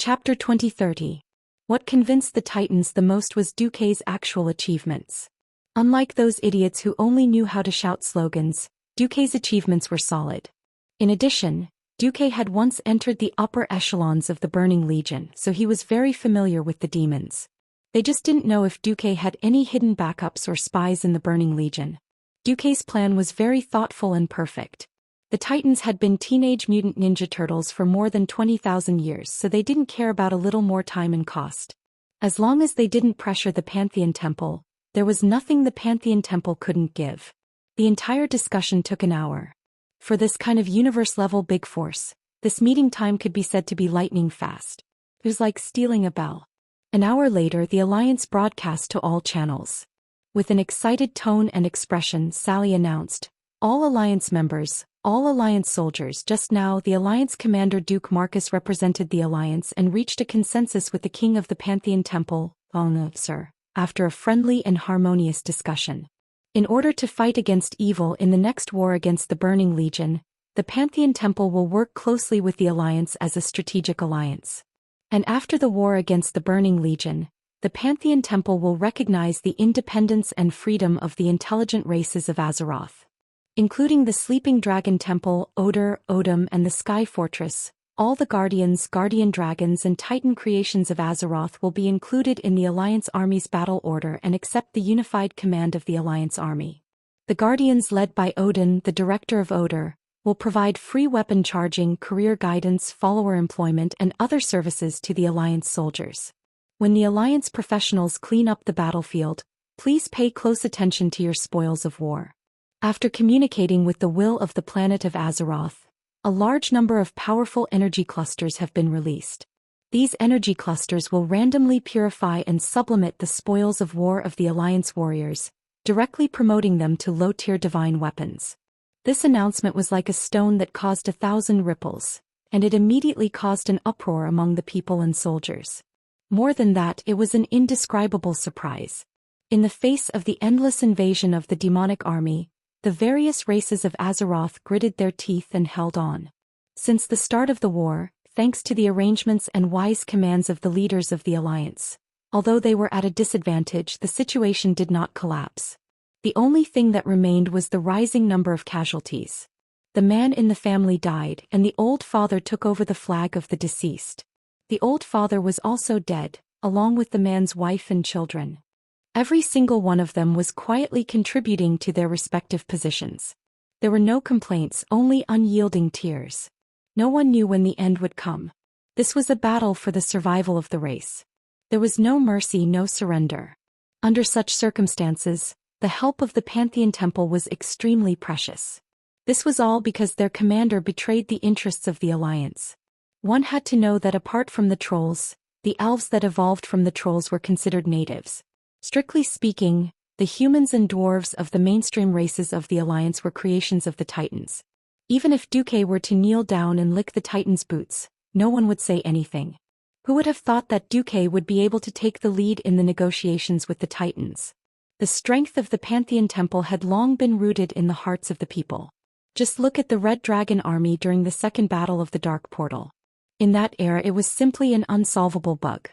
Chapter 2030. What convinced the Titans the most was Duque's actual achievements. Unlike those idiots who only knew how to shout slogans, Duque's achievements were solid. In addition, Duque had once entered the upper echelons of the Burning Legion, so he was very familiar with the demons. They just didn't know if Duque had any hidden backups or spies in the Burning Legion. Duque's plan was very thoughtful and perfect. The Titans had been Teenage Mutant Ninja Turtles for more than 20,000 years, so they didn't care about a little more time and cost. As long as they didn't pressure the Pantheon Temple, there was nothing the Pantheon Temple couldn't give. The entire discussion took an hour. For this kind of universe-level big force, this meeting time could be said to be lightning fast. It was like stealing a bell. An hour later, the Alliance broadcast to all channels. With an excited tone and expression, Sally announced, "All Alliance members, all Alliance soldiers." Just now, the Alliance commander Duke Marcus represented the Alliance and reached a consensus with the King of the Pantheon Temple, Sir, after a friendly and harmonious discussion. In order to fight against evil in the next war against the Burning Legion, the Pantheon Temple will work closely with the Alliance as a strategic alliance. And after the war against the Burning Legion, the Pantheon Temple will recognize the independence and freedom of the intelligent races of Azeroth. Including the Sleeping Dragon Temple, Odum, and the Sky Fortress, all the Guardians, Guardian Dragons, and Titan creations of Azeroth will be included in the Alliance Army's battle order and accept the unified command of the Alliance Army. The Guardians, led by Odin, the director of Odor, will provide free weapon charging, career guidance, follower employment, and other services to the Alliance soldiers. When the Alliance professionals clean up the battlefield, please pay close attention to your spoils of war. After communicating with the will of the planet of Azeroth, a large number of powerful energy clusters have been released. These energy clusters will randomly purify and sublimate the spoils of war of the Alliance warriors, directly promoting them to low-tier divine weapons. This announcement was like a stone that caused 1,000 ripples, and it immediately caused an uproar among the people and soldiers. More than that, it was an indescribable surprise. In the face of the endless invasion of the demonic army, the various races of Azeroth gritted their teeth and held on. Since the start of the war, thanks to the arrangements and wise commands of the leaders of the Alliance, although they were at a disadvantage, the situation did not collapse. The only thing that remained was the rising number of casualties. The man in the family died, and the old father took over the flag of the deceased. The old father was also dead, along with the man's wife and children. Every single one of them was quietly contributing to their respective positions. There were no complaints, only unyielding tears. No one knew when the end would come. This was a battle for the survival of the race. There was no mercy, no surrender. Under such circumstances, the help of the Pantheon Temple was extremely precious. This was all because their commander betrayed the interests of the Alliance. One had to know that apart from the trolls, the elves that evolved from the trolls were considered natives. Strictly speaking, the humans and dwarves of the mainstream races of the Alliance were creations of the Titans. Even if Duque were to kneel down and lick the Titans' boots, no one would say anything. Who would have thought that Duque would be able to take the lead in the negotiations with the Titans? The strength of the Pantheon Temple had long been rooted in the hearts of the people. Just look at the Red Dragon army during the Second Battle of the Dark Portal. In that era, it was simply an unsolvable bug.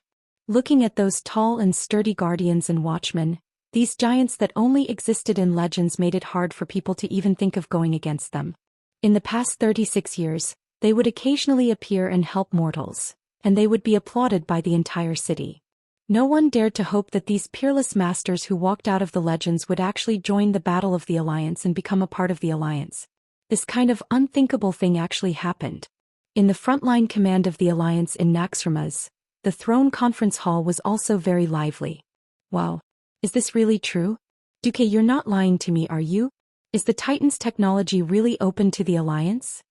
Looking at those tall and sturdy guardians and watchmen, these giants that only existed in legends, made it hard for people to even think of going against them. In the past 36 years, they would occasionally appear and help mortals, and they would be applauded by the entire city. No one dared to hope that these peerless masters who walked out of the legends would actually join the battle of the Alliance and become a part of the Alliance. This kind of unthinkable thing actually happened. In the frontline command of the Alliance in Naxxramas, the throne conference hall was also very lively. Wow. Is this really true? Duque, you're not lying to me, are you? Is the Titan's technology really open to the Alliance?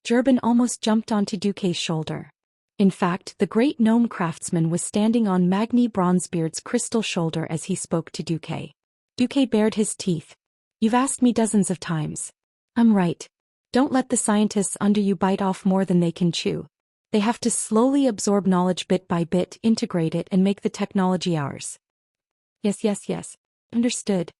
Jurban almost jumped onto Duque's shoulder. In fact, the great gnome craftsman was standing on Magni Bronzebeard's crystal shoulder as he spoke to Duque. Duque bared his teeth. You've asked me dozens of times. I'm right. Don't let the scientists under you bite off more than they can chew. They have to slowly absorb knowledge bit by bit, integrate it, and make the technology ours. Yes. Understood.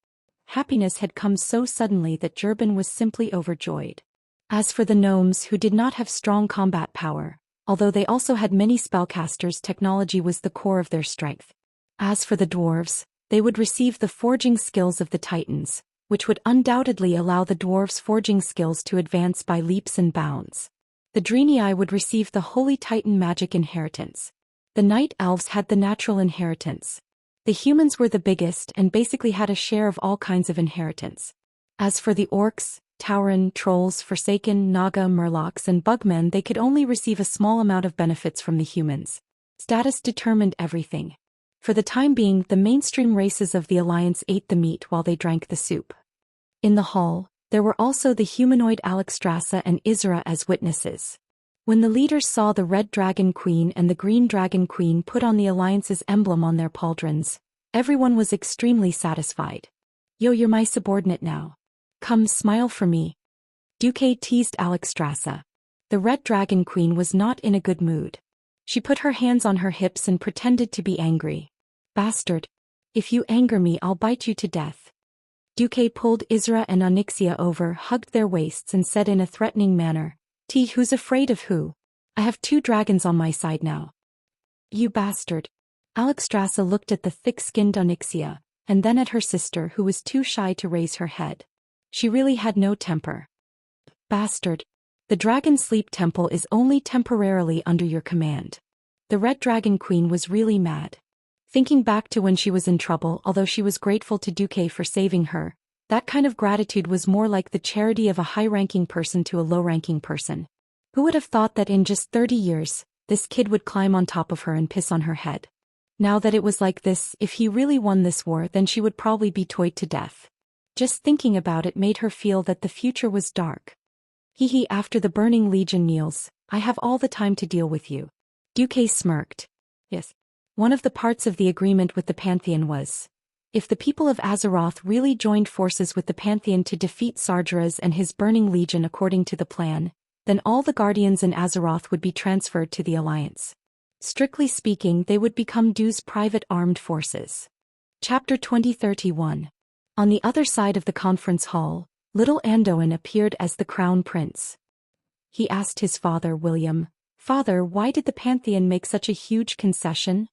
Happiness had come so suddenly that Jurban was simply overjoyed. As for the gnomes who did not have strong combat power, Although they also had many spellcasters, technology was the core of their strength. As for the dwarves, they would receive the forging skills of the Titans, which would undoubtedly allow the dwarves' forging skills to advance by leaps and bounds. The Draenei would receive the Holy Titan magic inheritance. The Night Elves had the natural inheritance. The humans were the biggest and basically had a share of all kinds of inheritance. As for the orcs, Tauren, trolls, Forsaken, Naga, Murlocs and Bugmen, they could only receive a small amount of benefits from the humans. Status determined everything. For the time being, the mainstream races of the Alliance ate the meat while they drank the soup. In the hall, there were also the humanoid Alexstrasza and Isra as witnesses. When the leaders saw the Red Dragon Queen and the Green Dragon Queen put on the Alliance's emblem on their pauldrons, everyone was extremely satisfied. "Yo, you're my subordinate now. Come, smile for me." Duque teased Alexstrasza. The Red Dragon Queen was not in a good mood. She put her hands on her hips and pretended to be angry. "Bastard. If you anger me, I'll bite you to death." Duque pulled Isra and Onyxia over, hugged their waists and said in a threatening manner, "Who's afraid of who? I have 2 dragons on my side now." "You bastard." Alexstrasza looked at the thick-skinned Onyxia, and then at her sister who was too shy to raise her head. She really had no temper. "Bastard. The Dragon Sleep Temple is only temporarily under your command." The Red Dragon Queen was really mad. Thinking back to when she was in trouble, although she was grateful to Duque for saving her, that kind of gratitude was more like the charity of a high-ranking person to a low-ranking person. Who would have thought that in just 30 years, this kid would climb on top of her and piss on her head? Now that it was like this, if he really won this war, then she would probably be toyed to death. Just thinking about it made her feel that the future was dark. After the Burning Legion kneels, I have all the time to deal with you." Duque smirked. Yes. One of the parts of the agreement with the Pantheon was, if the people of Azeroth really joined forces with the Pantheon to defeat Sargeras and his Burning Legion according to the plan, then all the Guardians in Azeroth would be transferred to the Alliance. Strictly speaking, they would become Du's private armed forces. Chapter 2031. On the other side of the conference hall, little Anduin appeared as the Crown Prince. He asked his father, William, "Father, why did the Pantheon make such a huge concession?"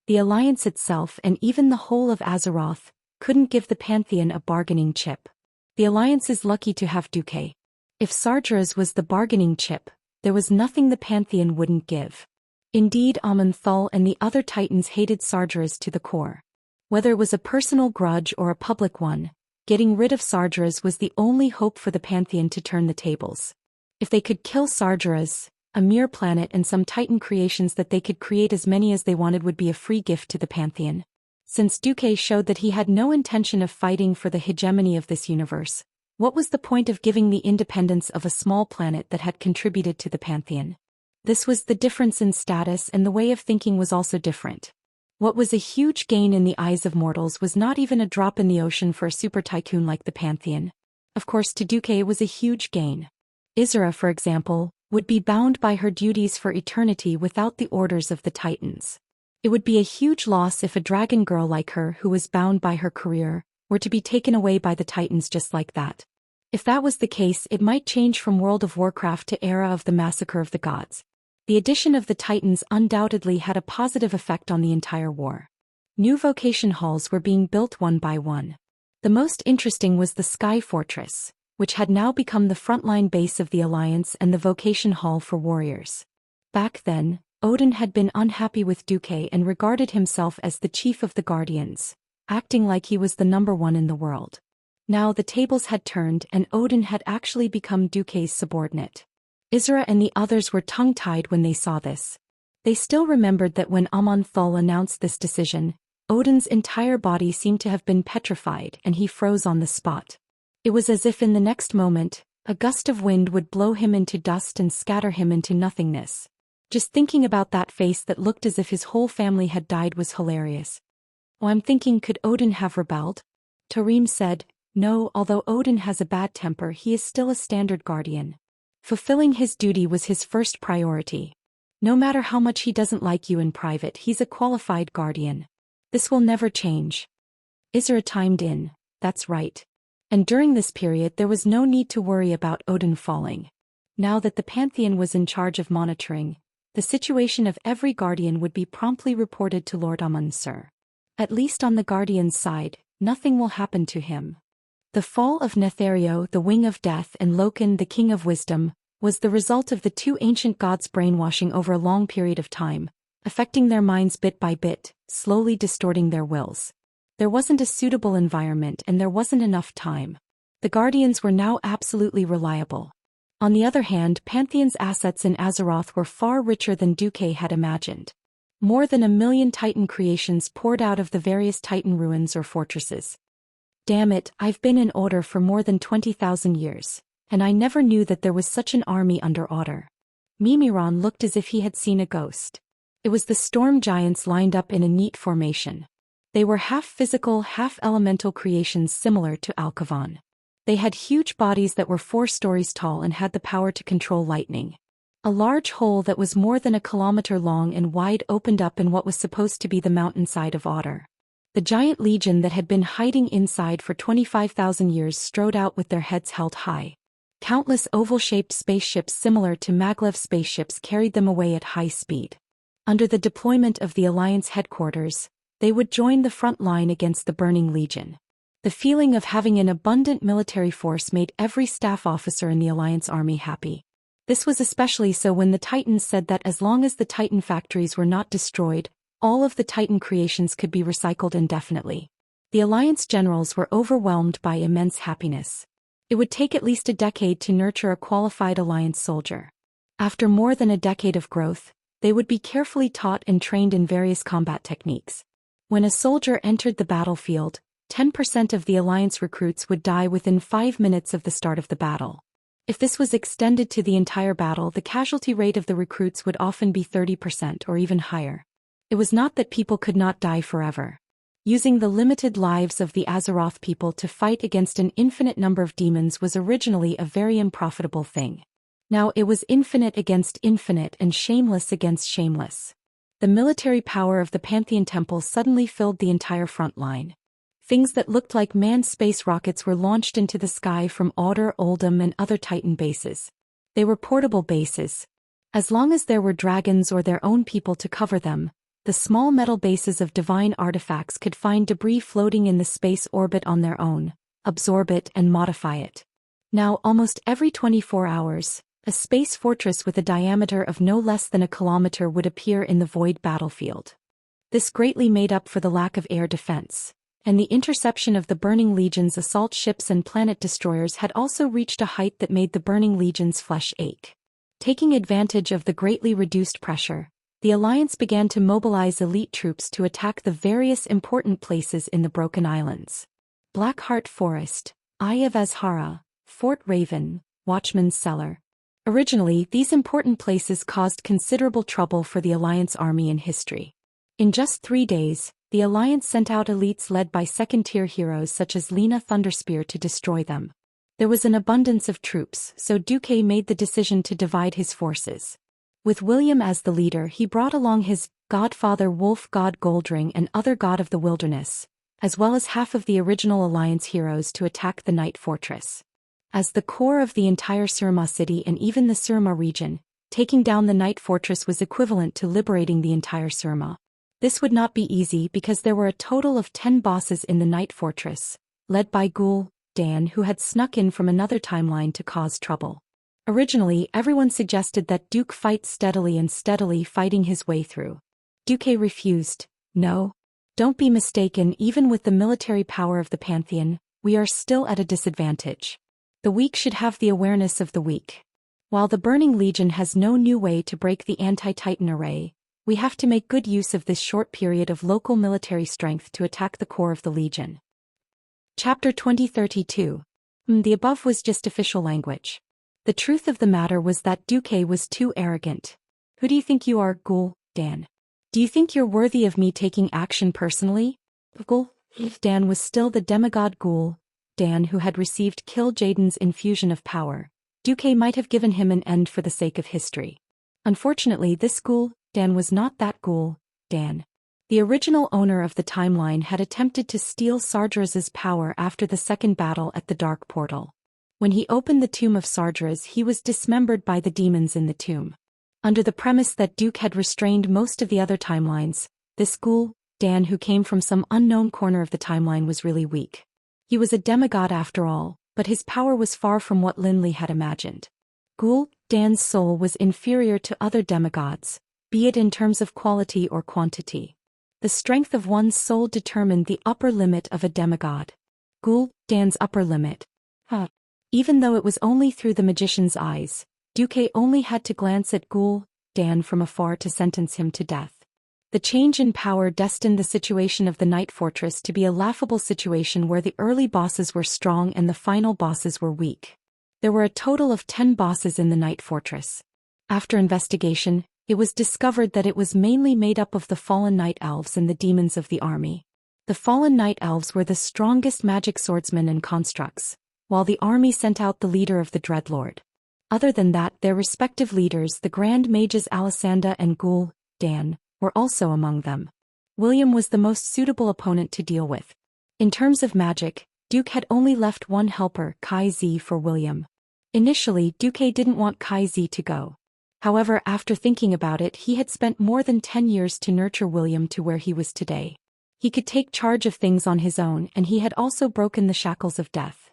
The Alliance itself and even the whole of Azeroth couldn't give the Pantheon a bargaining chip. The Alliance is lucky to have Duque. If Sargeras was the bargaining chip, there was nothing the Pantheon wouldn't give. Indeed, Amonthal and the other Titans hated Sargeras to the core. Whether it was a personal grudge or a public one, getting rid of Sargeras was the only hope for the Pantheon to turn the tables. If they could kill Sargeras, a mere planet and some Titan creations that they could create as many as they wanted would be a free gift to the Pantheon. Since Duque showed that he had no intention of fighting for the hegemony of this universe, what was the point of giving the independence of a small planet that had contributed to the Pantheon? This was the difference in status, and the way of thinking was also different. What was a huge gain in the eyes of mortals was not even a drop in the ocean for a super tycoon like the Pantheon. Of course, to Duque it was a huge gain. Isra, for example, would be bound by her duties for eternity without the orders of the Titans. It would be a huge loss if a dragon girl like her who was bound by her career were to be taken away by the Titans just like that. If that was the case, it might change from World of Warcraft to Era of the Massacre of the Gods. The addition of the Titans undoubtedly had a positive effect on the entire war. New vocation halls were being built one by one. The most interesting was the Sky Fortress, which had now become the frontline base of the Alliance and the vocation hall for warriors. Back then, Odin had been unhappy with Duque and regarded himself as the chief of the Guardians, acting like he was the #1 in the world. Now the tables had turned and Odin had actually become Duque's subordinate. Isra and the others were tongue-tied when they saw this. They still remembered that when Amonthal announced this decision, Odin's entire body seemed to have been petrified and he froze on the spot. It was as if in the next moment, a gust of wind would blow him into dust and scatter him into nothingness. Just thinking about that face that looked as if his whole family had died was hilarious. "Oh, I'm thinking, could Odin have rebelled?" Tarim said, "No, although Odin has a bad temper, he is still a standard guardian. Fulfilling his duty was his first priority. No matter how much he doesn't like you in private, he's a qualified guardian. This will never change." Isra chimed in, "That's right. And during this period there was no need to worry about Odin falling. Now that the Pantheon was in charge of monitoring, the situation of every guardian would be promptly reported to Lord Immerse. At least on the guardian's side, nothing will happen to him. The fall of Nethario, the Wing of Death, and Loken, the King of Wisdom, was the result of the two ancient gods brainwashing over a long period of time, affecting their minds bit by bit, slowly distorting their wills. There wasn't a suitable environment and there wasn't enough time. The guardians were now absolutely reliable. On the other hand, Pantheon's assets in Azeroth were far richer than Duque had imagined. More than 1 million Titan creations poured out of the various Titan ruins or fortresses. Damn it, I've been in Order for more than 20,000 years, and I never knew that there was such an army under Order. Mimiron looked as if he had seen a ghost. It was the storm giants lined up in a neat formation. They were half physical, half elemental creations similar to Alchemy. They had huge bodies that were 4 stories tall and had the power to control lightning. A large hole that was more than 1 kilometer long and wide opened up in what was supposed to be the mountainside of Otter. The giant legion that had been hiding inside for 25,000 years strode out with their heads held high. Countless oval-shaped spaceships similar to maglev spaceships carried them away at high speed. Under the deployment of the Alliance headquarters, they would join the front line against the Burning Legion. The feeling of having an abundant military force made every staff officer in the Alliance army happy. This was especially so when the Titans said that as long as the Titan factories were not destroyed, all of the Titan creations could be recycled indefinitely. The Alliance generals were overwhelmed by immense happiness. It would take at least a decade to nurture a qualified Alliance soldier. After more than a decade of growth, they would be carefully taught and trained in various combat techniques. When a soldier entered the battlefield, 10% of the Alliance recruits would die within 5 minutes of the start of the battle. If this was extended to the entire battle, the casualty rate of the recruits would often be 30% or even higher. It was not that people could not die forever. Using the limited lives of the Azeroth people to fight against an infinite number of demons was originally a very unprofitable thing. Now it was infinite against infinite and shameless against shameless. The military power of the Pantheon Temple suddenly filled the entire front line. Things that looked like manned space rockets were launched into the sky from Order, Oldham, and other Titan bases. They were portable bases. As long as there were dragons or their own people to cover them, the small metal bases of divine artifacts could find debris floating in the space orbit on their own, absorb it and modify it. Now, almost every 24 hours, a space fortress with a diameter of no less than 1 kilometer would appear in the void battlefield. This greatly made up for the lack of air defense, and the interception of the Burning Legion's assault ships and planet destroyers had also reached a height that made the Burning Legion's flesh ache. Taking advantage of the greatly reduced pressure, the Alliance began to mobilize elite troops to attack the various important places in the Broken Islands. Blackheart Forest, Eye of Azhara, Fort Raven, Watchman's Cellar. Originally, these important places caused considerable trouble for the Alliance army in history. In just 3 days, the Alliance sent out elites led by second-tier heroes such as Lena Thunderspear to destroy them. There was an abundance of troops, so Duque made the decision to divide his forces. With William as the leader, he brought along his godfather Wolf God Goldring and other god of the wilderness, as well as half of the original Alliance heroes to attack the Night Fortress. As the core of the entire Surma city and even the Surma region, taking down the Night Fortress was equivalent to liberating the entire Surma. This would not be easy because there were a total of 10 bosses in the Night Fortress, led by Ghoul Dan, who had snuck in from another timeline to cause trouble. Originally, everyone suggested that Duke fight steadily and steadily fighting his way through. Duque refused. No. Don't be mistaken, even with the military power of the Pantheon, we are still at a disadvantage. The weak should have the awareness of the weak. While the Burning Legion has no new way to break the anti-Titan array, we have to make good use of this short period of local military strength to attack the core of the Legion. Chapter 2032. The above was just official language. The truth of the matter was that Duque was too arrogant. Who do you think you are, Ghoul Dan? Do you think you're worthy of me taking action personally? Ghoul Dan was still the demigod Ghoul Dan who had received Kill Jaden's infusion of power. Duque might have given him an end for the sake of history. Unfortunately, this Ghoul Dan was not that Ghoul Dan. The original owner of the timeline had attempted to steal Sargeraz's power after the second battle at the Dark Portal. When he opened the tomb of Sargeraz, he was dismembered by the demons in the tomb. Under the premise that Duke had restrained most of the other timelines, this Zhou Xian who came from some unknown corner of the timeline was really weak. He was a demigod after all, but his power was far from what Linley had imagined. Zhou Xian's soul was inferior to other demigods, be it in terms of quality or quantity. The strength of one's soul determined the upper limit of a demigod. Zhou Xian's upper limit. Even though it was only through the magician's eyes, Duke only had to glance at Zhou Xian from afar to sentence him to death. The change in power destined the situation of the Night Fortress to be a laughable situation where the early bosses were strong and the final bosses were weak. There were a total of 10 bosses in the Night Fortress. After investigation, it was discovered that it was mainly made up of the fallen Night Elves and the demons of the army. The fallen Night Elves were the strongest magic swordsmen and constructs, while the army sent out the leader of the Dreadlord. Other than that, their respective leaders, the Grand Mages Alessandra and Zhou Xian, were also among them. William was the most suitable opponent to deal with. In terms of magic, Duke had only left one helper, Kai Zi, for William. Initially, Duke didn't want Kai Zi to go. However, after thinking about it, he had spent more than 10 years to nurture William to where he was today. He could take charge of things on his own, and he had also broken the shackles of death.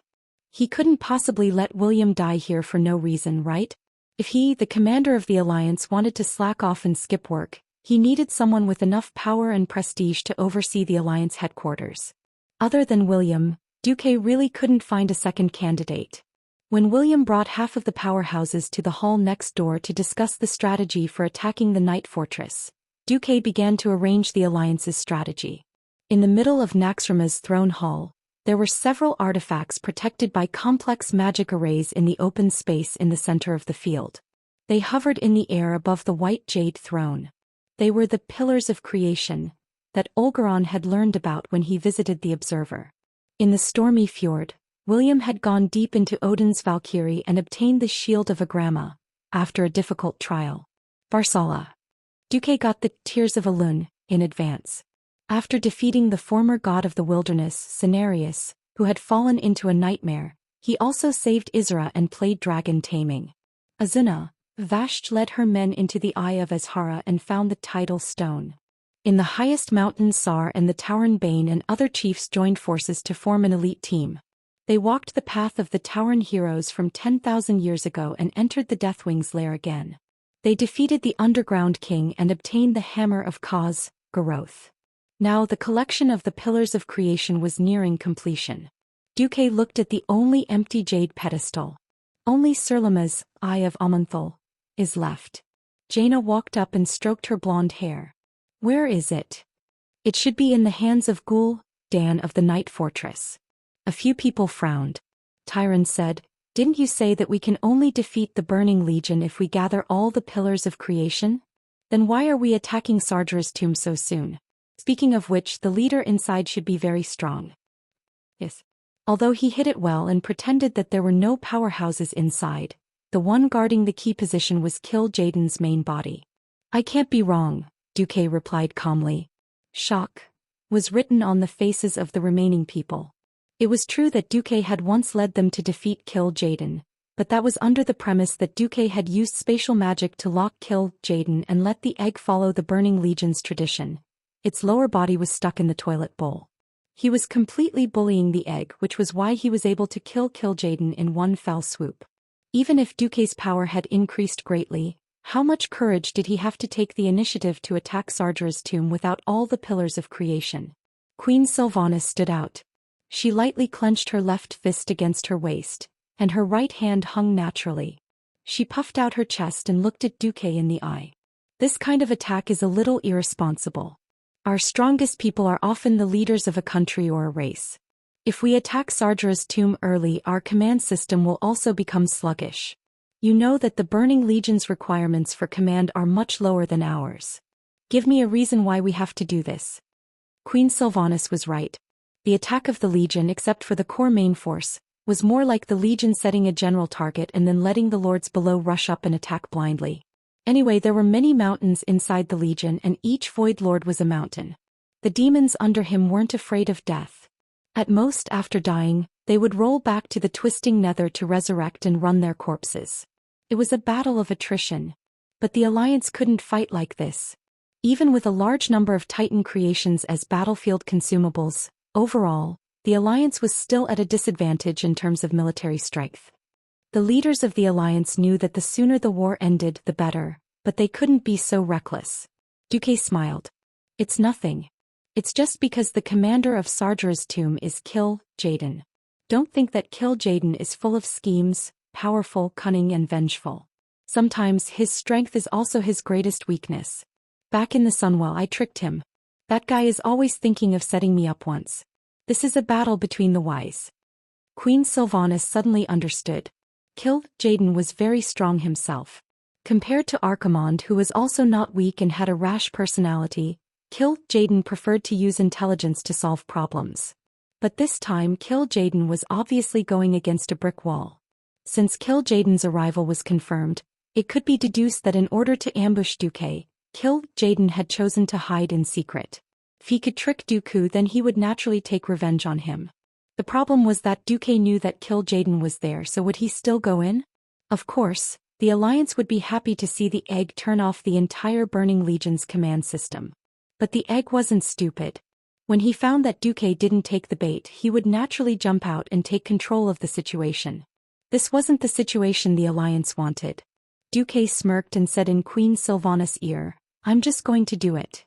He couldn't possibly let William die here for no reason, right? If he, the commander of the Alliance, wanted to slack off and skip work, he needed someone with enough power and prestige to oversee the Alliance headquarters. Other than William, Duke really couldn't find a second candidate. When William brought half of the powerhouses to the hall next door to discuss the strategy for attacking the Night Fortress, Duke began to arrange the Alliance's strategy. In the middle of Naxxrama's throne hall, there were several artifacts protected by complex magic arrays in the open space in the center of the field. They hovered in the air above the white jade throne. They were the pillars of creation that Olgeron had learned about when he visited the Observer. In the stormy fjord, William had gone deep into Odin's Valkyrie and obtained the Shield of Agrama, after a difficult trial. Barsala. Duque got the Tears of Elun in advance. After defeating the former god of the wilderness, Cenarius, who had fallen into a nightmare, he also saved Isra and played dragon taming. Azuna. Vashti led her men into the Eye of Azhara and found the tidal stone. In the highest mountain, Sar and the Tauren Bane and other chiefs joined forces to form an elite team. They walked the path of the Tauren heroes from 10,000 years ago and entered the Deathwing's lair again. They defeated the Underground King and obtained the Hammer of Kaz, Garoth. Now the collection of the Pillars of Creation was nearing completion. Duque looked at the only empty jade pedestal. Only Surlama's Eye of Amanthal is left. Jaina walked up and stroked her blonde hair. Where is it? It should be in the hands of Zhou Xian of the Night Fortress. A few people frowned. Tyron said, "Didn't you say that we can only defeat the Burning Legion if we gather all the Pillars of Creation? Then why are we attacking Sardra's tomb so soon? Speaking of which, the leader inside should be very strong." Yes. Although he hid it well and pretended that there were no powerhouses inside, the one guarding the key position was Kill Jaden's main body. "I can't be wrong," Duque replied calmly. Shock was written on the faces of the remaining people. It was true that Duque had once led them to defeat Kill Jaden, but that was under the premise that Duque had used spatial magic to lock Kill Jaden and let the egg follow the Burning Legion's tradition. Its lower body was stuck in the toilet bowl. He was completely bullying the egg, which was why he was able to kill Jaden in one fell swoop. Even if Duque's power had increased greatly, how much courage did he have to take the initiative to attack Sardra's tomb without all the Pillars of Creation? Queen Sylvanas stood out. She lightly clenched her left fist against her waist, and her right hand hung naturally. She puffed out her chest and looked at Duque in the eye. "This kind of attack is a little irresponsible. Our strongest people are often the leaders of a country or a race. If we attack Sardra's tomb early, our command system will also become sluggish. You know that the Burning Legion's requirements for command are much lower than ours. Give me a reason why we have to do this." Queen Sylvanas was right. The attack of the Legion, except for the core main force, was more like the Legion setting a general target and then letting the lords below rush up and attack blindly. Anyway, there were many mountains inside the Legion and each Void Lord was a mountain. The demons under him weren't afraid of death. At most, after dying, they would roll back to the twisting nether to resurrect and run their corpses. It was a battle of attrition. But the Alliance couldn't fight like this. Even with a large number of Titan creations as battlefield consumables, overall, the Alliance was still at a disadvantage in terms of military strength. The leaders of the Alliance knew that the sooner the war ended, the better, but they couldn't be so reckless. Duque smiled. It's nothing. It's just because the commander of Sardra's tomb is Jaden. Don't think that Jaden is full of schemes, powerful, cunning and vengeful. Sometimes his strength is also his greatest weakness. Back in the Sunwell I tricked him. That guy is always thinking of setting me up once. This is a battle between the wise. Queen Sylvanas suddenly understood. Jaden was very strong himself. Compared to Archimonde, who was also not weak and had a rash personality, Jaden preferred to use intelligence to solve problems. But this time Jaden was obviously going against a brick wall. Since Jaden's arrival was confirmed, it could be deduced that in order to ambush Duque, Jaden had chosen to hide in secret. If he could trick Dooku, then he would naturally take revenge on him. The problem was that Duque knew that Jaden was there, so would he still go in? Of course, the Alliance would be happy to see the egg turn off the entire Burning Legion's command system. But the egg wasn't stupid. When he found that Duque didn't take the bait, he would naturally jump out and take control of the situation. This wasn't the situation the Alliance wanted. Duque smirked and said in Queen Sylvanas' ear, "I'm just going to do it."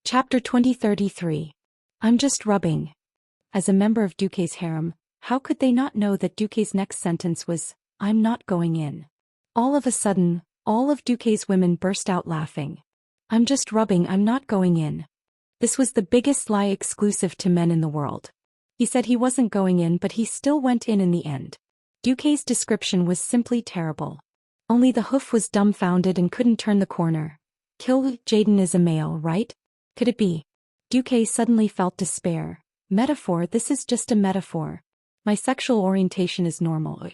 Chapter 2033. I'm just rubbing. As a member of Duque's harem, how could they not know that Duque's next sentence was, "I'm not going in"? All of a sudden, all of Duque's women burst out laughing. I'm just rubbing, I'm not going in. This was the biggest lie exclusive to men in the world. He said he wasn't going in, but he still went in the end. Duque's description was simply terrible. Only the hoof was dumbfounded and couldn't turn the corner. Jaden is a male, right? Could it be? Duque suddenly felt despair. Metaphor, this is just a metaphor. My sexual orientation is normal.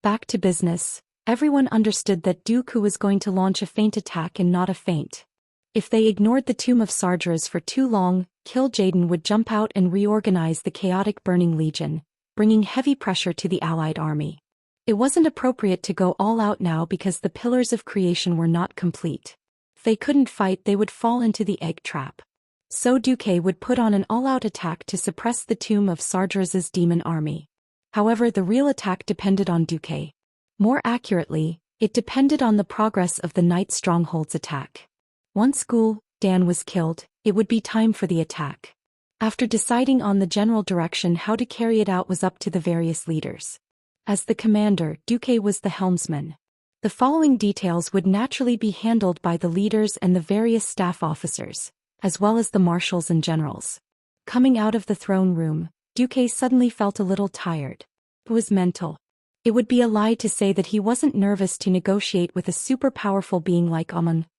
Back to business. Everyone understood that Dooku was going to launch a feint attack and not a feint. If they ignored the Tomb of Sardras for too long, Jaden would jump out and reorganize the chaotic Burning Legion, bringing heavy pressure to the Allied army. It wasn't appropriate to go all out now because the Pillars of Creation were not complete. If they couldn't fight, they would fall into the egg trap. So Duque would put on an all-out attack to suppress the Tomb of Sardra's demon army. However, the real attack depended on Duque. More accurately, it depended on the progress of the Night Stronghold's attack. Once Dan was killed, it would be time for the attack. After deciding on the general direction, how to carry it out was up to the various leaders. As the commander, Duque was the helmsman. The following details would naturally be handled by the leaders and the various staff officers, as well as the marshals and generals. Coming out of the throne room, Duque suddenly felt a little tired. It was mental. It would be a lie to say that he wasn't nervous to negotiate with a super powerful being like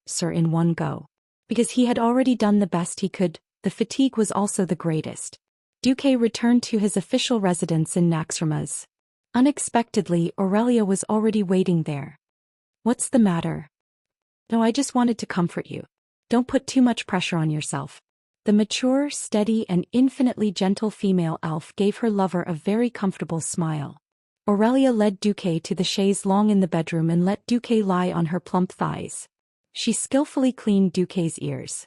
Sir in one go. Because he had already done the best he could, the fatigue was also the greatest. Duque returned to his official residence in Naxxramas. Unexpectedly, Aurelia was already waiting there. What's the matter? No, I just wanted to comfort you. Don't put too much pressure on yourself. The mature, steady, and infinitely gentle female elf gave her lover a very comfortable smile. Aurelia led Duque to the chaise longue in the bedroom and let Duque lie on her plump thighs. She skillfully cleaned Duque's ears.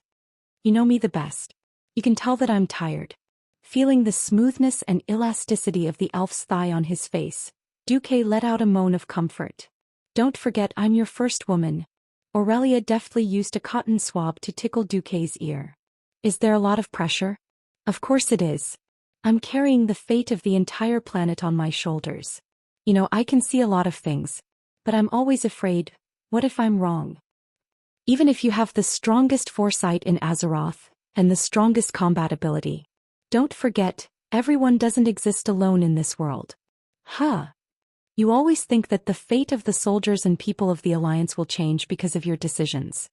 You know me the best. You can tell that I'm tired. Feeling the smoothness and elasticity of the elf's thigh on his face, Duque let out a moan of comfort. Don't forget, I'm your first woman. Aurelia deftly used a cotton swab to tickle Duque's ear. Is there a lot of pressure? Of course it is. I'm carrying the fate of the entire planet on my shoulders. You know, I can see a lot of things. But I'm always afraid, what if I'm wrong? Even if you have the strongest foresight in Azeroth, and the strongest combat ability. Don't forget, everyone doesn't exist alone in this world. Huh. You always think that the fate of the soldiers and people of the Alliance will change because of your decisions.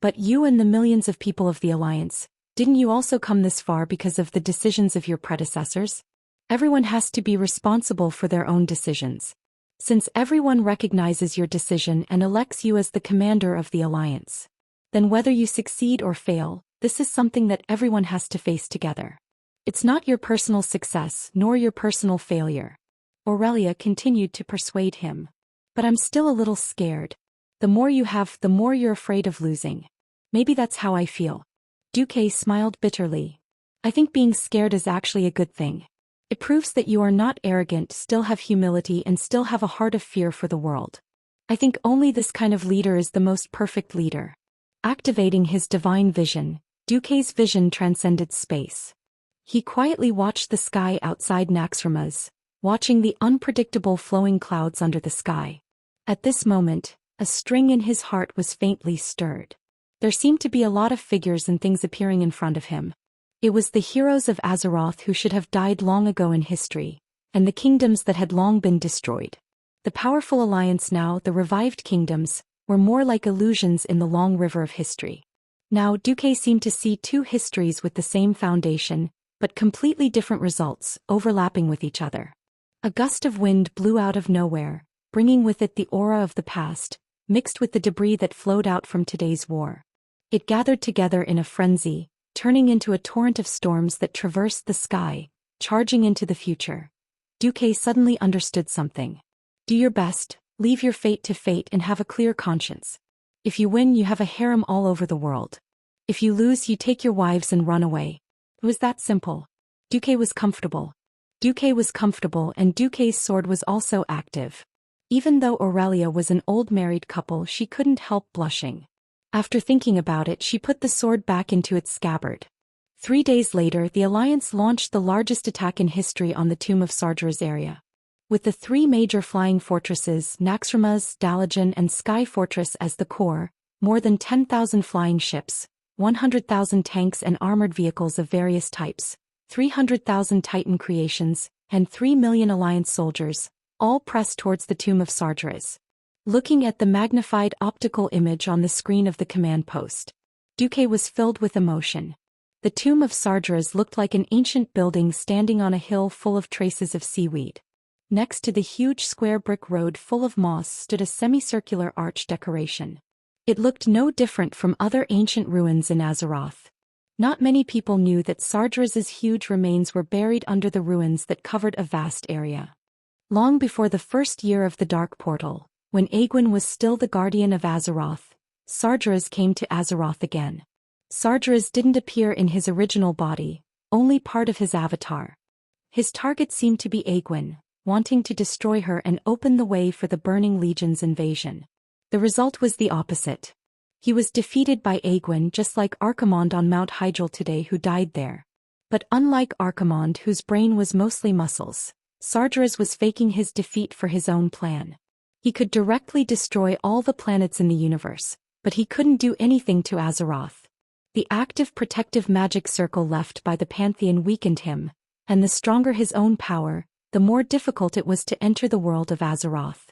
But you and the millions of people of the Alliance, didn't you also come this far because of the decisions of your predecessors? Everyone has to be responsible for their own decisions. Since everyone recognizes your decision and elects you as the commander of the Alliance, then whether you succeed or fail, this is something that everyone has to face together. It's not your personal success nor your personal failure. Aurelia continued to persuade him. But I'm still a little scared. The more you have, the more you're afraid of losing. Maybe that's how I feel. Duque smiled bitterly. I think being scared is actually a good thing. It proves that you are not arrogant, still have humility, and still have a heart of fear for the world. I think only this kind of leader is the most perfect leader. Activating his divine vision, Duque's vision transcended space. He quietly watched the sky outside Naxxramas, watching the unpredictable flowing clouds under the sky. At this moment, a string in his heart was faintly stirred. There seemed to be a lot of figures and things appearing in front of him. It was the heroes of Azeroth who should have died long ago in history, and the kingdoms that had long been destroyed. The powerful alliance now, the revived kingdoms, were more like illusions in the long river of history. Now Duque seemed to see two histories with the same foundation, but completely different results, overlapping with each other. A gust of wind blew out of nowhere, bringing with it the aura of the past, mixed with the debris that flowed out from today's war. It gathered together in a frenzy, turning into a torrent of storms that traversed the sky, charging into the future. Duque suddenly understood something. Do your best, leave your fate to fate, and have a clear conscience. If you win, you have a harem all over the world. If you lose, you take your wives and run away. It was that simple. Duque was comfortable. And Duque's sword was also active. Even though Aurelia was an old married couple, she couldn't help blushing. After thinking about it, she put the sword back into its scabbard. 3 days later, the Alliance launched the largest attack in history on the Tomb of Sargeras area. With the 3 major flying fortresses, Naxxramas, Dalajan, and Sky Fortress as the core, more than 10,000 flying ships, 100,000 tanks and armored vehicles of various types, 300,000 Titan creations, and 3 million Alliance soldiers, all pressed towards the Tomb of Sargeras. Looking at the magnified optical image on the screen of the command post, Duque was filled with emotion. The Tomb of Sargeras looked like an ancient building standing on a hill full of traces of seaweed. Next to the huge square brick road full of moss stood a semicircular arch decoration. It looked no different from other ancient ruins in Azeroth. Not many people knew that Sargeras's huge remains were buried under the ruins that covered a vast area. Long before the first year of the Dark Portal, when Aegwynn was still the guardian of Azeroth, Sargeras came to Azeroth again. Sargeras didn't appear in his original body, only part of his avatar. His target seemed to be Aegwynn, wanting to destroy her and open the way for the Burning Legion's invasion. The result was the opposite. He was defeated by Aegwynn, just like Archimonde on Mount Hyjal today, who died there. But unlike Archimonde, whose brain was mostly muscles, Sargeras was faking his defeat for his own plan. He could directly destroy all the planets in the universe, but he couldn't do anything to Azeroth. The active protective magic circle left by the Pantheon weakened him, and the stronger his own power, the more difficult it was to enter the world of Azeroth.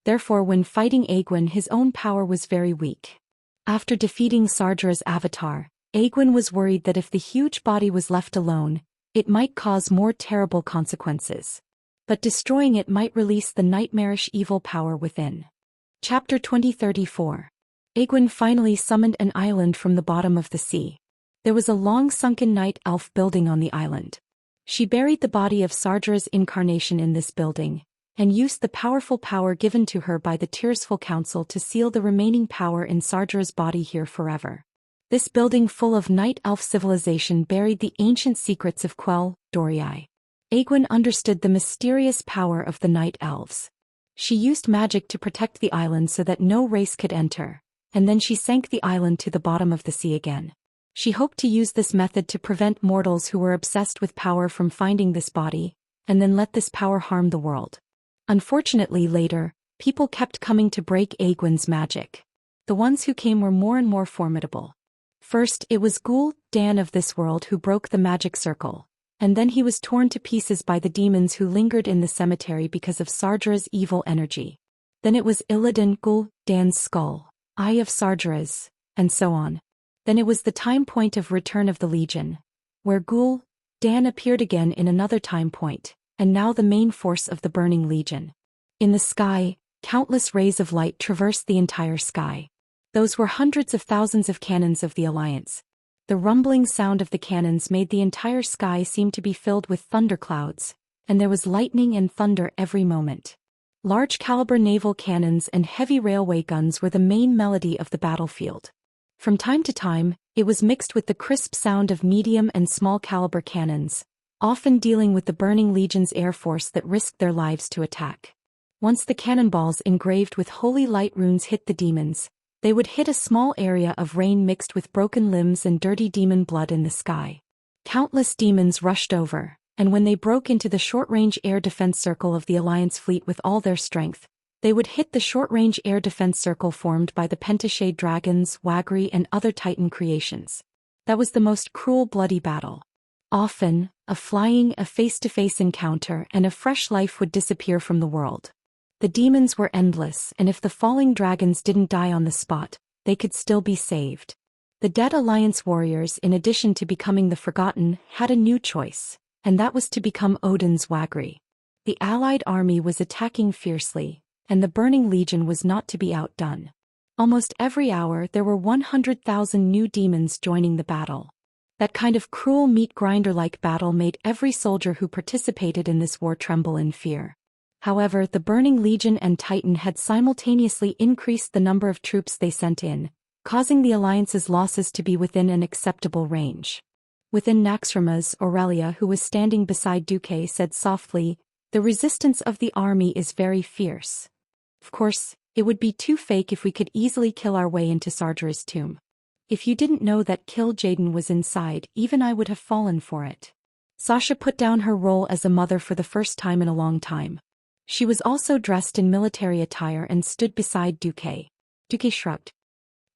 Therefore, when fighting Aegwynn, his own power was very weak. After defeating Sargeras' avatar, Aegwynn was worried that if the huge body was left alone, it might cause more terrible consequences. But destroying it might release the nightmarish evil power within. Chapter 2034. Aegwynn finally summoned an island from the bottom of the sea. There was a long sunken night elf building on the island. She buried the body of Sargeras' incarnation in this building, and used the powerful power given to her by the Tearsful Council to seal the remaining power in Sargeras' body here forever. This building full of night elf civilization buried the ancient secrets of Quell, Dorii. Aegwynn understood the mysterious power of the night elves. She used magic to protect the island so that no race could enter, and then she sank the island to the bottom of the sea again. She hoped to use this method to prevent mortals who were obsessed with power from finding this body, and then let this power harm the world. Unfortunately, later, people kept coming to break Aegwynn's magic. The ones who came were more and more formidable. First, it was Gul'dan of this world who broke the magic circle, and then he was torn to pieces by the demons who lingered in the cemetery because of Sargeras' evil energy. Then it was Illidan, Gul'dan's skull, Eye of Sargeras, and so on. Then it was the time point of Return of the Legion, where Gul'dan appeared again in another time point, and now the main force of the Burning Legion. In the sky, countless rays of light traversed the entire sky. Those were hundreds of thousands of cannons of the Alliance. The rumbling sound of the cannons made the entire sky seem to be filled with thunderclouds, and there was lightning and thunder every moment. Large-caliber naval cannons and heavy railway guns were the main melody of the battlefield. From time to time, it was mixed with the crisp sound of medium and small-caliber cannons, often dealing with the burning legion's air force that risked their lives to attack. Once the cannonballs engraved with holy light runes hit the demons, they would hit a small area of rain mixed with broken limbs and dirty demon blood in the sky. Countless demons rushed over, and when they broke into the short-range air defense circle of the Alliance fleet with all their strength, they would hit the short-range air defense circle formed by the Pentashade dragons, Wagri and other Titan creations. That was the most cruel bloody battle. Often, a face-to-face encounter and a fresh life would disappear from the world. The demons were endless, and if the falling dragons didn't die on the spot, they could still be saved. The dead Alliance warriors, in addition to becoming the Forgotten, had a new choice, and that was to become Odin's Wagri. The allied army was attacking fiercely, and the Burning Legion was not to be outdone. Almost every hour there were 100,000 new demons joining the battle. That kind of cruel meat-grinder-like battle made every soldier who participated in this war tremble in fear. However, the Burning Legion and Titan had simultaneously increased the number of troops they sent in, causing the Alliance's losses to be within an acceptable range. Within Naxxramas, Aurelia, who was standing beside Duque, said softly, "The resistance of the army is very fierce. Of course, it would be too fake if we could easily kill our way into Sardra's tomb. If you didn't know that Kill Jaden was inside, even I would have fallen for it." Sasha put down her role as a mother for the first time in a long time. She was also dressed in military attire and stood beside Duque. Duque shrugged.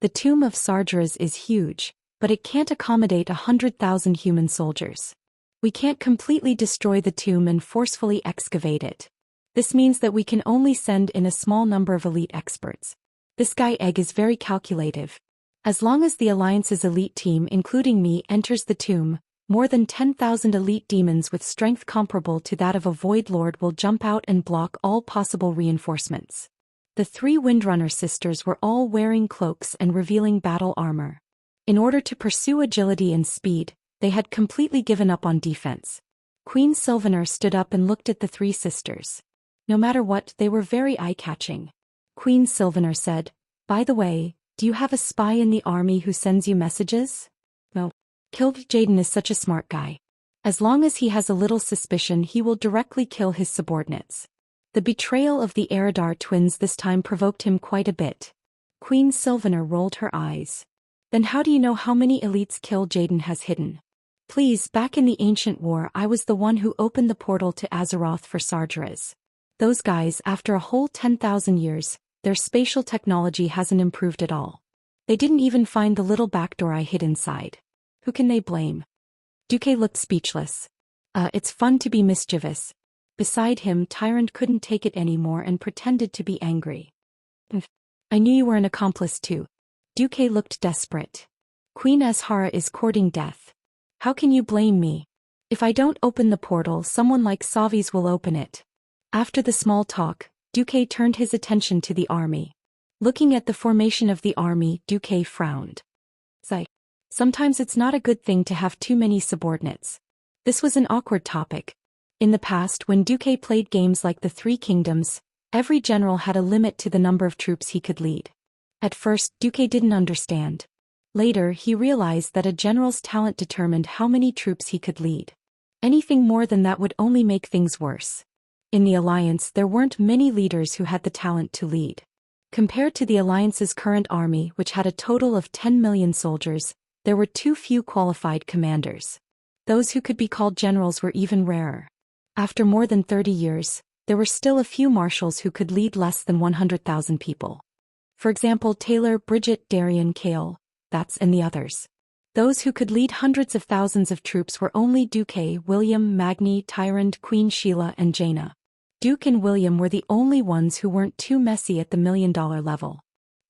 "The tomb of Sardras is huge, but it can't accommodate 100,000 human soldiers. We can't completely destroy the tomb and forcefully excavate it. This means that we can only send in a small number of elite experts. This guy Egg is very calculative. As long as the Alliance's elite team, including me, enters the tomb, more than 10,000 elite demons with strength comparable to that of a Void Lord will jump out and block all possible reinforcements." The three Windrunner sisters were all wearing cloaks and revealing battle armor. In order to pursue agility and speed, they had completely given up on defense. Queen Sylvaner stood up and looked at the three sisters. No matter what, they were very eye-catching. Queen Sylvaner said, "By the way, do you have a spy in the army who sends you messages?" "No. Kill Jaden is such a smart guy. As long as he has a little suspicion, he will directly kill his subordinates." The betrayal of the Eridar twins this time provoked him quite a bit. Queen Sylvaner rolled her eyes. "Then how do you know how many elites Kill Jaden has hidden?" "Please, back in the Ancient War I was the one who opened the portal to Azeroth for Sardras. Those guys, after a whole 10,000 years, their spatial technology hasn't improved at all. They didn't even find the little backdoor I hid inside. Who can they blame?" Duque looked speechless. It's fun to be mischievous." Beside him, Tyrant couldn't take it anymore and pretended to be angry. "I knew you were an accomplice too." Duque looked desperate. "Queen Azhara is courting death. How can you blame me? If I don't open the portal, someone like Savi's will open it." After the small talk, Duque turned his attention to the army. Looking at the formation of the army, Duque frowned. Sometimes it's not a good thing to have too many subordinates. This was an awkward topic. In the past, when Duque played games like the Three Kingdoms, every general had a limit to the number of troops he could lead. At first, Duque didn't understand. Later, he realized that a general's talent determined how many troops he could lead. Anything more than that would only make things worse. In the Alliance, there weren't many leaders who had the talent to lead. Compared to the Alliance's current army, which had a total of 10 million soldiers, there were too few qualified commanders. Those who could be called generals were even rarer. After more than 30 years, there were still a few marshals who could lead less than 100,000 people. For example, Taylor, Bridget, Darian, Kale, and the others. Those who could lead hundreds of thousands of troops were only Duque, William, Magni, Tyrant, Queen Sheila, and Jaina. Duke and William were the only ones who weren't too messy at the $1,000,000 level.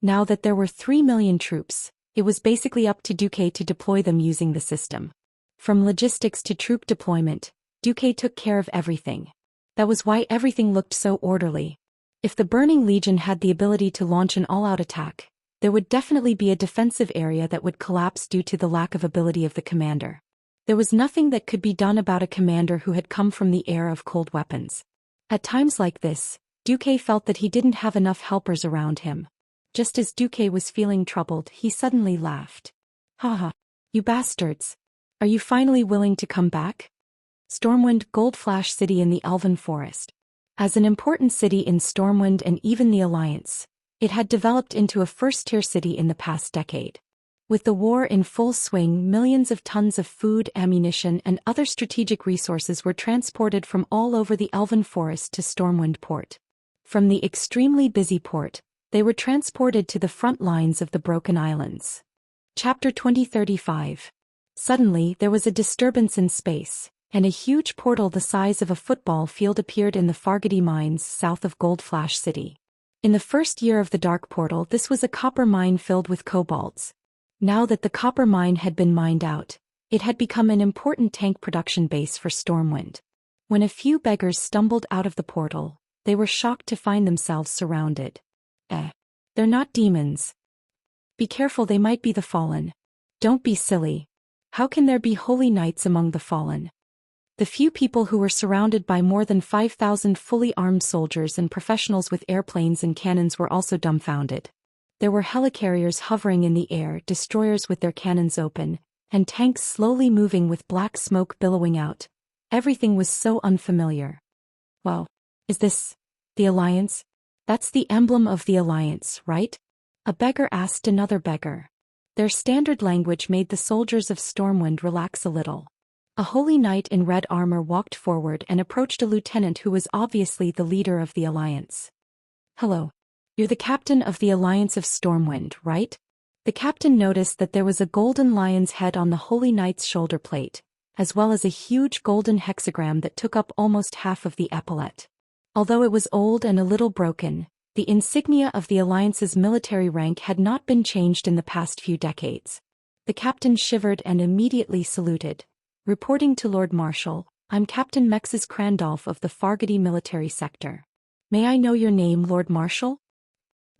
Now that there were 3 million troops, it was basically up to Duque to deploy them using the system. From logistics to troop deployment, Duque took care of everything. That was why everything looked so orderly. If the Burning Legion had the ability to launch an all-out attack, there would definitely be a defensive area that would collapse due to the lack of ability of the commander. There was nothing that could be done about a commander who had come from the era of cold weapons. At times like this, Duque felt that he didn't have enough helpers around him. Just as Duque was feeling troubled, he suddenly laughed. Haha. You bastards. Are you finally willing to come back? Stormwind Goldflash City in the Elven Forest. As an important city in Stormwind and even the Alliance, it had developed into a first-tier city in the past decade. With the war in full swing, millions of tons of food, ammunition, and other strategic resources were transported from all over the Elven Forest to Stormwind Port. From the extremely busy port, they were transported to the front lines of the Broken Islands. Chapter 2035. Suddenly, there was a disturbance in space, and a huge portal the size of a football field appeared in the Fargady mines south of Goldflash City. In the first year of the Dark Portal, this was a copper mine filled with kobolds. Now that the copper mine had been mined out, it had become an important tank production base for Stormwind. When a few beggars stumbled out of the portal, they were shocked to find themselves surrounded. They're not demons. Be careful, they might be the Fallen. Don't be silly. How can there be holy knights among the Fallen? The few people who were surrounded by more than 5,000 fully armed soldiers and professionals with airplanes and cannons were also dumbfounded. There were helicarriers hovering in the air, destroyers with their cannons open, and tanks slowly moving with black smoke billowing out. Everything was so unfamiliar. Wow. Is this the Alliance? That's the emblem of the Alliance, right? A beggar asked another beggar. Their standard language made the soldiers of Stormwind relax a little. A holy knight in red armor walked forward and approached a lieutenant who was obviously the leader of the Alliance. Hello. You're the captain of the Alliance of Stormwind, right? The captain noticed that there was a golden lion's head on the holy knight's shoulder plate, as well as a huge golden hexagram that took up almost half of the epaulette. Although it was old and a little broken, the insignia of the Alliance's military rank had not been changed in the past few decades. The captain shivered and immediately saluted. Reporting to Lord Marshal, I'm Captain Mexes Crandolph of the Fargady military sector. May I know your name, Lord Marshal?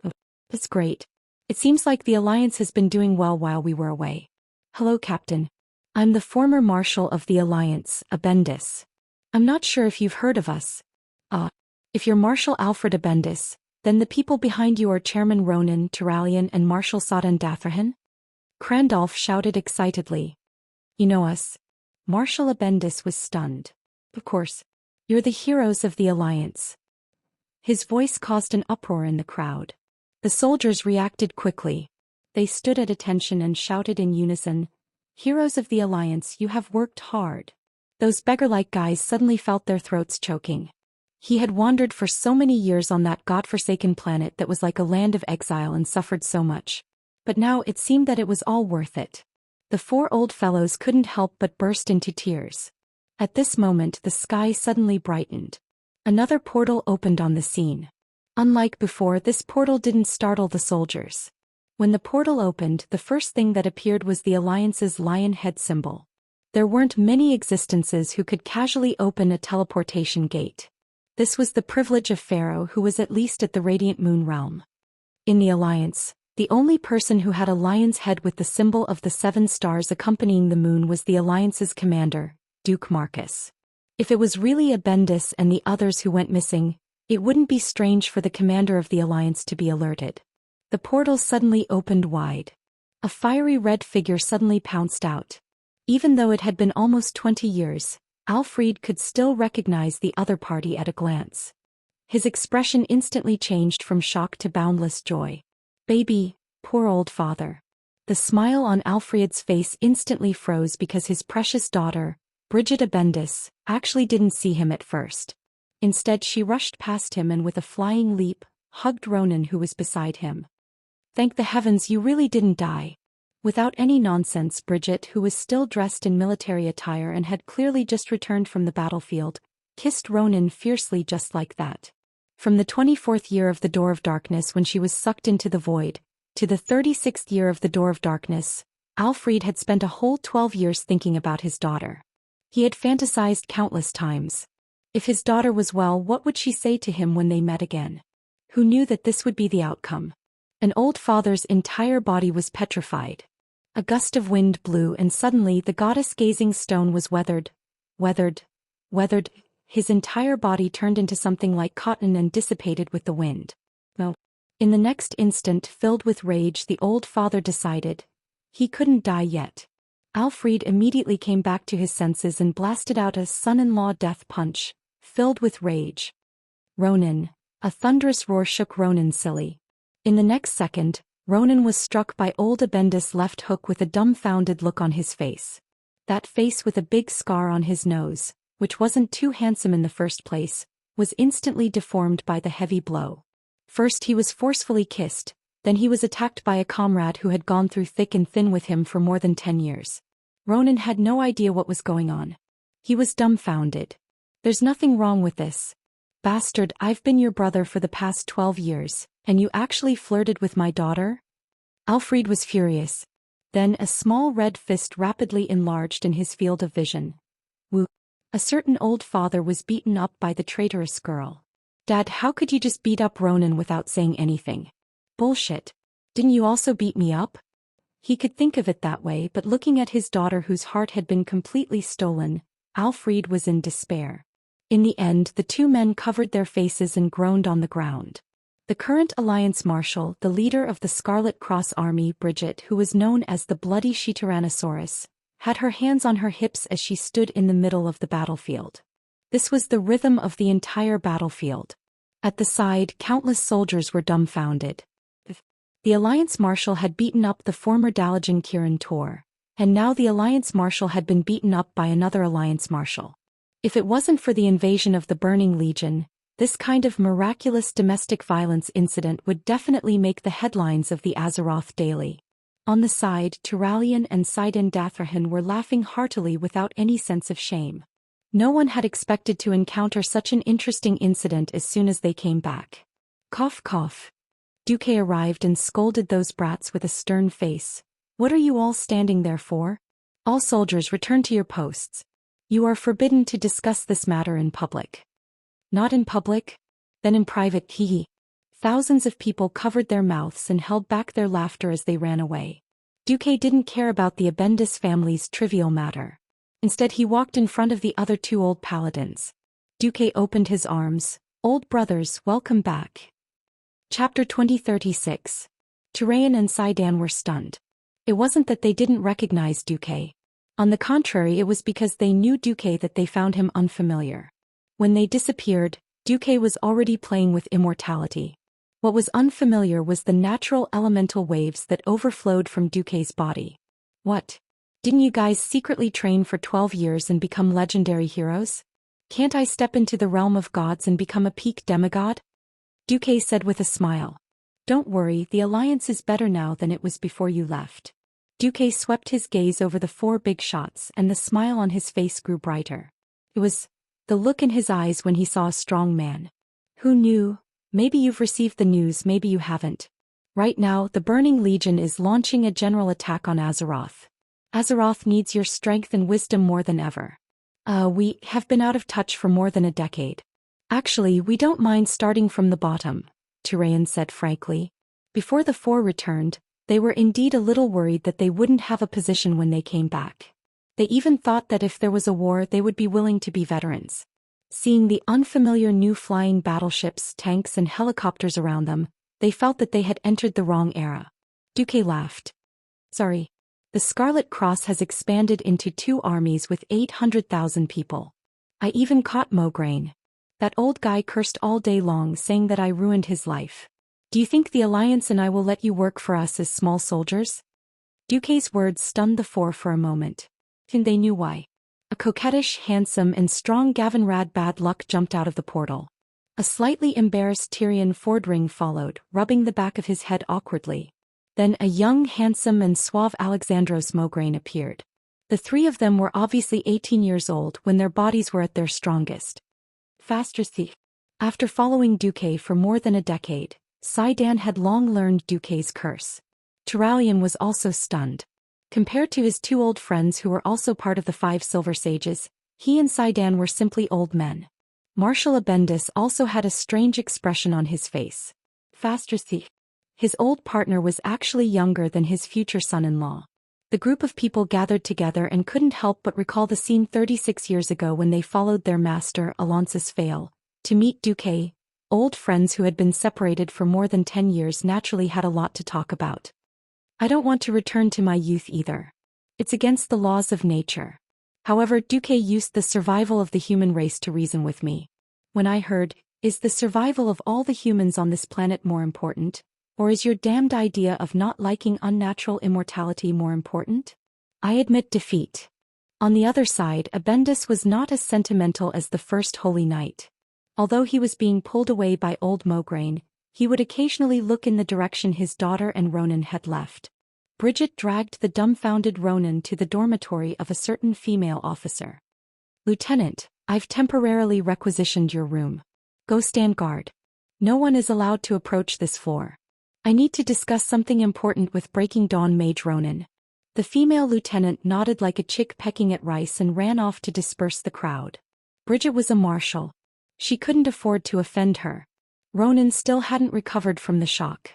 Oh, that's great. It seems like the Alliance has been doing well while we were away. Hello, Captain. I'm the former Marshal of the Alliance, Abendis. I'm not sure if you've heard of us. If you're Marshal Alfred Abendis, then the people behind you are Chairman Ronan Turalian and Marshal Sadan Datherhan? Crandolph shouted excitedly. You know us. Marshal Abendis was stunned. Of course. You're the heroes of the Alliance. His voice caused an uproar in the crowd. The soldiers reacted quickly. They stood at attention and shouted in unison, Heroes of the Alliance, you have worked hard. Those beggar-like guys suddenly felt their throats choking. He had wandered for so many years on that godforsaken planet that was like a land of exile and suffered so much. But now it seemed that it was all worth it. The four old fellows couldn't help but burst into tears. At this moment the sky suddenly brightened. Another portal opened on the scene. Unlike before, this portal didn't startle the soldiers. When the portal opened, the first thing that appeared was the Alliance's lion head symbol. There weren't many existences who could casually open a teleportation gate. This was the privilege of Pharaoh, who was at least at the Radiant Moon realm. In the Alliance, the only person who had a lion's head with the symbol of the 7 stars accompanying the moon was the Alliance's commander, Duke Marcus. If it was really Abendis and the others who went missing, it wouldn't be strange for the commander of the Alliance to be alerted. The portal suddenly opened wide. A fiery red figure suddenly pounced out. Even though it had been almost 20 years, Alfred could still recognize the other party at a glance. His expression instantly changed from shock to boundless joy. Baby, poor old father. The smile on Alfred's face instantly froze because his precious daughter, Bridget Abendis, actually didn't see him at first. Instead, she rushed past him and with a flying leap, hugged Ronan, who was beside him. Thank the heavens you really didn't die. Without any nonsense, Bridget, who was still dressed in military attire and had clearly just returned from the battlefield, kissed Ronan fiercely just like that. From the 24th year of the Door of Darkness when she was sucked into the void, to the 36th year of the Door of Darkness, Alfred had spent a whole 12 years thinking about his daughter. He had fantasized countless times. If his daughter was well, what would she say to him when they met again? Who knew that this would be the outcome? An old father's entire body was petrified. A gust of wind blew and suddenly the goddess-gazing stone was weathered. his entire body turned into something like cotton and dissipated with the wind. No. In the next instant, filled with rage, the old father decided he couldn't die yet. Alfred immediately came back to his senses and blasted out a son-in-law death punch, filled with rage. Ronan. A thunderous roar shook Ronan silly. In the next second, Ronan was struck by old Abendus' left hook with a dumbfounded look on his face. That face with a big scar on his nose, which wasn't too handsome in the first place, was instantly deformed by the heavy blow. First he was forcefully kissed, then he was attacked by a comrade who had gone through thick and thin with him for more than 10 years. Ronan had no idea what was going on. He was dumbfounded. There's nothing wrong with this. Bastard, I've been your brother for the past 12 years, and you actually flirted with my daughter? Alfred was furious. Then a small red fist rapidly enlarged in his field of vision. Woo. A certain old father was beaten up by the traitorous girl. Dad, how could you just beat up Ronan without saying anything? Bullshit. Didn't you also beat me up? He could think of it that way, but looking at his daughter whose heart had been completely stolen, Alfred was in despair. In the end, the two men covered their faces and groaned on the ground. The current Alliance Marshal, the leader of the Scarlet Cross Army, Bridget, who was known as the Bloody She-Tyrannosaurus, had her hands on her hips as she stood in the middle of the battlefield. This was the rhythm of the entire battlefield. At the side, countless soldiers were dumbfounded. The Alliance Marshal had beaten up the former Dalajan Kirin Tor, and now the Alliance Marshal had been beaten up by another Alliance Marshal. If it wasn't for the invasion of the Burning Legion, this kind of miraculous domestic violence incident would definitely make the headlines of the Azeroth Daily. On the side, Turalian and Sidon Dathrahan were laughing heartily without any sense of shame. No one had expected to encounter such an interesting incident as soon as they came back. Cough cough. Duque arrived and scolded those brats with a stern face. What are you all standing there for? All soldiers, return to your posts. You are forbidden to discuss this matter in public. Not in public? Then in private, hee. Thousands of people covered their mouths and held back their laughter as they ran away. Duque didn't care about the Abendus family's trivial matter. Instead he walked in front of the other two old paladins. Duque opened his arms. Old brothers, welcome back. Chapter 2036. Turayan and Sidon were stunned. It wasn't that they didn't recognize Duque. On the contrary, it was because they knew Duque that they found him unfamiliar. When they disappeared, Duque was already playing with immortality. What was unfamiliar was the natural elemental waves that overflowed from Duque's body. What? Didn't you guys secretly train for 12 years and become legendary heroes? Can't I step into the realm of gods and become a peak demigod? Duque said with a smile. Don't worry, the alliance is better now than it was before you left. Duque swept his gaze over the 4 big shots and the smile on his face grew brighter. It was the look in his eyes when he saw a strong man. Who knew? Maybe you've received the news, maybe you haven't. Right now, the Burning Legion is launching a general attack on Azeroth. Azeroth needs your strength and wisdom more than ever. We have been out of touch for more than a decade. Actually, we don't mind starting from the bottom, Turayan said frankly. Before the 4 returned, they were indeed a little worried that they wouldn't have a position when they came back. They even thought that if there was a war they would be willing to be veterans. Seeing the unfamiliar new flying battleships, tanks and helicopters around them, they felt that they had entered the wrong era. Duque laughed. Sorry. The Scarlet Cross has expanded into 2 armies with 800,000 people. I even caught Mograine. That old guy cursed all day long saying that I ruined his life. Do you think the Alliance and I will let you work for us as small soldiers? Duque's words stunned the 4 for a moment. And they knew why. A coquettish, handsome and strong Gavin Rad Bad Luck jumped out of the portal. A slightly embarrassed Tyrion Fordring followed, rubbing the back of his head awkwardly. Then a young, handsome and suave Alexandros Mograine appeared. The 3 of them were obviously 18 years old when their bodies were at their strongest. Faster thief. After following Duque for more than a decade, Sidon had long learned Duque's curse. Turalian was also stunned. Compared to his 2 old friends who were also part of the 5 Silver Sages, he and Sidon were simply old men. Marshal Abendus also had a strange expression on his face. Faster thief. His old partner was actually younger than his future son-in-law. The group of people gathered together and couldn't help but recall the scene 36 years ago when they followed their master, Alonsis Fail, to meet Duque. Old friends who had been separated for more than 10 years naturally had a lot to talk about. I don't want to return to my youth either. It's against the laws of nature. However, Duque used the survival of the human race to reason with me. When I heard, is the survival of all the humans on this planet more important? Or is your damned idea of not liking unnatural immortality more important? I admit defeat. On the other side, Abendus was not as sentimental as the first Holy Knight. Although he was being pulled away by old Mograine, he would occasionally look in the direction his daughter and Ronan had left. Bridget dragged the dumbfounded Ronan to the dormitory of a certain female officer. Lieutenant, I've temporarily requisitioned your room. Go stand guard. No one is allowed to approach this floor. I need to discuss something important with Breaking Dawn Mage Ronan. The female lieutenant nodded like a chick pecking at rice and ran off to disperse the crowd. Bridget was a marshal. She couldn't afford to offend her. Ronan still hadn't recovered from the shock.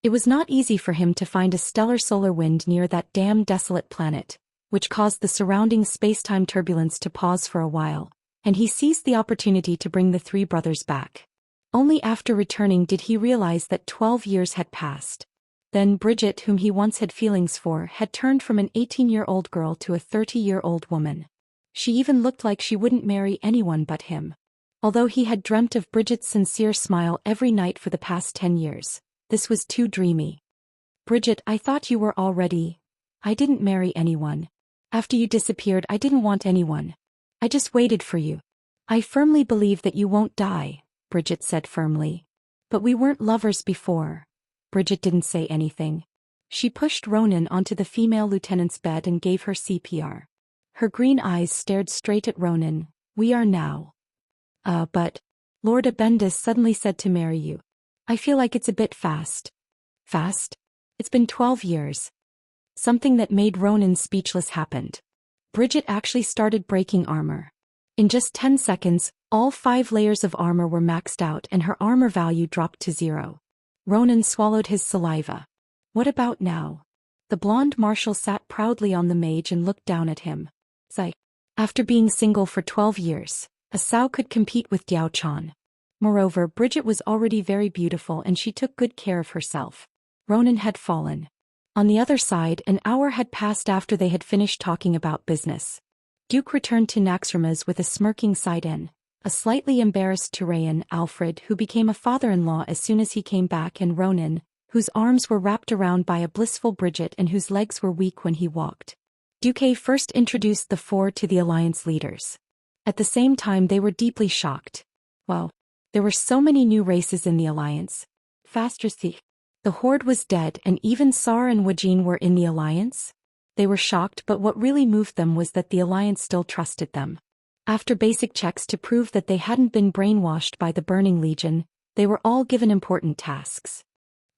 It was not easy for him to find a stellar solar wind near that damn desolate planet, which caused the surrounding space-time turbulence to pause for a while, and he seized the opportunity to bring the three brothers back. Only after returning did he realize that 12 years had passed. Then Bridget, whom he once had feelings for, had turned from an 18-year-old girl to a 30-year-old woman. She even looked like she wouldn't marry anyone but him. Although he had dreamt of Bridget's sincere smile every night for the past 10 years, this was too dreamy. Bridget, I thought you were already. I didn't marry anyone. After you disappeared, I didn't want anyone. I just waited for you. I firmly believe that you won't die, Bridget said firmly. But we weren't lovers before. Bridget didn't say anything. She pushed Ronan onto the female lieutenant's bed and gave her CPR. Her green eyes stared straight at Ronan. We are now. But Lord Abendus suddenly said to marry you. I feel like it's a bit fast. Fast? It's been 12 years. Something that made Ronan speechless happened. Bridget actually started breaking armor. In just 10 seconds, all 5 layers of armor were maxed out and her armor value dropped to 0. Ronan swallowed his saliva. What about now? The blonde marshal sat proudly on the mage and looked down at him. Zai. After being single for 12 years, a Sao could compete with Diao Chan. Moreover, Bridget was already very beautiful and she took good care of herself. Ronan had fallen. On the other side, an hour had passed after they had finished talking about business. Duke returned to Naxxramas with a smirking Saiden, a slightly embarrassed Turayan, Alfred, who became a father-in-law as soon as he came back, and Ronan, whose arms were wrapped around by a blissful Bridget and whose legs were weak when he walked. Duque first introduced the 4 to the alliance leaders. At the same time they were deeply shocked. Wow. There were so many new races in the alliance. Fastrasi. The Horde was dead and even Sar and Wajin were in the alliance? They were shocked, but what really moved them was that the alliance still trusted them. After basic checks to prove that they hadn't been brainwashed by the Burning Legion, they were all given important tasks.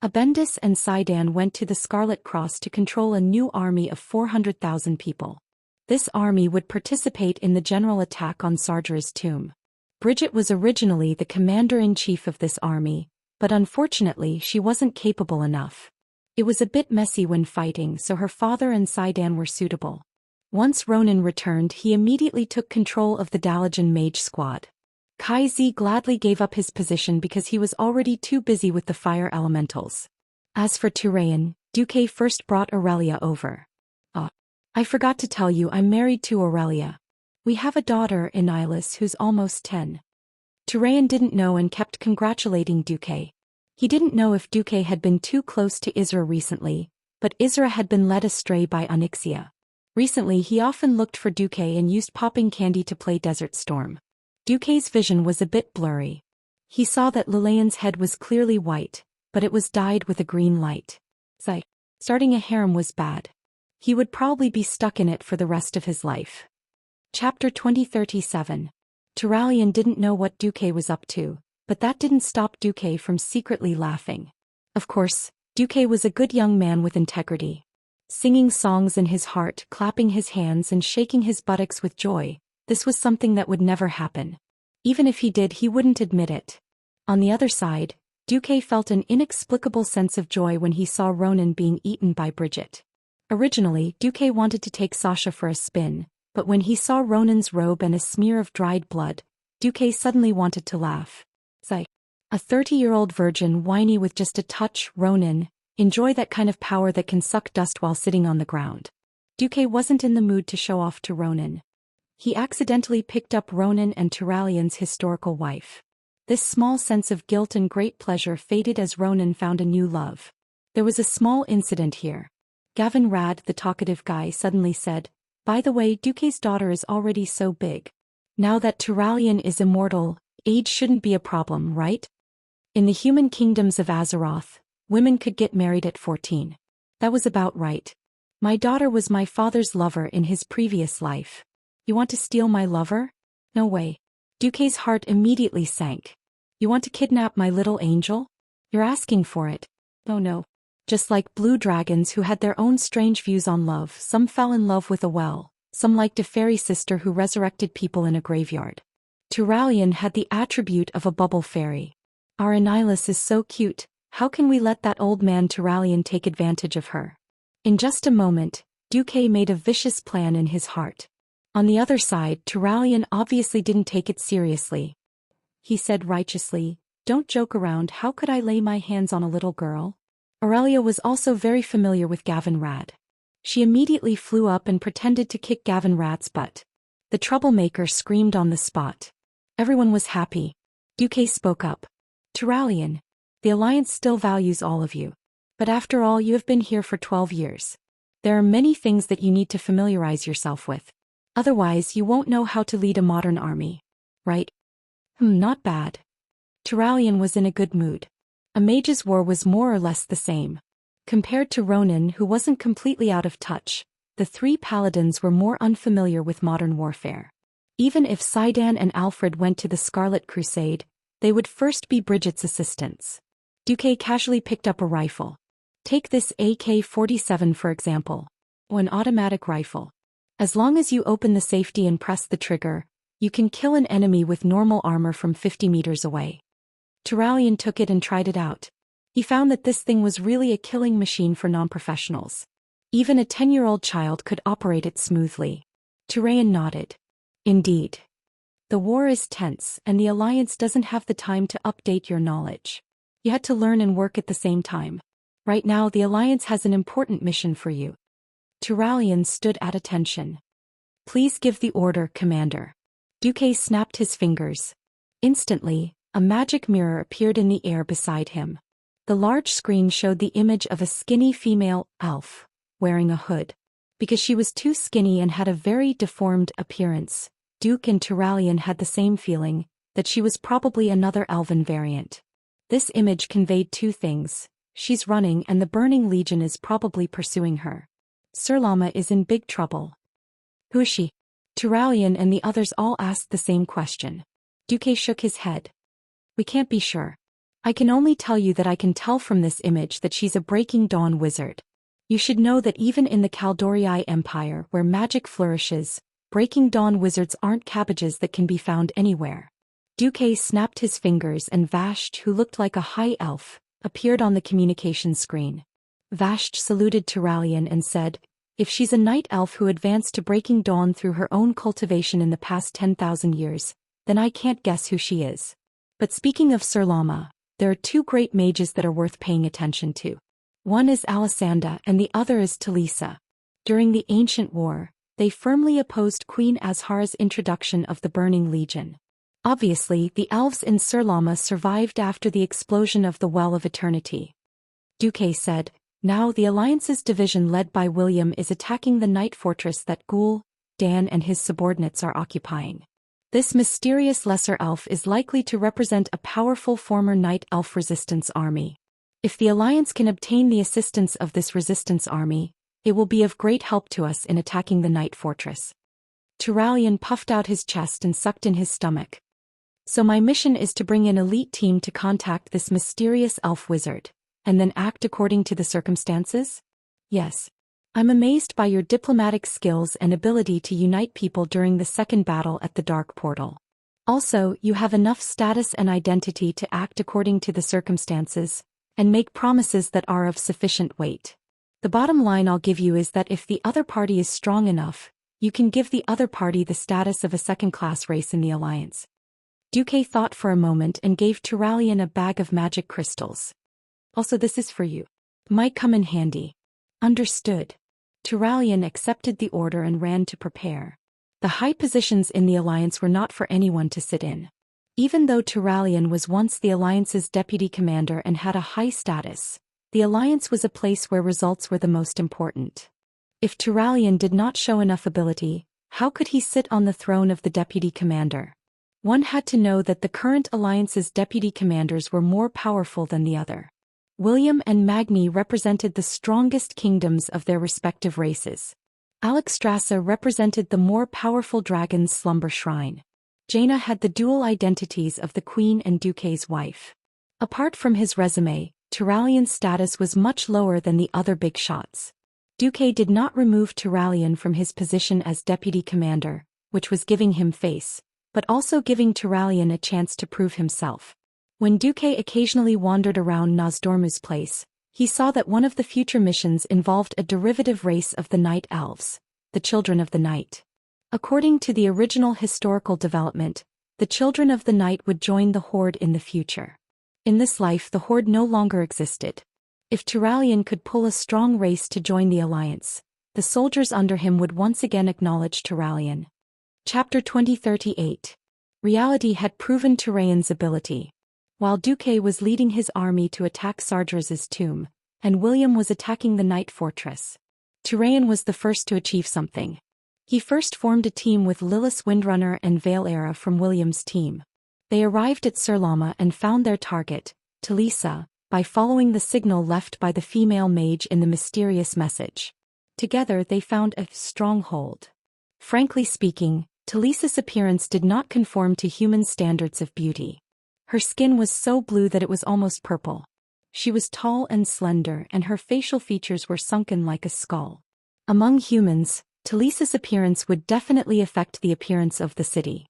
Abendus and Saidan went to the Scarlet Cross to control a new army of 400,000 people. This army would participate in the general attack on Sardra's tomb. Bridget was originally the commander-in-chief of this army, but unfortunately she wasn't capable enough. It was a bit messy when fighting, so her father and Saidan were suitable. Once Ronan returned, he immediately took control of the Dalajan mage squad. Kai Zi gladly gave up his position because he was already too busy with the fire elementals. As for Turayan, Duque first brought Aurelia over. I forgot to tell you, I'm married to Aurelia. We have a daughter, Enilis, who's almost 10. Turayan didn't know and kept congratulating Duque. He didn't know if Duque had been too close to Isra recently, but Isra had been led astray by Onyxia. Recently he often looked for Duque and used popping candy to play Desert Storm. Duque's vision was a bit blurry. He saw that Lilian's head was clearly white, but it was dyed with a green light. Starting a harem was bad. He would probably be stuck in it for the rest of his life. Chapter 2037. Turalian didn't know what Duque was up to, but that didn't stop Duque from secretly laughing. Of course, Duque was a good young man with integrity. Singing songs in his heart, clapping his hands and shaking his buttocks with joy, this was something that would never happen. Even if he did, he wouldn't admit it. On the other side, Duque felt an inexplicable sense of joy when he saw Ronan being eaten by Bridget. Originally, Duque wanted to take Sasha for a spin, but when he saw Ronan's robe and a smear of dried blood, Duque suddenly wanted to laugh. Sigh. A 30-year-old virgin whiny with just a touch, Ronan, enjoy that kind of power that can suck dust while sitting on the ground. Duque wasn't in the mood to show off to Ronan. He accidentally picked up Ronan and Turalian's historical wife. This small sense of guilt and great pleasure faded as Ronan found a new love. There was a small incident here. Gavin Rad, the talkative guy, suddenly said, "By the way, Duque's daughter is already so big. Now that Turalian is immortal, age shouldn't be a problem, right? In the human kingdoms of Azeroth, women could get married at 14. That was about right. My daughter was my father's lover in his previous life. You want to steal my lover? No way." Duque's heart immediately sank. "You want to kidnap my little angel? You're asking for it." "Oh no." Just like blue dragons who had their own strange views on love, some fell in love with a well, some liked a fairy sister who resurrected people in a graveyard. Turalian had the attribute of a bubble fairy. "Our Annihilus is so cute, how can we let that old man Turalian take advantage of her?" In just a moment, Duque made a vicious plan in his heart. On the other side, Turalian obviously didn't take it seriously. He said righteously, "Don't joke around, how could I lay my hands on a little girl?" Aurelia was also very familiar with Gavin Rad. She immediately flew up and pretended to kick Gavin Rad's butt. The troublemaker screamed on the spot. Everyone was happy. Duque spoke up. "Turalian, the Alliance still values all of you. But after all, you have been here for 12 years. There are many things that you need to familiarize yourself with. Otherwise, you won't know how to lead a modern army. Right?" Not bad." Turalian was in a good mood. A mage's war was more or less the same. Compared to Ronan, who wasn't completely out of touch, the three paladins were more unfamiliar with modern warfare. Even if Sidan and Alfred went to the Scarlet Crusade, they would first be Bridget's assistants. Duque casually picked up a rifle. Take this AK-47 for example. Or an automatic rifle. As long as you open the safety and press the trigger, you can kill an enemy with normal armor from 50 meters away. Turalian took it and tried it out. He found that this thing was really a killing machine for non-professionals. Even a 10-year-old child could operate it smoothly. Turalian nodded. Indeed. The war is tense, and the Alliance doesn't have the time to update your knowledge. You had to learn and work at the same time. Right now, the Alliance has an important mission for you. Turalian stood at attention. "Please give the order, Commander." Duque snapped his fingers. Instantly, a magic mirror appeared in the air beside him. The large screen showed the image of a skinny female elf, wearing a hood. Because she was too skinny and had a very deformed appearance, Duque and Turalian had the same feeling, that she was probably another elven variant. This image conveyed two things: she's running and the Burning Legion is probably pursuing her. Surlama is in big trouble. Who is she? Turalian and the others all asked the same question. Duque shook his head. "We can't be sure. I can only tell you that I can tell from this image that she's a Breaking Dawn wizard. You should know that even in the Kaldorii Empire where magic flourishes, Breaking Dawn wizards aren't cabbages that can be found anywhere." Duque snapped his fingers and Vasht, who looked like a high elf, appeared on the communication screen. Vasht saluted Turalian and said, "If she's a night elf who advanced to Breaking Dawn through her own cultivation in the past 10,000 years, then I can't guess who she is. But speaking of Surlama, there are two great mages that are worth paying attention to. One is Alisanda and the other is Talisa. During the Ancient War, they firmly opposed Queen Azhara's introduction of the Burning Legion. Obviously, the elves in Surlama survived after the explosion of the Well of Eternity." Duque said, "Now the Alliance's division led by William is attacking the Night Fortress that Ghoul, Dan and his subordinates are occupying. This mysterious lesser elf is likely to represent a powerful former Night Elf resistance army. If the Alliance can obtain the assistance of this resistance army, it will be of great help to us in attacking the Night Fortress." Turalian puffed out his chest and sucked in his stomach. "So my mission is to bring an elite team to contact this mysterious elf wizard, and then act according to the circumstances?" "Yes. I'm amazed by your diplomatic skills and ability to unite people during the second battle at the Dark Portal. Also, you have enough status and identity to act according to the circumstances, and make promises that are of sufficient weight. The bottom line I'll give you is that if the other party is strong enough, you can give the other party the status of a second-class race in the alliance. Duque thought for a moment and gave Turalian a bag of magic crystals. Also, this is for you. Might come in handy. Understood. Turalian accepted the order and ran to prepare. The high positions in the alliance were not for anyone to sit in. Even though Turalian was once the alliance's deputy commander and had a high status, the alliance was a place where results were the most important. If Turalian did not show enough ability, how could he sit on the throne of the deputy commander? One had to know that the current alliance's deputy commanders were more powerful than the other. William and Magni represented the strongest kingdoms of their respective races. Alexstrasza represented the more powerful dragon's slumber shrine. Jaina had the dual identities of the queen and Duque's wife. Apart from his resume, Turalian's status was much lower than the other big shots. Duque did not remove Turalian from his position as deputy commander, which was giving him face, but also giving Turalian a chance to prove himself. When Duque occasionally wandered around Nozdormu's place, he saw that one of the future missions involved a derivative race of the Night Elves, the Children of the Night. According to the original historical development, the Children of the Night would join the Horde in the future. In this life, the Horde no longer existed. If Turalian could pull a strong race to join the alliance, the soldiers under him would once again acknowledge Turalian. Chapter 2038. Reality had proven Turalian's ability. While Duque was leading his army to attack Sardras's tomb, and William was attacking the Night Fortress, Turalian was the first to achieve something. He first formed a team with Lilith Windrunner and Veilera from William's team. They arrived at Surlama and found their target, Talisa, by following the signal left by the female mage in the mysterious message. Together they found a stronghold. Frankly speaking, Talisa's appearance did not conform to human standards of beauty. Her skin was so blue that it was almost purple. She was tall and slender, and her facial features were sunken like a skull. Among humans, Talisa's appearance would definitely affect the appearance of the city.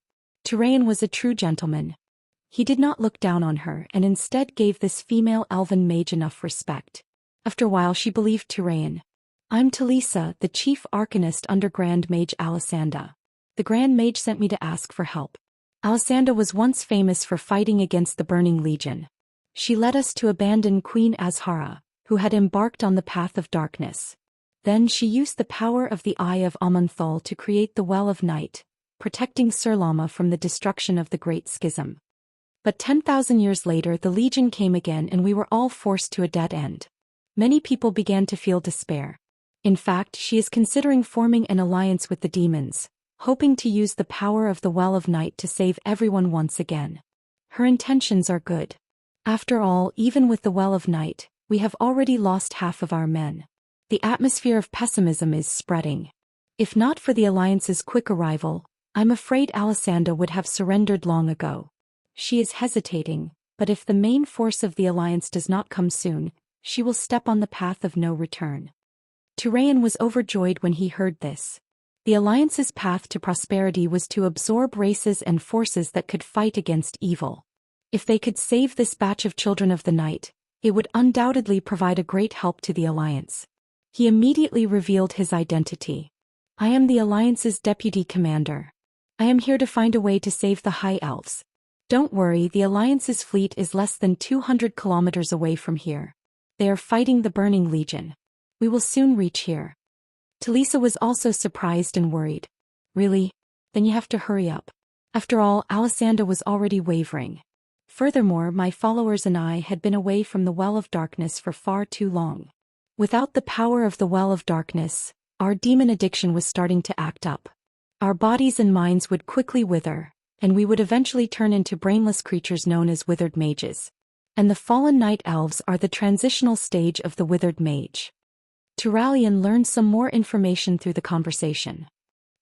Turalian was a true gentleman. He did not look down on her and instead gave this female elven mage enough respect. After a while she believed Turalian. I'm Talisa, the chief arcanist under Grand Mage Alessandra. The Grand Mage sent me to ask for help. Alessandra was once famous for fighting against the Burning Legion. She led us to abandon Queen Azhara, who had embarked on the path of darkness. Then she used the power of the Eye of Amunthal to create the Well of Night, protecting Surlama from the destruction of the Great Schism. But 10,000 years later the Legion came again and we were all forced to a dead end. Many people began to feel despair. In fact, she is considering forming an alliance with the demons, hoping to use the power of the Well of Night to save everyone once again. Her intentions are good. After all, even with the Well of Night, we have already lost half of our men. The atmosphere of pessimism is spreading. If not for the Alliance's quick arrival, I'm afraid Alessandra would have surrendered long ago. She is hesitating, but if the main force of the Alliance does not come soon, she will step on the path of no return. Turalian was overjoyed when he heard this. The Alliance's path to prosperity was to absorb races and forces that could fight against evil. If they could save this batch of Children of the Night, it would undoubtedly provide a great help to the Alliance. He immediately revealed his identity. I am the Alliance's deputy commander. I am here to find a way to save the High Elves. Don't worry, the Alliance's fleet is less than 200 kilometers away from here. They are fighting the Burning Legion. We will soon reach here. Talisa was also surprised and worried. Really? Then you have to hurry up. After all, Alessandra was already wavering. Furthermore, my followers and I had been away from the Well of Darkness for far too long. Without the power of the Well of Darkness, our demon addiction was starting to act up. Our bodies and minds would quickly wither, and we would eventually turn into brainless creatures known as withered mages. And the fallen night elves are the transitional stage of the withered mage. Turalian learned some more information through the conversation.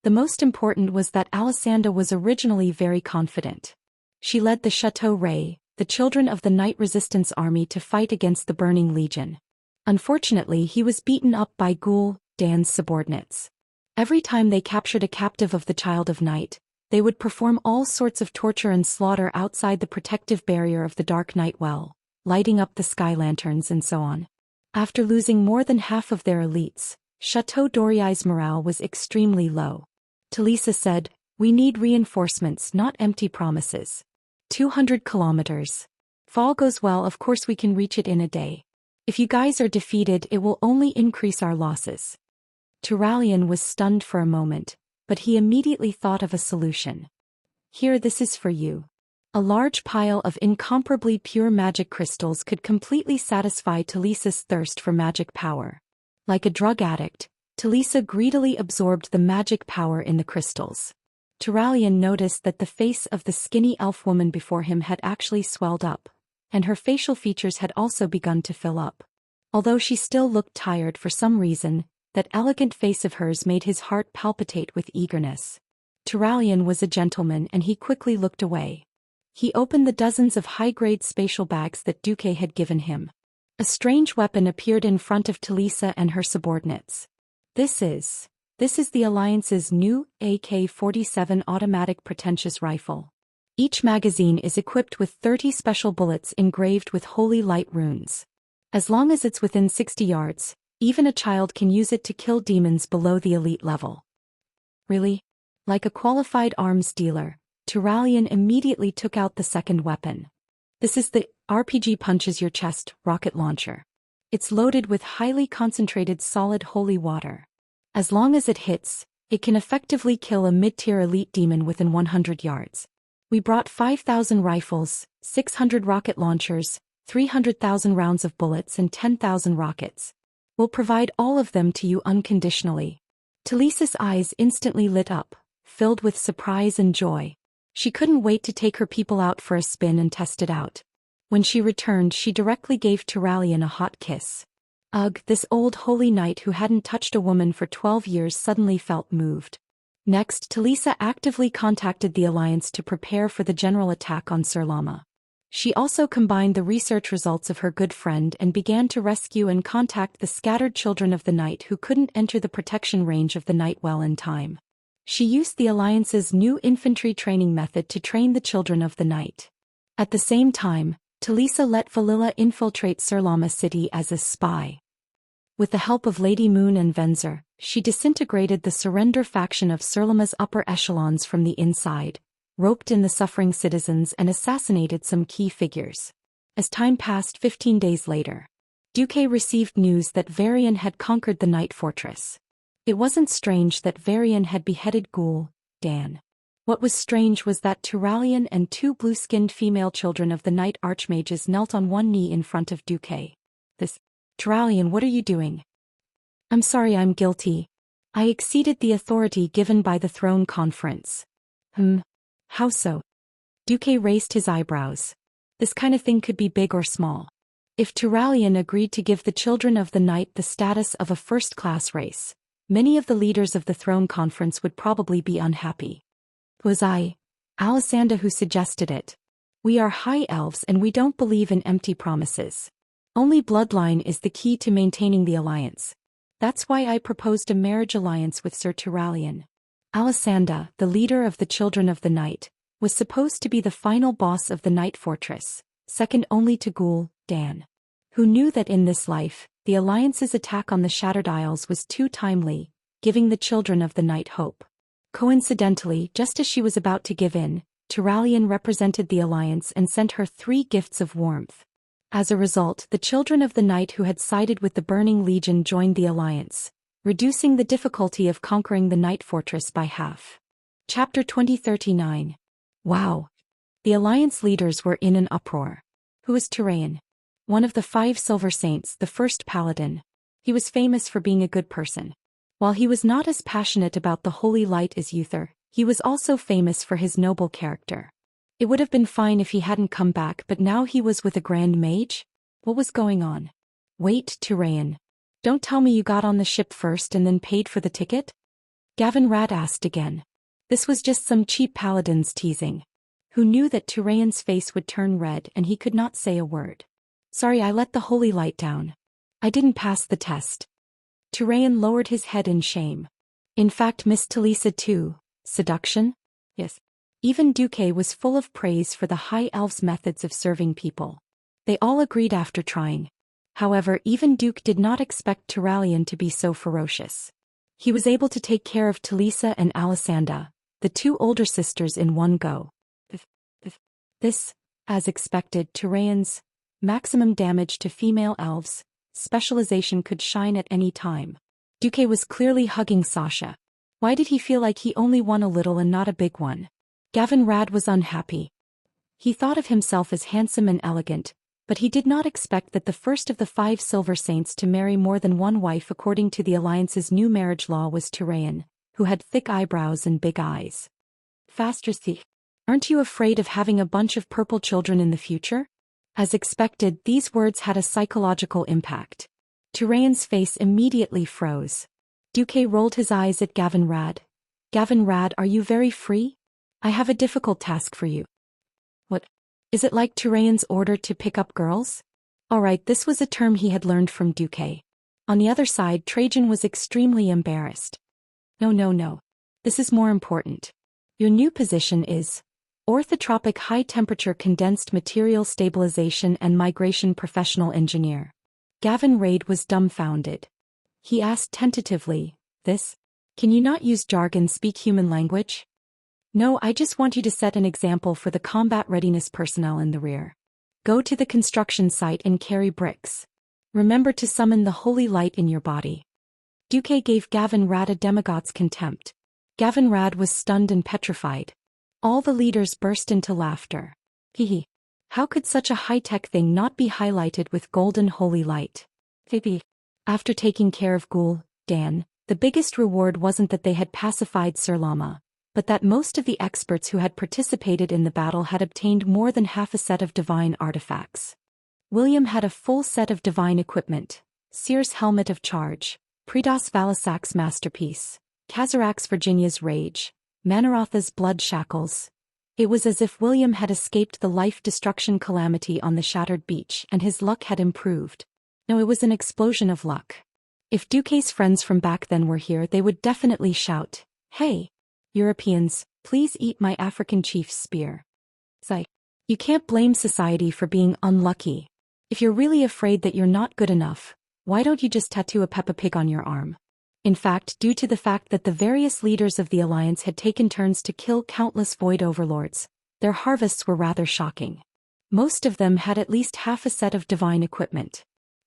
The most important was that Alessandra was originally very confident. She led the Chateau Ray, the Children of the Night Resistance Army, to fight against the Burning Legion. Unfortunately, he was beaten up by Ghoul Dan's subordinates. Every time they captured a captive of the Child of Night, they would perform all sorts of torture and slaughter outside the protective barrier of the Dark Night Well, lighting up the sky lanterns and so on. After losing more than half of their elites, Chateau d'Oriai's morale was extremely low. Talisa said, "We need reinforcements, not empty promises. 200 kilometers. If all goes well, of course we can reach it in a day. If you guys are defeated, it will only increase our losses." Turalian was stunned for a moment, but he immediately thought of a solution. "Here, this is for you." A large pile of incomparably pure magic crystals could completely satisfy Talisa's thirst for magic power. Like a drug addict, Talisa greedily absorbed the magic power in the crystals. Turalian noticed that the face of the skinny elf woman before him had actually swelled up, and her facial features had also begun to fill up. Although she still looked tired for some reason, that elegant face of hers made his heart palpitate with eagerness. Turalian was a gentleman and he quickly looked away. He opened the dozens of high-grade spatial bags that Duque had given him. A strange weapon appeared in front of Talisa and her subordinates. This is the Alliance's new AK-47 automatic pretentious rifle. Each magazine is equipped with 30 special bullets engraved with holy light runes. As long as it's within 60 yards, even a child can use it to kill demons below the elite level. Really? Like a qualified arms dealer, Turalian immediately took out the second weapon. This is the RPG punches your chest rocket launcher. It's loaded with highly concentrated solid holy water. As long as it hits, it can effectively kill a mid-tier elite demon within 100 yards. We brought 5,000 rifles, 600 rocket launchers, 300,000 rounds of bullets and 10,000 rockets. We'll provide all of them to you unconditionally. Talisa's eyes instantly lit up, filled with surprise and joy. She couldn't wait to take her people out for a spin and test it out. When she returned, she directly gave Turalian a hot kiss. Ugh, this old holy knight who hadn't touched a woman for 12 years suddenly felt moved. Next, Talisa actively contacted the Alliance to prepare for the general attack on Sir Lama. She also combined the research results of her good friend and began to rescue and contact the scattered children of the night who couldn't enter the protection range of the night well in time. She used the Alliance's new infantry training method to train the children of the night. At the same time, Talisa let Valilla infiltrate Sir Lama City as a spy. With the help of Lady Moon and Venzer, she disintegrated the surrender faction of Sir Lama's upper echelons from the inside, roped in the suffering citizens and assassinated some key figures. As time passed 15 days later, Duque received news that Varian had conquered the Night Fortress. It wasn't strange that Varian had beheaded Ghoul, Dan. What was strange was that Turalian and two blue-skinned female children of the Night Archmages knelt on one knee in front of Duque. Turalian, what are you doing? I'm sorry, I'm guilty. I exceeded the authority given by the throne conference. How so? Duque raised his eyebrows. This kind of thing could be big or small. If Turalian agreed to give the children of the night the status of a first-class race, many of the leaders of the throne conference would probably be unhappy. It was I, Alessandra, who suggested it. We are high elves and we don't believe in empty promises. Only bloodline is the key to maintaining the alliance. That's why I proposed a marriage alliance with Sir Turalian. Alessandra, the leader of the Children of the Night, was supposed to be the final boss of the Night Fortress, second only to Ghoul, Dan. Who knew that in this life, the Alliance's attack on the Shattered Isles was too timely, giving the Children of the Night hope. Coincidentally, just as she was about to give in, Turalian represented the Alliance and sent her 3 gifts of warmth. As a result, the Children of the Night who had sided with the Burning Legion joined the Alliance, reducing the difficulty of conquering the Night Fortress by half. Chapter 2039. Wow! The Alliance leaders were in an uproar. Who was Turalian? One of the 5 Silver Saints, the first Paladin. He was famous for being a good person. While he was not as passionate about the holy light as Uther, he was also famous for his noble character. It would have been fine if he hadn't come back, but now he was with a Grand Mage? What was going on? Wait, Turalian. Don't tell me you got on the ship first and then paid for the ticket? Gavin Rat asked again. This was just some cheap paladins teasing. Who knew that Turalian's face would turn red and he could not say a word. Sorry, I let the holy light down. I didn't pass the test. Turalian lowered his head in shame. In fact, Miss Talisa too. Seduction? Yes. Even Duque was full of praise for the High Elves' methods of serving people. They all agreed after trying. However, even Duke did not expect Turalian to be so ferocious. He was able to take care of Talisa and Alessandra, the two older sisters, in one go. This, as expected, Turalian's maximum damage to female elves specialization could shine at any time. Duke was clearly hugging Sasha. Why did he feel like he only won a little and not a big one? Gavin Rad was unhappy. He thought of himself as handsome and elegant, but he did not expect that the first of the 5 Silver Saints to marry more than one wife according to the Alliance's new marriage law was Turalian, who had thick eyebrows and big eyes. Faster thief. Aren't you afraid of having a bunch of purple children in the future? As expected, these words had a psychological impact. Turalian's face immediately froze. Duke rolled his eyes at Gavin Rad. Gavin Rad, are you very free? I have a difficult task for you. What? Is it like Turalian's order to pick up girls? Alright, this was a term he had learned from Duke. On the other side, Trajan was extremely embarrassed. No. This is more important. Your new position is Orthotropic High-Temperature Condensed Material Stabilization and Migration Professional Engineer. Gavin Rad was dumbfounded. He asked tentatively, this? Can you not use jargon, speak human language? No, I just want you to set an example for the combat readiness personnel in the rear. Go to the construction site and carry bricks. Remember to summon the holy light in your body. Duque gave Gavin Rad a demagogue's contempt. Gavin Rad was stunned and petrified. All the leaders burst into laughter. Hehe. How could such a high-tech thing not be highlighted with golden holy light? Hehe. After taking care of Ghoul, Dan, the biggest reward wasn't that they had pacified Sir Lama, but that most of the experts who had participated in the battle had obtained more than half a set of divine artifacts. William had a full set of divine equipment: Seer's Helmet of Charge, Predos Valisak's Masterpiece, Kazarak's Virginia's Rage, Manarotha's Blood Shackles. It was as if William had escaped the life-destruction calamity on the shattered beach and his luck had improved. No, it was an explosion of luck. If Duque's friends from back then were here, they would definitely shout, "Hey, Europeans, please eat my African chief's spear." You can't blame society for being unlucky. If you're really afraid that you're not good enough, why don't you just tattoo a Peppa Pig on your arm? In fact, due to the fact that the various leaders of the Alliance had taken turns to kill countless void overlords, their harvests were rather shocking. Most of them had at least half a set of divine equipment.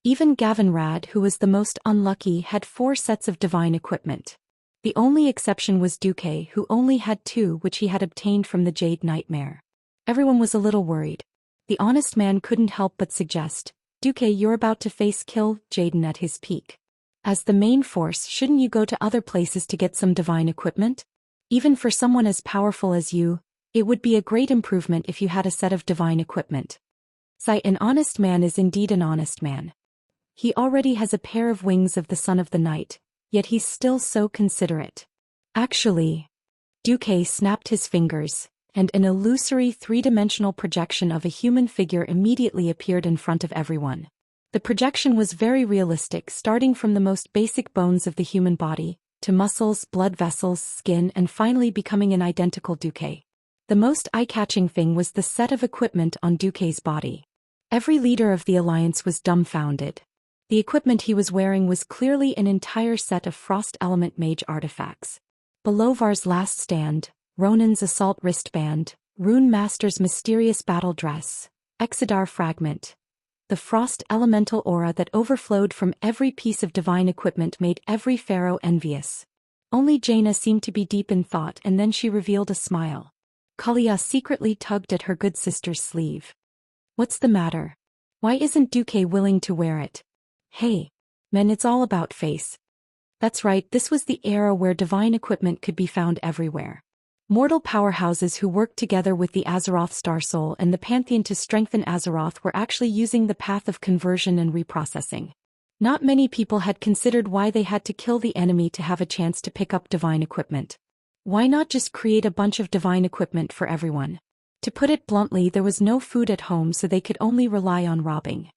Even Gavin Rad, who was the most unlucky, had 4 sets of divine equipment. The only exception was Duque, who only had 2, which he had obtained from the Jade Nightmare. Everyone was a little worried. The honest man couldn't help but suggest, "Duque, you're about to face Kill Jaden at his peak. As the main force, shouldn't you go to other places to get some divine equipment? Even for someone as powerful as you, it would be a great improvement if you had a set of divine equipment." An honest man is indeed an honest man. He already has a pair of wings of the Son of the Night, yet he's still so considerate. Actually, Duque snapped his fingers, and an illusory 3-dimensional projection of a human figure immediately appeared in front of everyone. The projection was very realistic, starting from the most basic bones of the human body, to muscles, blood vessels, skin, and finally becoming an identical Duque. The most eye-catching thing was the set of equipment on Duque's body. Every leader of the Alliance was dumbfounded. The equipment he was wearing was clearly an entire set of Frost Element Mage artifacts. Belovar's Last Stand, Ronin's Assault Wristband, Rune Master's Mysterious Battle Dress, Exodar Fragment. The Frost Elemental aura that overflowed from every piece of divine equipment made every pharaoh envious. Only Jaina seemed to be deep in thought, and then she revealed a smile. Kalia secretly tugged at her good sister's sleeve. "What's the matter? Why isn't Duque willing to wear it?" "Hey, men, it's all about face." That's right, this was the era where divine equipment could be found everywhere. Mortal powerhouses who worked together with the Azeroth Starsoul and the Pantheon to strengthen Azeroth were actually using the path of conversion and reprocessing. Not many people had considered why they had to kill the enemy to have a chance to pick up divine equipment. Why not just create a bunch of divine equipment for everyone? To put it bluntly, there was no food at home, so they could only rely on robbing.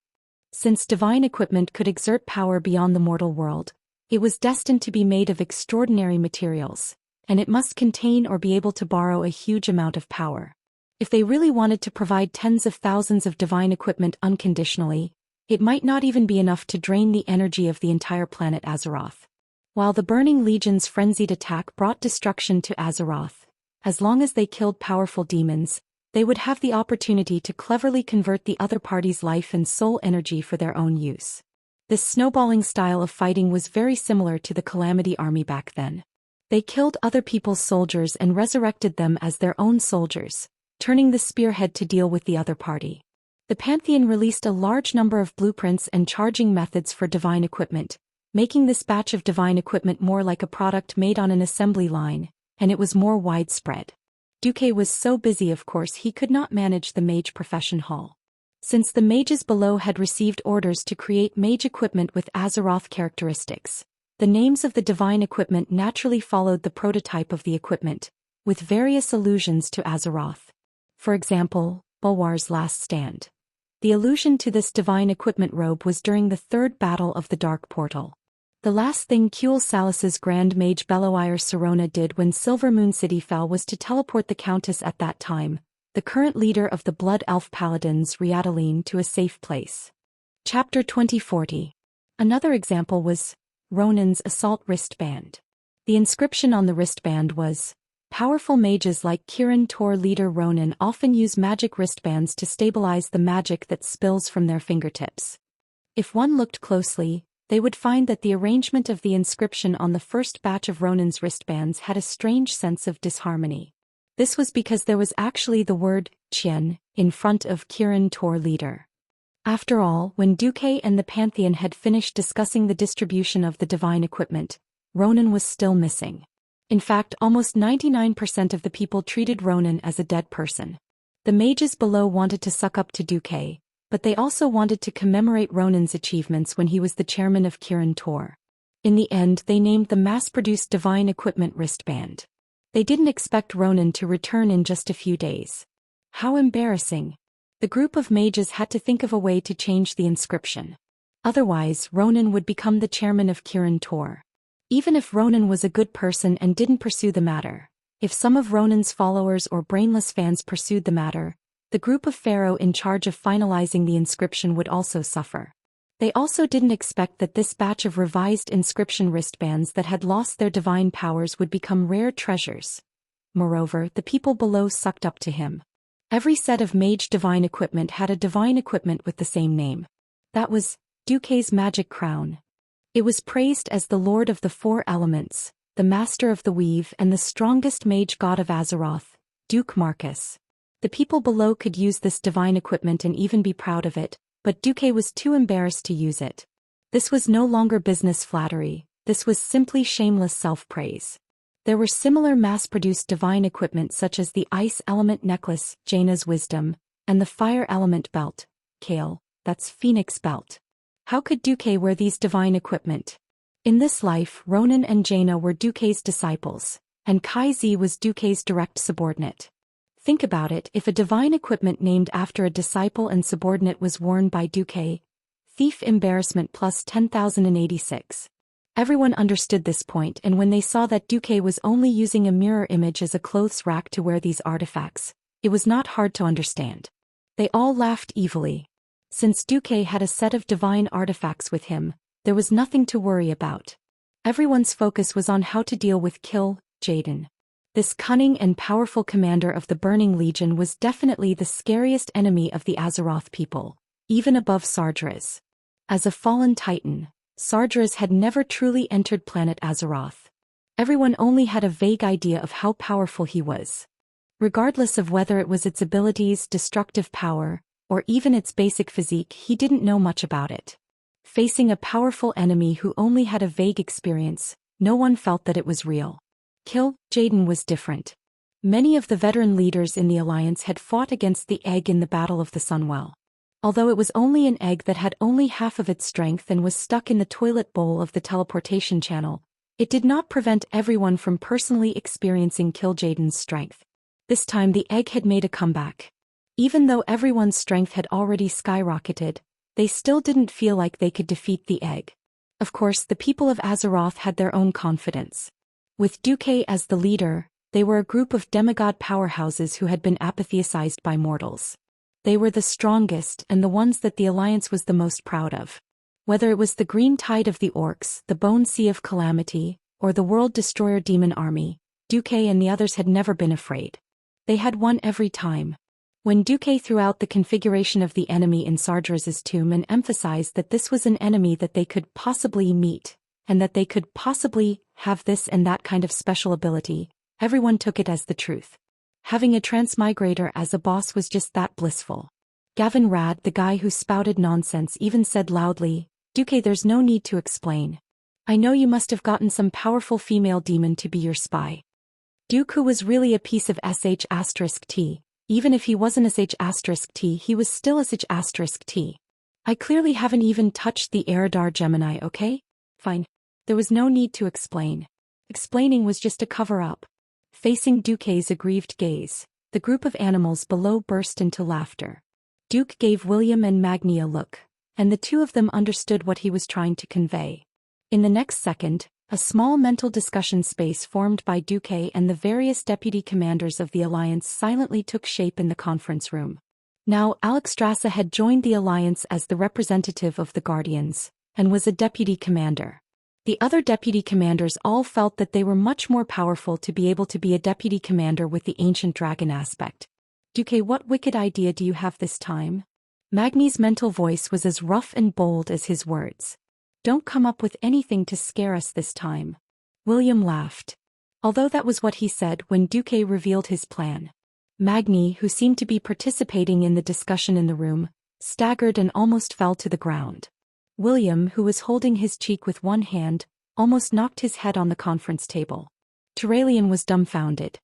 Since divine equipment could exert power beyond the mortal world, it was destined to be made of extraordinary materials, and it must contain or be able to borrow a huge amount of power. If they really wanted to provide tens of thousands of divine equipment unconditionally, It might not even be enough to drain the energy of the entire planet Azeroth. While the Burning Legion's frenzied attack brought destruction to Azeroth, as long as they killed powerful demons, they would have the opportunity to cleverly convert the other party's life and soul energy for their own use. This snowballing style of fighting was very similar to the Calamity Army back then. They killed other people's soldiers and resurrected them as their own soldiers, turning the spearhead to deal with the other party. The Pantheon released a large number of blueprints and charging methods for divine equipment, making this batch of divine equipment more like a product made on an assembly line, and it was more widespread. Duque was so busy, of course, he could not manage the mage profession hall. Since the mages below had received orders to create mage equipment with Azeroth characteristics, the names of the divine equipment naturally followed the prototype of the equipment, with various allusions to Azeroth. For example, Bulwar's Last Stand. The allusion to this divine equipment robe was during the third battle of the Dark Portal. The last thing Kuel Salas's Grand Mage Beloire Serona did when Silver Moon City fell was to teleport the Countess at that time, the current leader of the Blood Elf Paladins, Riadaline, to a safe place. Chapter 2040. Another example was Ronin's Assault Wristband. The inscription on the wristband was, "Powerful mages like Kirin Tor leader Ronin often use magic wristbands to stabilize the magic that spills from their fingertips." If one looked closely, they would find that the arrangement of the inscription on the first batch of Ronin's wristbands had a strange sense of disharmony. This was because there was actually the word Qian in front of Kirin Tor leader. After all, when Duque and the Pantheon had finished discussing the distribution of the divine equipment, Ronin was still missing. In fact, almost 99% of the people treated Ronin as a dead person. The mages below wanted to suck up to Duque, but they also wanted to commemorate Ronin's achievements when he was the chairman of Kirin Tor. In the end, they named the mass-produced divine equipment wristband. They didn't expect Ronin to return in just a few days. How embarrassing. The group of mages had to think of a way to change the inscription. Otherwise, Ronin would become the chairman of Kirin Tor. Even if Ronin was a good person and didn't pursue the matter, if some of Ronin's followers or brainless fans pursued the matter, the group of Pharaoh in charge of finalizing the inscription would also suffer. They also didn't expect that this batch of revised inscription wristbands that had lost their divine powers would become rare treasures. Moreover, the people below sucked up to him. Every set of mage divine equipment had a divine equipment with the same name. That was Duque's magic crown. It was praised as the Lord of the Four Elements, the Master of the Weave, and the strongest mage god of Azeroth, Duke Marcus. The people below could use this divine equipment and even be proud of it, but Duque was too embarrassed to use it. This was no longer business flattery, this was simply shameless self-praise. There were similar mass-produced divine equipment such as the Ice Element Necklace, Jaina's Wisdom, and the Fire Element Belt, Kale, that's Phoenix Belt. How could Duque wear these divine equipment? In this life, Ronin and Jaina were Duque's disciples, and Kai Zi was Duque's direct subordinate. Think about it, if a divine equipment named after a disciple and subordinate was worn by Duque, thief embarrassment plus 10,086. Everyone understood this point, and when they saw that Duque was only using a mirror image as a clothes rack to wear these artifacts, it was not hard to understand. They all laughed evilly. Since Duque had a set of divine artifacts with him, there was nothing to worry about. Everyone's focus was on how to deal with Kill Jaden. This cunning and powerful commander of the Burning Legion was definitely the scariest enemy of the Azeroth people, even above Sargeras. As a fallen titan, Sargeras had never truly entered planet Azeroth. Everyone only had a vague idea of how powerful he was. Regardless of whether it was its abilities, destructive power, or even its basic physique, he didn't know much about it. Facing a powerful enemy who only had a vague experience, no one felt that it was real. Kill Jaden was different. Many of the veteran leaders in the Alliance had fought against the egg in the Battle of the Sunwell. Although it was only an egg that had only half of its strength and was stuck in the toilet bowl of the teleportation channel, it did not prevent everyone from personally experiencing Kill Jaden's strength. This time the egg had made a comeback. Even though everyone's strength had already skyrocketed, they still didn't feel like they could defeat the egg. Of course, the people of Azeroth had their own confidence. With Duque as the leader, they were a group of demigod powerhouses who had been apatheized by mortals. They were the strongest and the ones that the Alliance was the most proud of. Whether it was the Green Tide of the Orcs, the Bone Sea of Calamity, or the World Destroyer Demon Army, Duque and the others had never been afraid. They had won every time. When Duque threw out the configuration of the enemy in Sargeras' tomb and emphasized that this was an enemy that they could possibly meet, and that they could possibly have this and that kind of special ability, everyone took it as the truth. Having a transmigrator as a boss was just that blissful. Gavin Rad, the guy who spouted nonsense, even said loudly, "Duque, there's no need to explain. I know you must have gotten some powerful female demon to be your spy." Duke, who was really a piece of sh*t, even if he wasn't sh*t, he was still sh*t. "I clearly haven't even touched the Eridar Gemini, okay? Fine. There was no need to explain. Explaining was just a cover-up." Facing Duque's aggrieved gaze, the group of animals below burst into laughter. Duke gave William and Magni a look, and the two of them understood what he was trying to convey. In the next second, a small mental discussion space formed by Duque and the various deputy commanders of the Alliance silently took shape in the conference room. Now Alexstrasza had joined the Alliance as the representative of the Guardians, and was a deputy commander. The other deputy commanders all felt that they were much more powerful to be able to be a deputy commander with the ancient dragon aspect. "Duque, what wicked idea do you have this time?" Magni's mental voice was as rough and bold as his words. "Don't come up with anything to scare us this time." William laughed. Although that was what he said when Duque revealed his plan. Magni, who seemed to be participating in the discussion in the room, staggered and almost fell to the ground. William, who was holding his cheek with one hand, almost knocked his head on the conference table. Turalian was dumbfounded.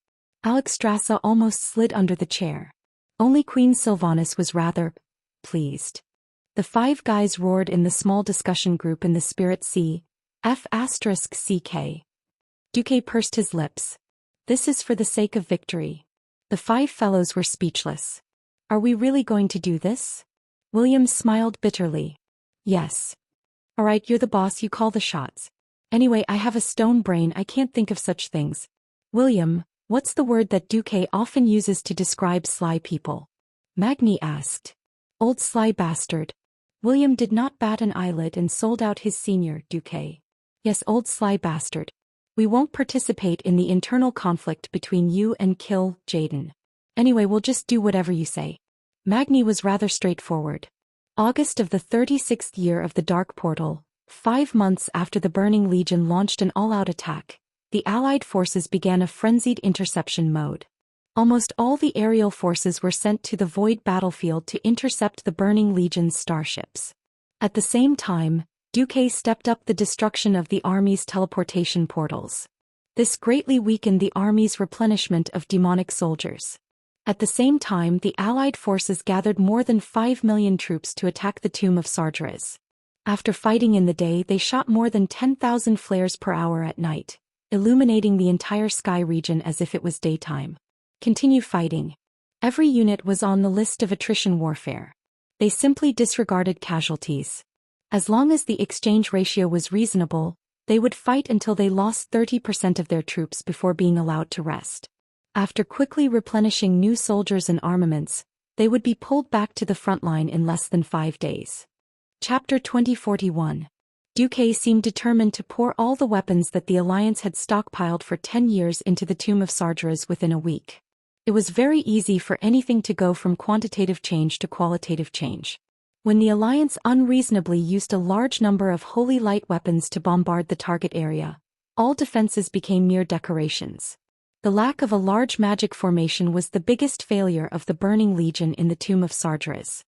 Alexstrasza almost slid under the chair. Only Queen Sylvanas was rather pleased. The five guys roared in the small discussion group in the Spirit Sea, F***CK. Duque pursed his lips. "This is for the sake of victory." The five fellows were speechless. "Are we really going to do this?" William smiled bitterly. "Yes. All right, you're the boss, you call the shots. Anyway, I have a stone brain, I can't think of such things." "William, what's the word that Duque often uses to describe sly people?" Magni asked. "Old sly bastard." William did not bat an eyelid and sold out his senior, Duque. "Yes, old sly bastard. We won't participate in the internal conflict between you and Kill Jaden. Anyway, we'll just do whatever you say." Magni was rather straightforward. August of the 36th year of the Dark Portal, 5 months after the Burning Legion launched an all-out attack, the Allied forces began a frenzied interception mode. Almost all the aerial forces were sent to the Void battlefield to intercept the Burning Legion's starships. At the same time, Duque stepped up the destruction of the army's teleportation portals. This greatly weakened the army's replenishment of demonic soldiers. At the same time, the Allied forces gathered more than 5 million troops to attack the tomb of Sargeras. After fighting in the day, they shot more than 10,000 flares per hour at night, illuminating the entire sky region as if it was daytime. Continue fighting. Every unit was on the list of attrition warfare. They simply disregarded casualties. As long as the exchange ratio was reasonable, they would fight until they lost 30% of their troops before being allowed to rest. After quickly replenishing new soldiers and armaments, they would be pulled back to the front line in less than 5 days. Chapter 2041. Duque seemed determined to pour all the weapons that the Alliance had stockpiled for 10 years into the tomb of Sargeras within a week. It was very easy for anything to go from quantitative change to qualitative change. When the Alliance unreasonably used a large number of holy light weapons to bombard the target area, all defenses became mere decorations. The lack of a large magic formation was the biggest failure of the Burning Legion in the tomb of Sargeras.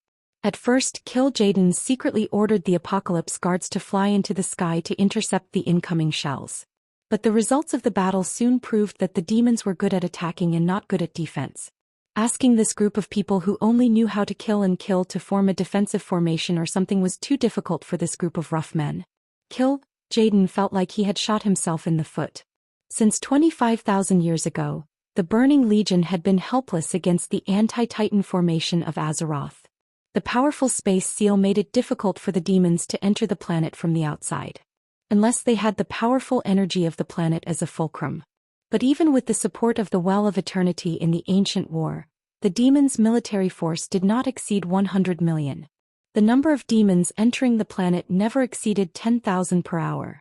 At first, Kill Jaden secretly ordered the Apocalypse Guards to fly into the sky to intercept the incoming shells. But the results of the battle soon proved that the demons were good at attacking and not good at defense. Asking this group of people who only knew how to kill and kill to form a defensive formation or something was too difficult for this group of rough men. Kill Jaden felt like he had shot himself in the foot. Since 25,000 years ago, the Burning Legion had been helpless against the anti-Titan formation of Azeroth. The powerful space seal made it difficult for the demons to enter the planet from the outside, unless they had the powerful energy of the planet as a fulcrum. But even with the support of the Well of Eternity in the Ancient War, the demons' military force did not exceed 100 million. The number of demons entering the planet never exceeded 10,000 per hour.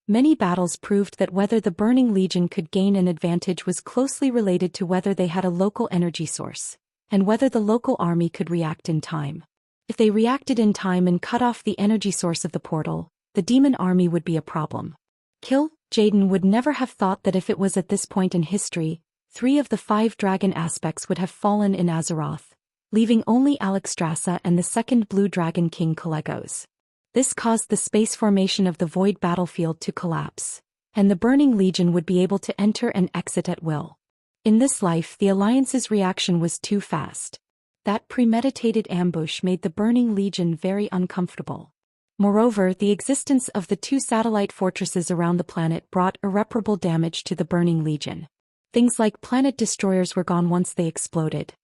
Many battles proved that whether the Burning Legion could gain an advantage was closely related to whether they had a local energy source, and whether the local army could react in time. If they reacted in time and cut off the energy source of the portal, the demon army would be a problem. Zhou Xian would never have thought that if it was at this point in history, 3 of the 5 dragon aspects would have fallen in Azeroth, leaving only Alexstrasza and the second Blue Dragon King Kalecgos. This caused the space formation of the Void battlefield to collapse, and the Burning Legion would be able to enter and exit at will. In this life, the Alliance's reaction was too fast. That premeditated ambush made the Burning Legion very uncomfortable. Moreover, the existence of the 2 satellite fortresses around the planet brought irreparable damage to the Burning Legion. Things like planet destroyers were gone once they exploded.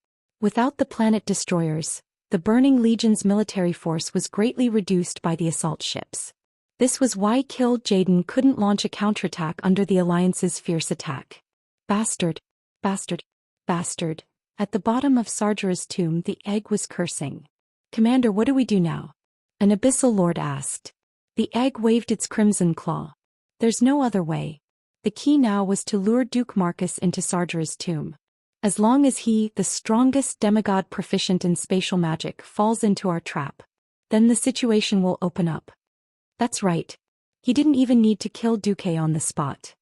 Without the planet destroyers, the Burning Legion's military force was greatly reduced by the assault ships. This was why Zhou Xian couldn't launch a counterattack under the Alliance's fierce attack. Bastard! Bastard! Bastard! At the bottom of Sargera's tomb, the egg was cursing. "Commander, what do we do now?" an Abyssal Lord asked. The egg waved its crimson claw. "There's no other way. The key now was to lure Duke Marcus into Sargera's tomb. As long as he, the strongest demigod proficient in spatial magic, falls into our trap, then the situation will open up." That's right. He didn't even need to kill Duque on the spot.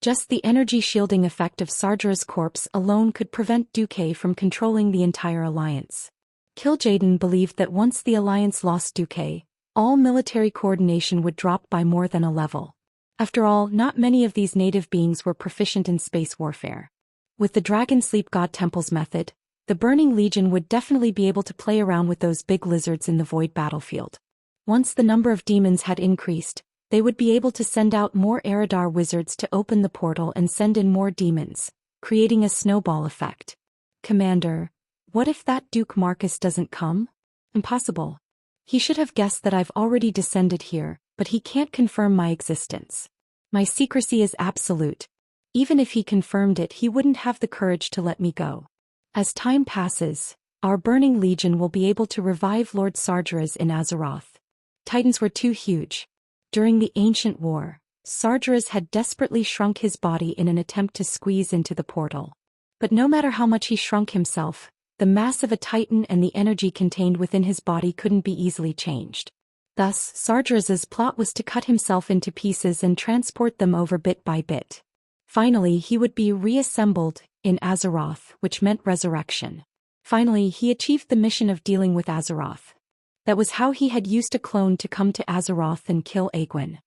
Just the energy shielding effect of Sargera's corpse alone could prevent Duque from controlling the entire alliance. Zhou Xian believed that once the alliance lost Duque, all military coordination would drop by more than a level. After all, not many of these native beings were proficient in space warfare. With the Dragon Sleep God Temple's method, the Burning Legion would definitely be able to play around with those big lizards in the Void battlefield. Once the number of demons had increased, they would be able to send out more Eridar wizards to open the portal and send in more demons, creating a snowball effect. "Commander, what if that Duke Marcus doesn't come?" "Impossible. He should have guessed that I've already descended here, but he can't confirm my existence. My secrecy is absolute. Even if he confirmed it, he wouldn't have the courage to let me go. As time passes, our Burning Legion will be able to revive Lord Sargeras in Azeroth." Titans were too huge. During the Ancient War, Sargeras had desperately shrunk his body in an attempt to squeeze into the portal. But no matter how much he shrunk himself, the mass of a Titan and the energy contained within his body couldn't be easily changed. Thus, Sargeras's plot was to cut himself into pieces and transport them over bit by bit. Finally, he would be reassembled in Azeroth, which meant resurrection. Finally, he achieved the mission of dealing with Azeroth. That was how he had used a clone to come to Azeroth and kill Aegwynn.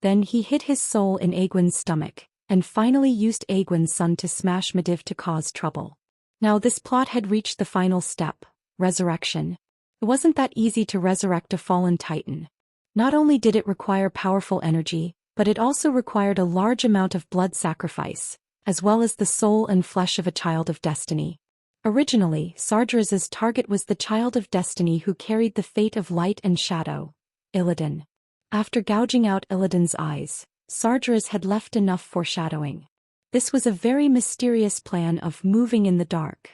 Then he hid his soul in Aegwynn's stomach, and finally used Aegwynn's son to smash Medivh to cause trouble. Now this plot had reached the final step, resurrection. It wasn't that easy to resurrect a fallen Titan. Not only did it require powerful energy, but it also required a large amount of blood sacrifice, as well as the soul and flesh of a child of destiny. Originally, Sargeras's target was the child of destiny who carried the fate of light and shadow, Illidan. After gouging out Illidan's eyes, Sargeras had left enough foreshadowing. This was a very mysterious plan of moving in the dark.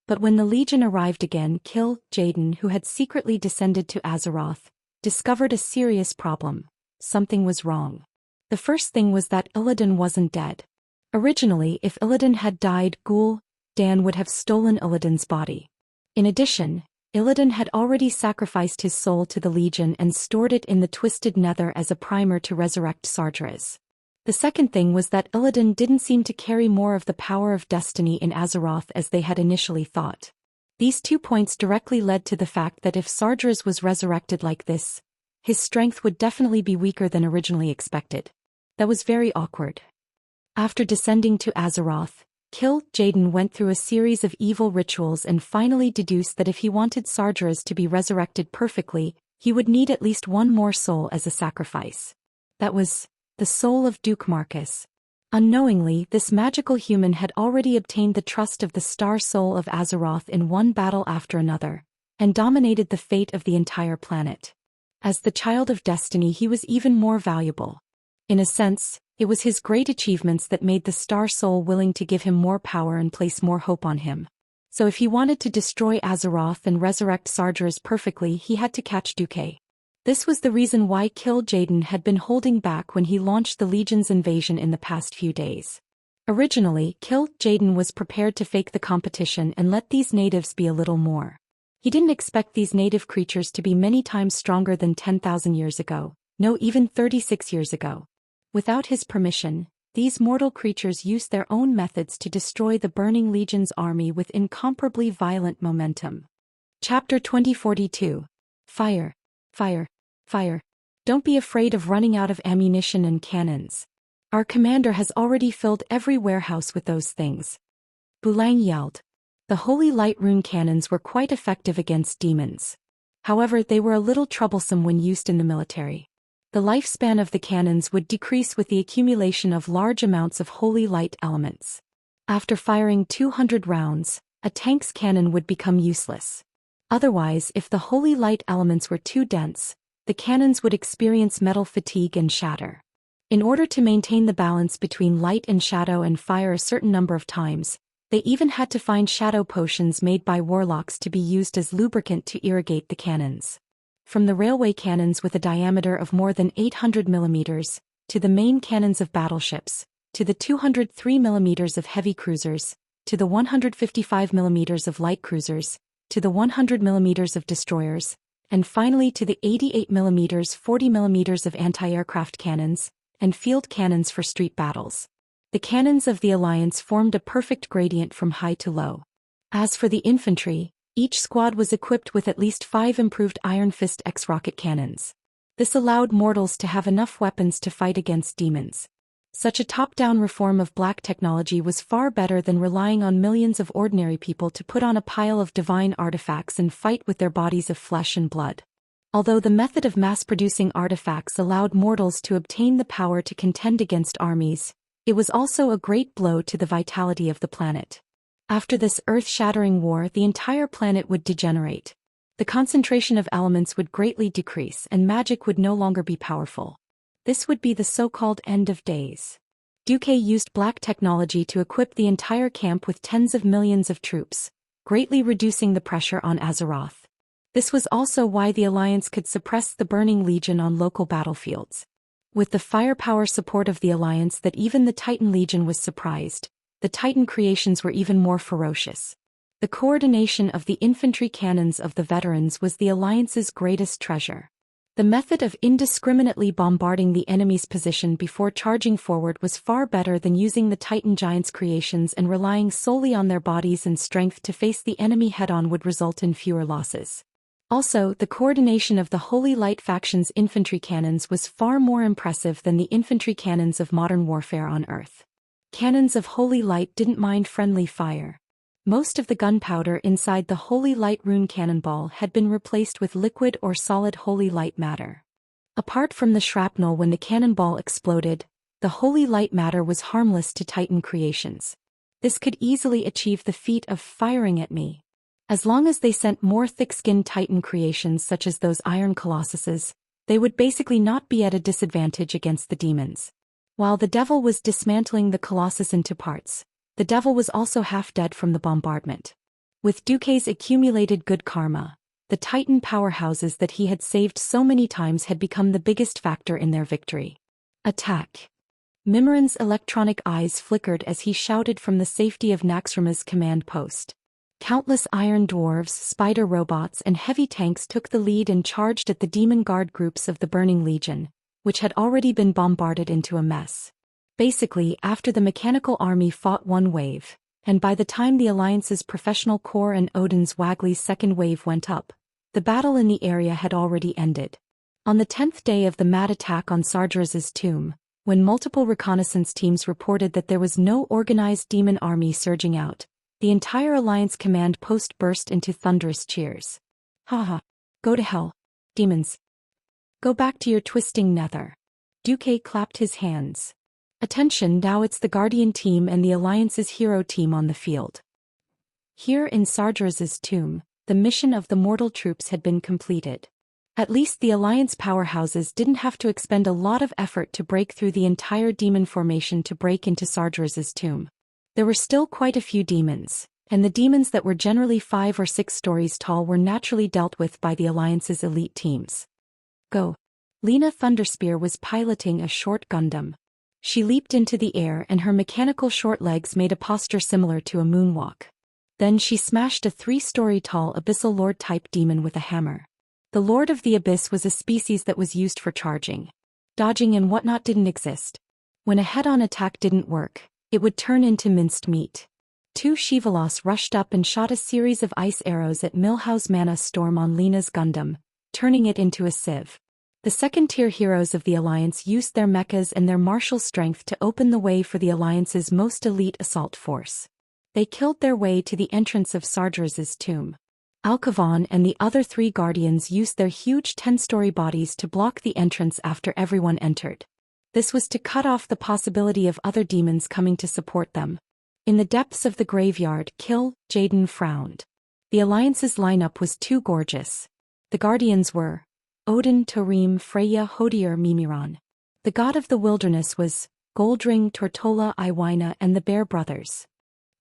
But when the Legion arrived again, Zhou Xian, who had secretly descended to Azeroth, discovered a serious problem. Something was wrong. The first thing was that Illidan wasn't dead. Originally, if Illidan had died, Dan would have stolen Illidan's body. In addition, Illidan had already sacrificed his soul to the Legion and stored it in the Twisted Nether as a primer to resurrect Sargeras. The second thing was that Illidan didn't seem to carry more of the power of destiny in Azeroth as they had initially thought. These 2 points directly led to the fact that if Sargeras was resurrected like this, his strength would definitely be weaker than originally expected. That was very awkward. After descending to Azeroth, Zhou Xian went through a series of evil rituals and finally deduced that if he wanted Sargeras to be resurrected perfectly, he would need at least one more soul as a sacrifice. That was the soul of Duke Marcus. Unknowingly, this magical human had already obtained the trust of the Star Soul of Azeroth in one battle after another, and dominated the fate of the entire planet. As the child of destiny, he was even more valuable. In a sense, it was his great achievements that made the Star Soul willing to give him more power and place more hope on him. So if he wanted to destroy Azeroth and resurrect Sargeras perfectly, he had to catch Duque. This was the reason why Kil'jaeden had been holding back when he launched the Legion's invasion in the past few days. Originally, Kil'jaeden was prepared to fake the competition and let these natives be a little more. He didn't expect these native creatures to be many times stronger than 10,000 years ago, no, even 36 years ago. Without his permission, these mortal creatures used their own methods to destroy the Burning Legion's army with incomparably violent momentum. Chapter 2042. Fire. Fire. Fire. Don't be afraid of running out of ammunition and cannons. Our commander has already filled every warehouse with those things. Bulang yelled. The Holy Light rune cannons were quite effective against demons. However, they were a little troublesome when used in the military. The lifespan of the cannons would decrease with the accumulation of large amounts of Holy Light elements. After firing 200 rounds, a tank's cannon would become useless. Otherwise, if the Holy Light elements were too dense, the cannons would experience metal fatigue and shatter. In order to maintain the balance between light and shadow and fire a certain number of times, they even had to find shadow potions made by warlocks to be used as lubricant to irrigate the cannons. From the railway cannons with a diameter of more than 800 millimeters, to the main cannons of battleships, to the 203 millimeters of heavy cruisers, to the 155 millimeters of light cruisers, to the 100 millimeters of destroyers, and finally to the 88 millimeters 40 millimeters of anti-aircraft cannons, and field cannons for street battles. The cannons of the Alliance formed a perfect gradient from high to low. As for the infantry, each squad was equipped with at least 5 improved Iron Fist X-rocket cannons. This allowed mortals to have enough weapons to fight against demons. Such a top-down reform of black technology was far better than relying on millions of ordinary people to put on a pile of divine artifacts and fight with their bodies of flesh and blood. Although the method of mass-producing artifacts allowed mortals to obtain the power to contend against armies, it was also a great blow to the vitality of the planet. After this earth-shattering war, the entire planet would degenerate. The concentration of elements would greatly decrease and magic would no longer be powerful. This would be the so-called end of days. Duque used black technology to equip the entire camp with tens of millions of troops, greatly reducing the pressure on Azeroth. This was also why the Alliance could suppress the Burning Legion on local battlefields. With the firepower support of the Alliance that even the Titan Legion was surprised, the Titan creations were even more ferocious. The coordination of the infantry cannons of the veterans was the Alliance's greatest treasure. The method of indiscriminately bombarding the enemy's position before charging forward was far better than using the Titan Giants' creations and relying solely on their bodies and strength to face the enemy head-on would result in fewer losses. Also, the coordination of the Holy Light faction's infantry cannons was far more impressive than the infantry cannons of modern warfare on Earth. Cannons of Holy Light didn't mind friendly fire. Most of the gunpowder inside the Holy Light rune cannonball had been replaced with liquid or solid Holy Light matter. Apart from the shrapnel when the cannonball exploded, the Holy Light matter was harmless to Titan creations. This could easily achieve the feat of firing at me. As long as they sent more thick-skinned Titan creations such as those Iron Colossuses, they would basically not be at a disadvantage against the demons. While the devil was dismantling the Colossus into parts, the devil was also half dead from the bombardment. With Duque's accumulated good karma, the Titan powerhouses that he had saved so many times had become the biggest factor in their victory. Attack! Mimiran's electronic eyes flickered as he shouted from the safety of Naxxrama's command post. Countless iron dwarves, spider robots and heavy tanks took the lead and charged at the demon guard groups of the Burning Legion, which had already been bombarded into a mess. Basically, after the mechanical army fought one wave, and by the time the Alliance's professional corps and Odin's Waggly's second wave went up, the battle in the area had already ended. On the 10th day of the mad attack on Sargeras's tomb, when multiple reconnaissance teams reported that there was no organized demon army surging out, the entire Alliance command post burst into thunderous cheers. Haha. Go to hell, demons. Go back to your twisting nether. Duque clapped his hands. Attention, now it's the Guardian team and the Alliance's hero team on the field. Here in Sargeras's tomb, the mission of the mortal troops had been completed. At least the Alliance powerhouses didn't have to expend a lot of effort to break through the entire demon formation to break into Sargeras's tomb. There were still quite a few demons, and the demons that were generally 5 or 6 stories tall were naturally dealt with by the Alliance's elite teams. Go. Lena Thunderspear was piloting a short Gundam. She leaped into the air and her mechanical short legs made a posture similar to a moonwalk. Then she smashed a 3-story tall Abyssal Lord-type demon with a hammer. The Lord of the Abyss was a species that was used for charging. Dodging and whatnot didn't exist. When a head-on attack didn't work, it would turn into minced meat. 2 Shivalos rushed up and shot a series of ice arrows at Milhouse Mana Storm on Lena's Gundam, turning it into a sieve. The second-tier heroes of the Alliance used their mechas and their martial strength to open the way for the Alliance's most elite assault force. They killed their way to the entrance of Sargeras' tomb. Alcavan and the other 3 guardians used their huge 10-story bodies to block the entrance after everyone entered. This was to cut off the possibility of other demons coming to support them. In the depths of the graveyard, Kill Jaden frowned. The Alliance's lineup was too gorgeous. The guardians were Odin, Tarim, Freya, Hodier, Mimiron. The god of the wilderness was Goldring, Tortola, Iwina, and the Bear Brothers.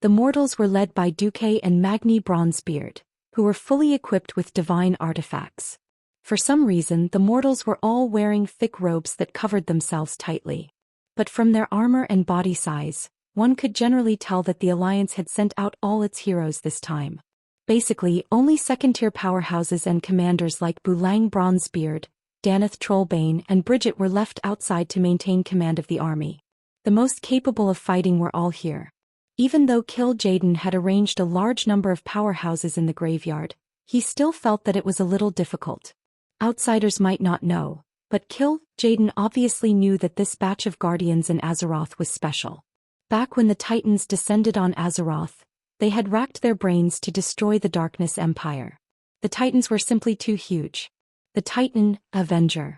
The mortals were led by Duque and Magni Bronzebeard, who were fully equipped with divine artifacts. For some reason, the mortals were all wearing thick robes that covered themselves tightly. But from their armor and body size, one could generally tell that the Alliance had sent out all its heroes this time. Basically, only second-tier powerhouses and commanders like Bulang Bronzebeard, Daneth Trollbane, and Bridget were left outside to maintain command of the army. The most capable of fighting were all here. Even though Kill Jaden had arranged a large number of powerhouses in the graveyard, he still felt that it was a little difficult. Outsiders might not know, but Kill Jaden obviously knew that this batch of guardians in Azeroth was special. Back when the Titans descended on Azeroth, they had racked their brains to destroy the Darkness Empire. The Titans were simply too huge. The Titan, Avenger.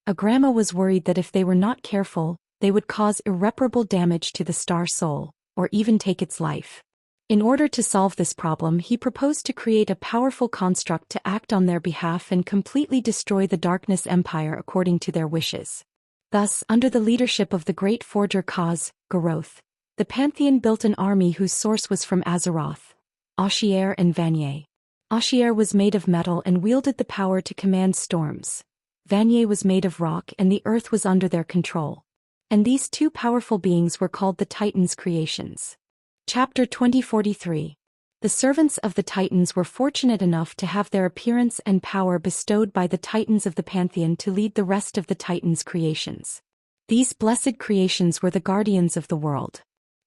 Agrama was worried that if they were not careful, they would cause irreparable damage to the Star Soul, or even take its life. In order to solve this problem, he proposed to create a powerful construct to act on their behalf and completely destroy the Darkness Empire according to their wishes. Thus, under the leadership of the great forger Kaz, Garoth, the Pantheon built an army whose source was from Azeroth, Ashier and Vanier. Ashier was made of metal and wielded the power to command storms. Vanier was made of rock and the earth was under their control. And these 2 powerful beings were called the Titans' creations. Chapter 2043. The servants of the Titans were fortunate enough to have their appearance and power bestowed by the Titans of the Pantheon to lead the rest of the Titans' creations. These blessed creations were the guardians of the world.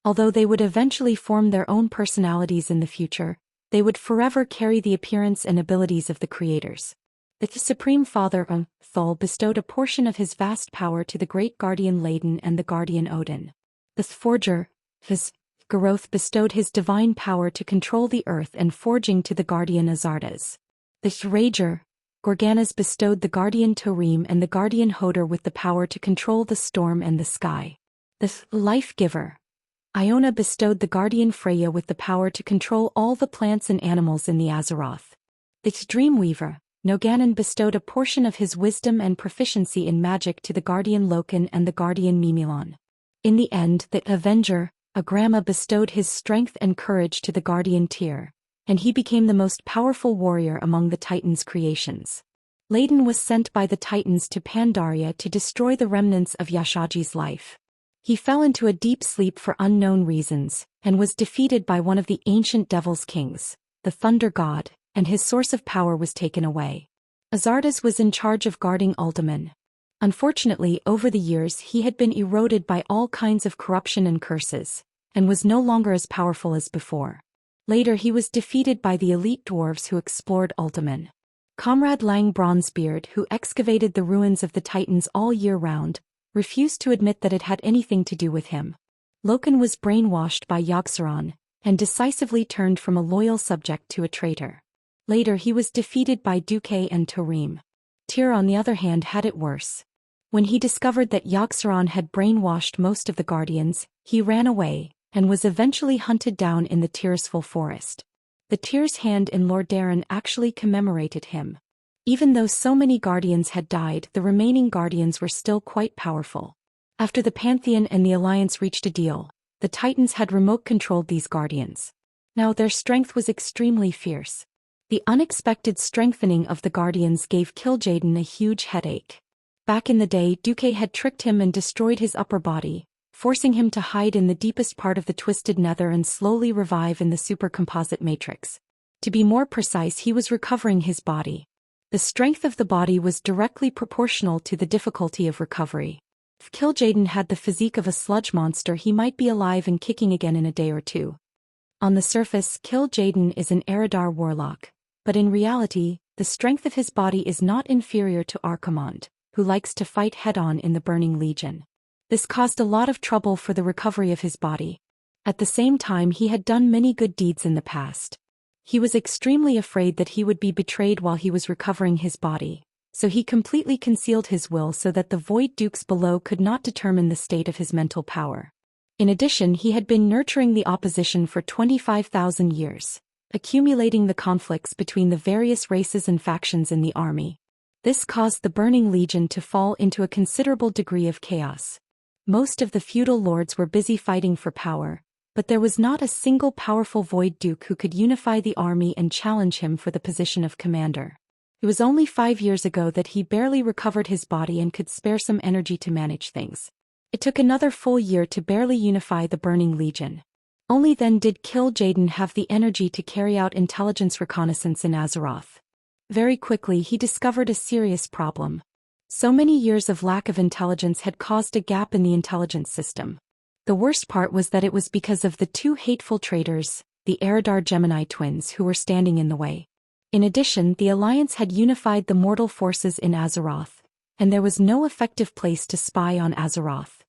Although they would eventually form their own personalities in the future, they would forever carry the appearance and abilities of the creators. The Supreme Father, Thul, bestowed a portion of his vast power to the great guardian Ladin and the guardian Odin. The Forger, Garoth, bestowed his divine power to control the earth and forging to the guardian Azardas. The Rager, Gorganas, bestowed the guardian Tarim and the guardian Hodor with the power to control the storm and the sky. The Life-Giver, Iona, bestowed the guardian Freya with the power to control all the plants and animals in the Azeroth. The Dreamweaver, Noganon, bestowed a portion of his wisdom and proficiency in magic to the guardian Loken and the guardian Mimilon. In the end, the Avenger, Agrama, bestowed his strength and courage to the guardian Tyr, and he became the most powerful warrior among the Titans' creations. Ladin was sent by the Titans to Pandaria to destroy the remnants of Yashaji's life. He fell into a deep sleep for unknown reasons, and was defeated by one of the ancient Devil's Kings, the Thunder God, and his source of power was taken away. Azardas was in charge of guarding Uldaman. Unfortunately, over the years he had been eroded by all kinds of corruption and curses, and was no longer as powerful as before. Later he was defeated by the elite dwarves who explored Uldaman. Comrade Lang Bronzebeard, who excavated the ruins of the Titans all year round, refused to admit that it had anything to do with him. Loken was brainwashed by Yogg-Saron, and decisively turned from a loyal subject to a traitor. Later he was defeated by Duque and Tarim. Tyr, on the other hand, had it worse. When he discovered that Yogg-Saron had brainwashed most of the Guardians, he ran away, and was eventually hunted down in the Tearsful Forest. The Tyr's hand in Lordaeron actually commemorated him. Even though so many Guardians had died, the remaining Guardians were still quite powerful. After the Pantheon and the Alliance reached a deal, the Titans had remote-controlled these Guardians. Now their strength was extremely fierce. The unexpected strengthening of the Guardians gave Kil'jaeden a huge headache. Back in the day, Duque had tricked him and destroyed his upper body, forcing him to hide in the deepest part of the Twisted Nether and slowly revive in the supercomposite matrix. To be more precise, he was recovering his body. The strength of the body was directly proportional to the difficulty of recovery. If Kil'jaeden had the physique of a sludge monster, he might be alive and kicking again in a day or two. On the surface, Kil'jaeden is an Eridar warlock, but in reality, the strength of his body is not inferior to Archimonde, who likes to fight head-on in the Burning Legion. This caused a lot of trouble for the recovery of his body. At the same time, he had done many good deeds in the past. He was extremely afraid that he would be betrayed while he was recovering his body, so he completely concealed his will so that the Void Dukes below could not determine the state of his mental power. In addition, he had been nurturing the opposition for 25,000 years, accumulating the conflicts between the various races and factions in the army. This caused the Burning Legion to fall into a considerable degree of chaos. Most of the feudal lords were busy fighting for power, but there was not a single powerful Void Duke who could unify the army and challenge him for the position of commander. It was only 5 years ago that he barely recovered his body and could spare some energy to manage things. It took another full year to barely unify the Burning Legion. Only then did Kil'jaeden have the energy to carry out intelligence reconnaissance in Azeroth. Very quickly he discovered a serious problem. So many years of lack of intelligence had caused a gap in the intelligence system. The worst part was that it was because of the two hateful traitors, the Eridar Gemini twins, who were standing in the way. In addition, the Alliance had unified the mortal forces in Azeroth, and there was no effective place to spy on Azeroth.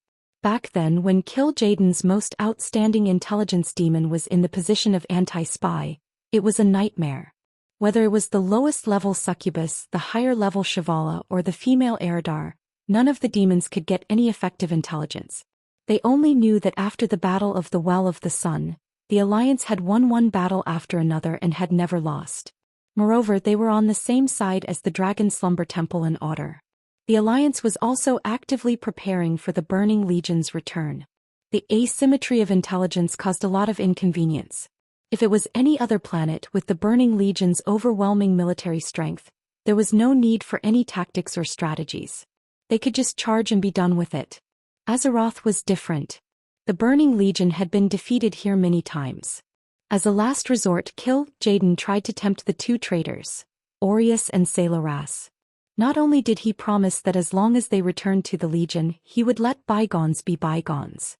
Back then, when Kil'jaeden's most outstanding intelligence demon was in the position of anti-spy, it was a nightmare. Whether it was the lowest level succubus, the higher level Shivala, or the female Eridar, none of the demons could get any effective intelligence. They only knew that after the Battle of the Well of the Sun, the Alliance had won one battle after another and had never lost. Moreover, they were on the same side as the Dragon Slumber Temple and Otter. The Alliance was also actively preparing for the Burning Legion's return. The asymmetry of intelligence caused a lot of inconvenience. If it was any other planet with the Burning Legion's overwhelming military strength, there was no need for any tactics or strategies. They could just charge and be done with it. Azeroth was different. The Burning Legion had been defeated here many times. As a last resort, Kil'jaeden tried to tempt the two traitors, Aureus and Selaras. Not only did he promise that as long as they returned to the Legion, he would let bygones be bygones.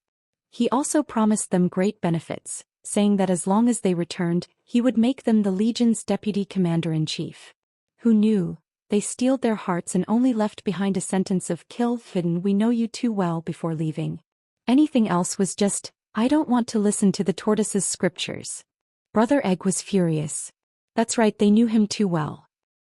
He also promised them great benefits, saying that as long as they returned, he would make them the Legion's deputy commander-in-chief. Who knew? They steeled their hearts and only left behind a sentence of "Kil'jaeden, we know you too well" before leaving. Anything else was just, "I don't want to listen to the tortoise's scriptures." Brother Egg was furious. That's right, they knew him too well.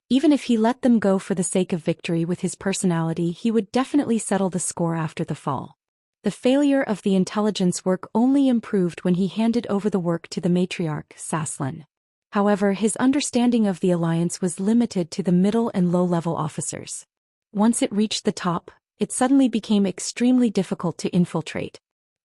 Even if he let them go for the sake of victory with his personality, he would definitely settle the score after the fall. The failure of the intelligence work only improved when he handed over the work to the matriarch, Saslan. However, his understanding of the Alliance was limited to the middle and low-level officers. Once it reached the top, it suddenly became extremely difficult to infiltrate.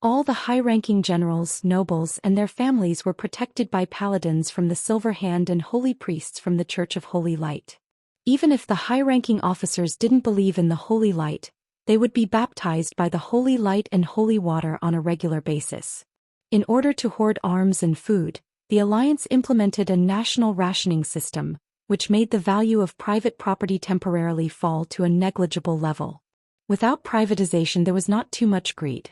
All the high-ranking generals, nobles, and their families were protected by paladins from the Silver Hand and holy priests from the Church of Holy Light. Even if the high-ranking officers didn't believe in the Holy Light, they would be baptized by the Holy Light and Holy Water on a regular basis. In order to hoard arms and food, the Alliance implemented a national rationing system, which made the value of private property temporarily fall to a negligible level. Without privatization, there was not too much greed.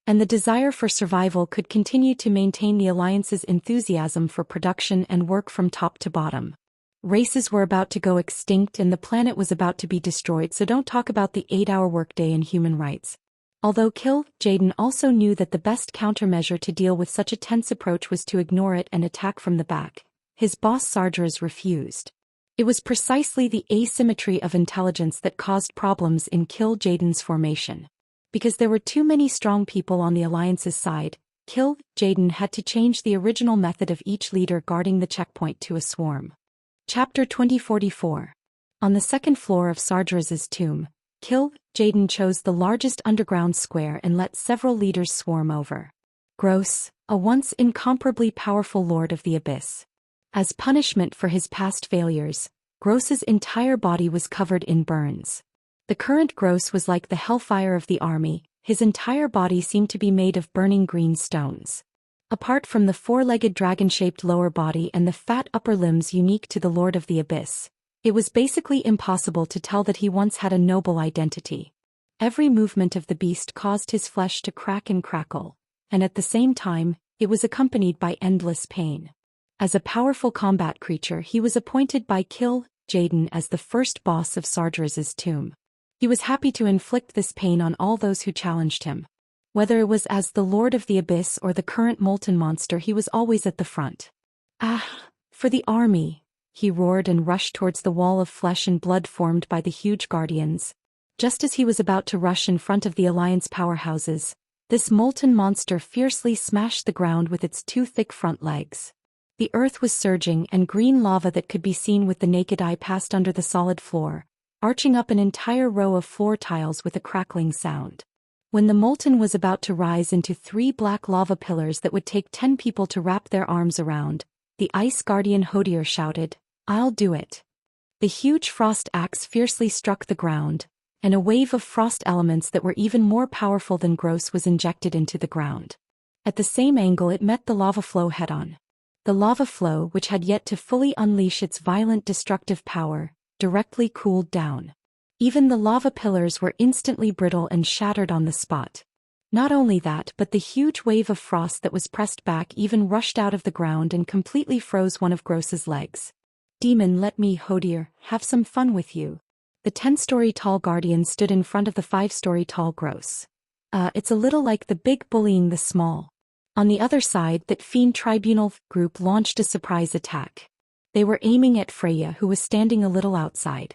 And the desire for survival could continue to maintain the Alliance's enthusiasm for production and work from top to bottom. Races were about to go extinct and the planet was about to be destroyed, so don't talk about the 8-hour workday and human rights. Although Kil'jaeden also knew that the best countermeasure to deal with such a tense approach was to ignore it and attack from the back, his boss Sargeras refused. It was precisely the asymmetry of intelligence that caused problems in Kil'jaeden's formation. Because there were too many strong people on the Alliance's side, Kil'jaeden had to change the original method of each leader guarding the checkpoint to a swarm. Chapter 2044. On the second floor of Sargeras' tomb, Kil'jaeden chose the largest underground square and let several leaders swarm over. Gross, a once incomparably powerful lord of the abyss. As punishment for his past failures, Gross's entire body was covered in burns. The current Gross was like the hellfire of the army, his entire body seemed to be made of burning green stones. Apart from the four-legged dragon-shaped lower body and the fat upper limbs unique to the Lord of the Abyss, it was basically impossible to tell that he once had a noble identity. Every movement of the beast caused his flesh to crack and crackle, and at the same time, it was accompanied by endless pain. As a powerful combat creature, he was appointed by Zhou Xian as the first boss of Sargeras' tomb. He was happy to inflict this pain on all those who challenged him. Whether it was as the Lord of the Abyss or the current molten monster, he was always at the front. "Ah, for the army!" he roared and rushed towards the wall of flesh and blood formed by the huge guardians. Just as he was about to rush in front of the Alliance powerhouses, this molten monster fiercely smashed the ground with its two thick front legs. The earth was surging and green lava that could be seen with the naked eye passed under the solid floor, arching up an entire row of floor tiles with a crackling sound. When the molten was about to rise into 3 black lava pillars that would take 10 people to wrap their arms around, the Ice Guardian Hodier shouted, "I'll do it." The huge frost axe fiercely struck the ground, and a wave of frost elements that were even more powerful than Gross was injected into the ground. At the same angle it met the lava flow head-on. The lava flow, which had yet to fully unleash its violent destructive power, directly cooled down. Even the lava pillars were instantly brittle and shattered on the spot. Not only that, but the huge wave of frost that was pressed back even rushed out of the ground and completely froze one of Gross's legs. "Demon, let me, Hodier, have some fun with you." The 10-story tall guardian stood in front of the 5-story tall Gross. It's a little like the big bullying the small. On the other side, that fiend tribunal group launched a surprise attack. They were aiming at Freya, who was standing a little outside.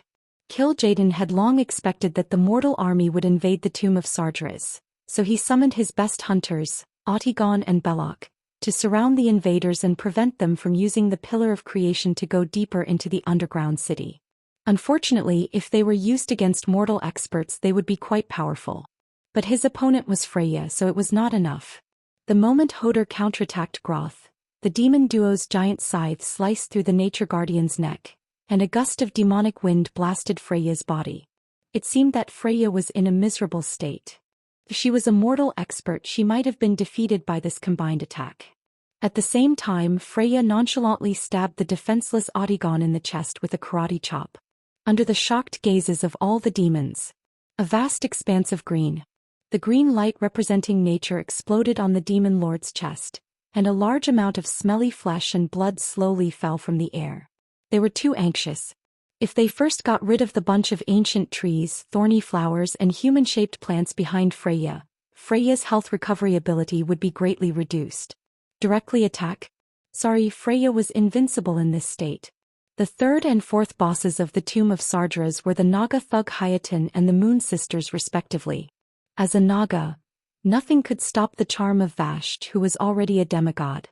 Zhou Xian had long expected that the mortal army would invade the tomb of Sargeras, so he summoned his best hunters, Autigon and Belloc, to surround the invaders and prevent them from using the Pillar of Creation to go deeper into the underground city. Unfortunately, if they were used against mortal experts, they would be quite powerful. But his opponent was Freya, so it was not enough. The moment Hodor counterattacked Groth, the demon duo's giant scythe sliced through the Nature Guardian's neck, and a gust of demonic wind blasted Freya's body. It seemed that Freya was in a miserable state. If she was a mortal expert, she might have been defeated by this combined attack. At the same time, Freya nonchalantly stabbed the defenseless Autigon in the chest with a karate chop. Under the shocked gazes of all the demons, a vast expanse of green, the green light representing nature, exploded on the demon lord's chest, and a large amount of smelly flesh and blood slowly fell from the air. They were too anxious. If they first got rid of the bunch of ancient trees, thorny flowers and human-shaped plants behind Freya, Freya's health recovery ability would be greatly reduced. Directly attack? Sorry, Freya was invincible in this state. The 3rd and 4th bosses of the Tomb of Sargeras were the Naga thug Hayatan and the Moon Sisters respectively. As a Naga, nothing could stop the charm of Vashti, who was already a demigod.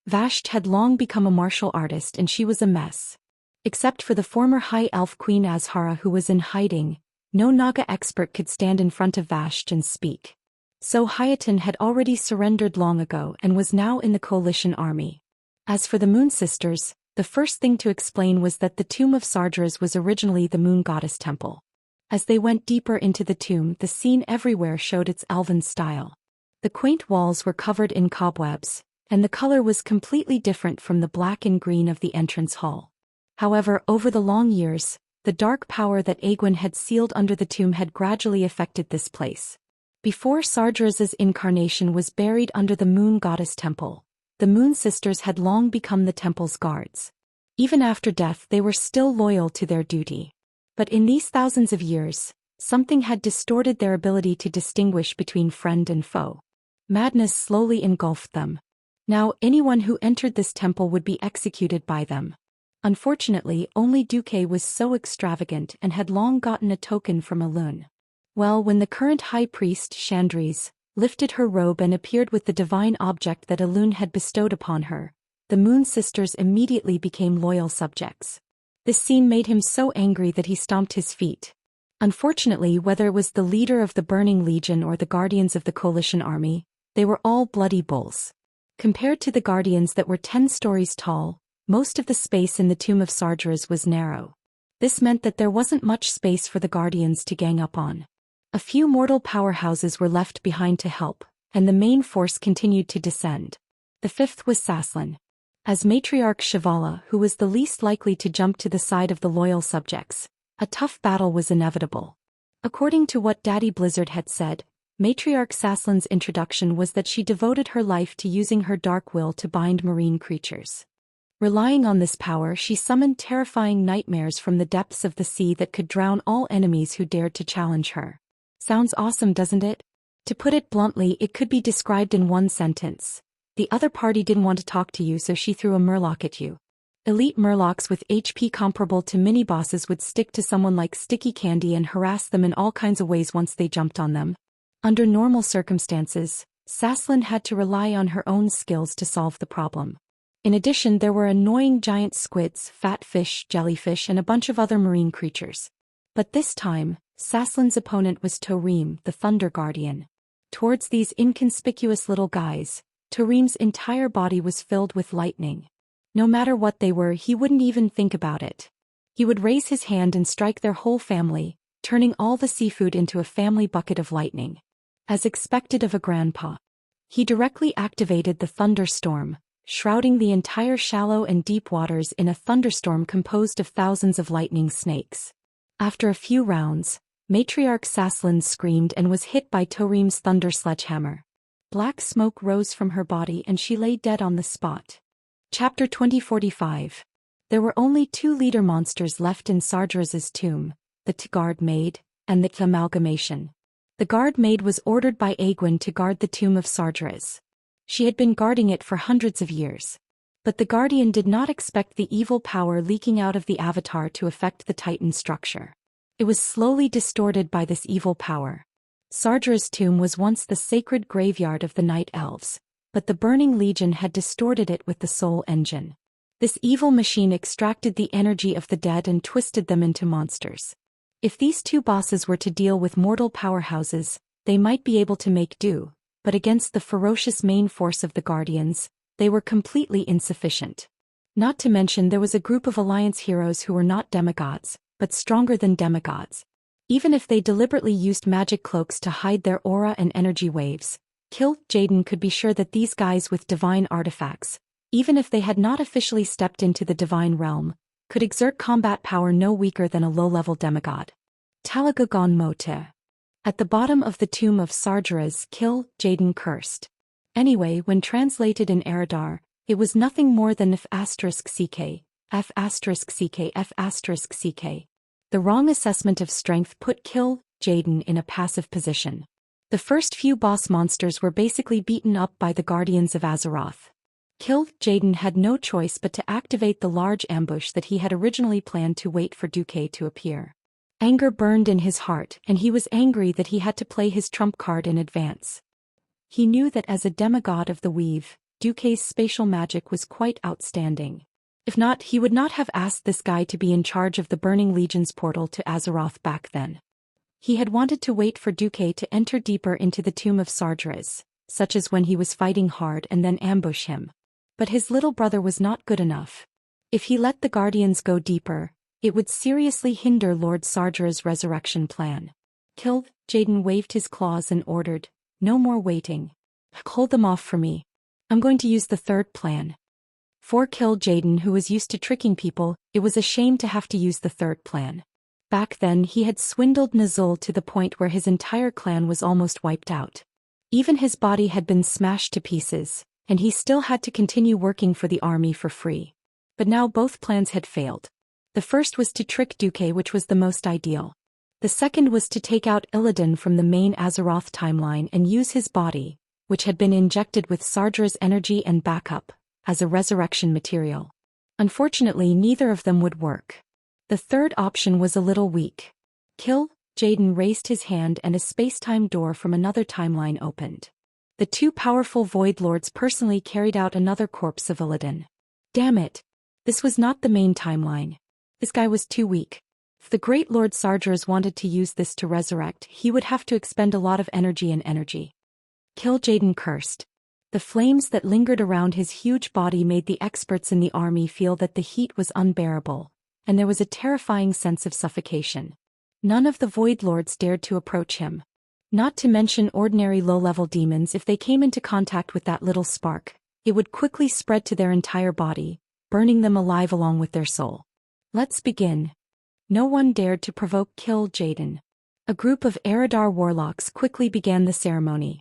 Vashti had long become a martial artist and she was a mess. Except for the former High Elf Queen Azhara, who was in hiding, no Naga expert could stand in front of Vashti and speak. So Hayatan had already surrendered long ago and was now in the coalition army. As for the Moon Sisters, the first thing to explain was that the Tomb of Sargeras was originally the Moon Goddess Temple. As they went deeper into the tomb, the scene everywhere showed its elven style. The quaint walls were covered in cobwebs, and the color was completely different from the black and green of the entrance hall. However, over the long years, the dark power that Aegwynn had sealed under the tomb had gradually affected this place. Before Sargeras' incarnation was buried under the Moon Goddess Temple, the Moon Sisters had long become the temple's guards. Even after death, they were still loyal to their duty. But in these thousands of years, something had distorted their ability to distinguish between friend and foe. Madness slowly engulfed them. Now, anyone who entered this temple would be executed by them. Unfortunately, only Duque was so extravagant and had long gotten a token from Elune. Well, when the current high priest, Chandris, lifted her robe and appeared with the divine object that Elune had bestowed upon her, the Moon Sisters immediately became loyal subjects. This scene made him so angry that he stomped his feet. Unfortunately, whether it was the leader of the Burning Legion or the guardians of the coalition army, they were all bloody bulls. Compared to the guardians that were 10 stories tall, most of the space in the tomb of Sargeras was narrow. This meant that there wasn't much space for the guardians to gang up on. A few mortal powerhouses were left behind to help, and the main force continued to descend. The fifth was Saslan. As matriarch Shivala, who was the least likely to jump to the side of the loyal subjects, a tough battle was inevitable. According to what Daddy Blizzard had said, Matriarch Saslan's introduction was that she devoted her life to using her dark will to bind marine creatures. Relying on this power, she summoned terrifying nightmares from the depths of the sea that could drown all enemies who dared to challenge her. Sounds awesome, doesn't it? To put it bluntly, it could be described in one sentence. The other party didn't want to talk to you, so she threw a murloc at you. Elite murlocs with HP comparable to mini-bosses would stick to someone like sticky candy and harass them in all kinds of ways once they jumped on them. Under normal circumstances, Saslan had to rely on her own skills to solve the problem. In addition, there were annoying giant squids, fat fish, jellyfish, and a bunch of other marine creatures. But this time, Saslan's opponent was Torim, the Thunder Guardian. Towards these inconspicuous little guys, Torim's entire body was filled with lightning. No matter what they were, he wouldn't even think about it. He would raise his hand and strike their whole family, turning all the seafood into a family bucket of lightning. As expected of a grandpa, he directly activated the thunderstorm, shrouding the entire shallow and deep waters in a thunderstorm composed of thousands of lightning snakes. After a few rounds, Matriarch Saslan screamed and was hit by Torim's thunder sledgehammer. Black smoke rose from her body and she lay dead on the spot. Chapter 2045. There were only 2 leader monsters left in Sargeras' tomb, the Guard Maid, and the Amalgamation. The Guard Maid was ordered by Aegwin to guard the tomb of Sargeras. She had been guarding it for hundreds of years. But the Guardian did not expect the evil power leaking out of the Avatar to affect the Titan structure. It was slowly distorted by this evil power. Sargeras' tomb was once the sacred graveyard of the Night Elves, but the Burning Legion had distorted it with the Soul Engine. This evil machine extracted the energy of the dead and twisted them into monsters. If these 2 bosses were to deal with mortal powerhouses, they might be able to make do, but against the ferocious main force of the Guardians, they were completely insufficient. Not to mention there was a group of Alliance heroes who were not demigods, but stronger than demigods. Even if they deliberately used magic cloaks to hide their aura and energy waves, Jaden could be sure that these guys with divine artifacts, even if they had not officially stepped into the divine realm, could exert combat power no weaker than a low-level demigod. Talagagon Mote. At the bottom of the tomb of Sargeras, Jaden cursed. Anyway, when translated in Eridar, it was nothing more than F***CK, F***CK, F***CK. The wrong assessment of strength put Jaden in a passive position. The first few boss monsters were basically beaten up by the Guardians of Azeroth. Jaden had no choice but to activate the large ambush that he had originally planned to wait for Duque to appear. Anger burned in his heart, and he was angry that he had to play his trump card in advance. He knew that as a demigod of the Weave, Duque's spatial magic was quite outstanding. If not, he would not have asked this guy to be in charge of the Burning Legion's portal to Azeroth back then. He had wanted to wait for Duque to enter deeper into the tomb of Sargeras, such as when he was fighting hard, and then ambush him. But his little brother was not good enough. If he let the Guardians go deeper, it would seriously hinder Lord Sargeras' resurrection plan. Jaden waved his claws and ordered, "No more waiting. Hold them off for me. I'm going to use the third plan." For Jaden, who was used to tricking people, it was a shame to have to use the third plan. Back then he had swindled Nazul to the point where his entire clan was almost wiped out. Even his body had been smashed to pieces, and he still had to continue working for the army for free. But now both plans had failed. The first was to trick Duque, which was the most ideal. The second was to take out Illidan from the main Azeroth timeline and use his body, which had been injected with Sargeras' energy and backup, as a resurrection material. Unfortunately, neither of them would work. The third option was a little weak. Jaden raised his hand and a space-time door from another timeline opened. The 2 powerful Void Lords personally carried out another corpse of Illidan. Damn it! This was not the main timeline. This guy was too weak. If the Great Lord Sargeras wanted to use this to resurrect, he would have to expend a lot of energy. Jaden cursed. The flames that lingered around his huge body made the experts in the army feel that the heat was unbearable, and there was a terrifying sense of suffocation. None of the Void Lords dared to approach him. Not to mention ordinary low-level demons. If they came into contact with that little spark, it would quickly spread to their entire body, burning them alive along with their soul. Let's begin. No one dared to provoke Kill Jaden. A group of Eridar warlocks quickly began the ceremony.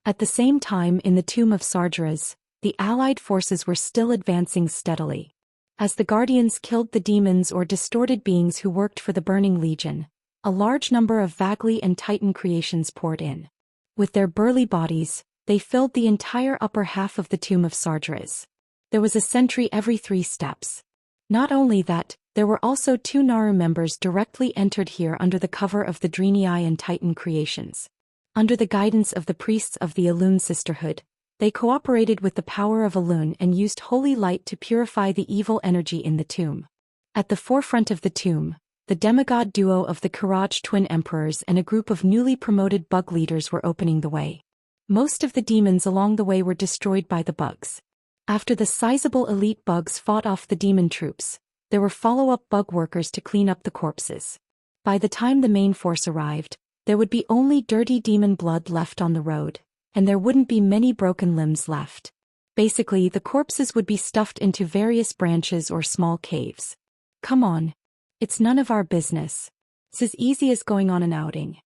At the same time, in the tomb of Sargeras, the allied forces were still advancing steadily. As the Guardians killed the demons or distorted beings who worked for the Burning Legion, a large number of Vagli and Titan creations poured in. With their burly bodies, they filled the entire upper half of the tomb of Sargeras. There was a sentry every 3 steps. Not only that, there were also 2 Naru members directly entered here under the cover of the Drenii and Titan creations. Under the guidance of the priests of the Elune Sisterhood, they cooperated with the power of Elune and used holy light to purify the evil energy in the tomb. At the forefront of the tomb, the demigod duo of the Karaj twin emperors and a group of newly promoted bug leaders were opening the way. Most of the demons along the way were destroyed by the bugs. After the sizable elite bugs fought off the demon troops, there were follow-up bug workers to clean up the corpses. By the time the main force arrived, there would be only dirty demon blood left on the road, and there wouldn't be many broken limbs left. Basically, the corpses would be stuffed into various branches or small caves. Come on. It's none of our business. It's as easy as going on an outing.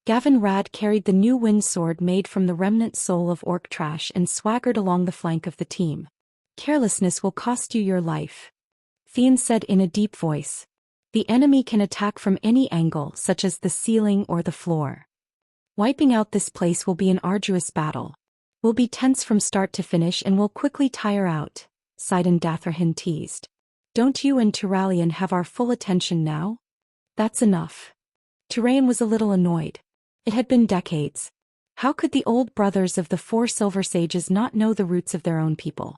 Gavin Rad carried the new wind sword made from the remnant soul of orc trash and swaggered along the flank of the team. Carelessness will cost you your life. Thean said in a deep voice. The enemy can attack from any angle, such as the ceiling or the floor. Wiping out this place will be an arduous battle. We'll be tense from start to finish and will quickly tire out, Sidon Dathrahin teased. Don't you and Turalian have our full attention now? That's enough. Turayan was a little annoyed. It had been decades. How could the old brothers of the 4 Silver Sages not know the roots of their own people?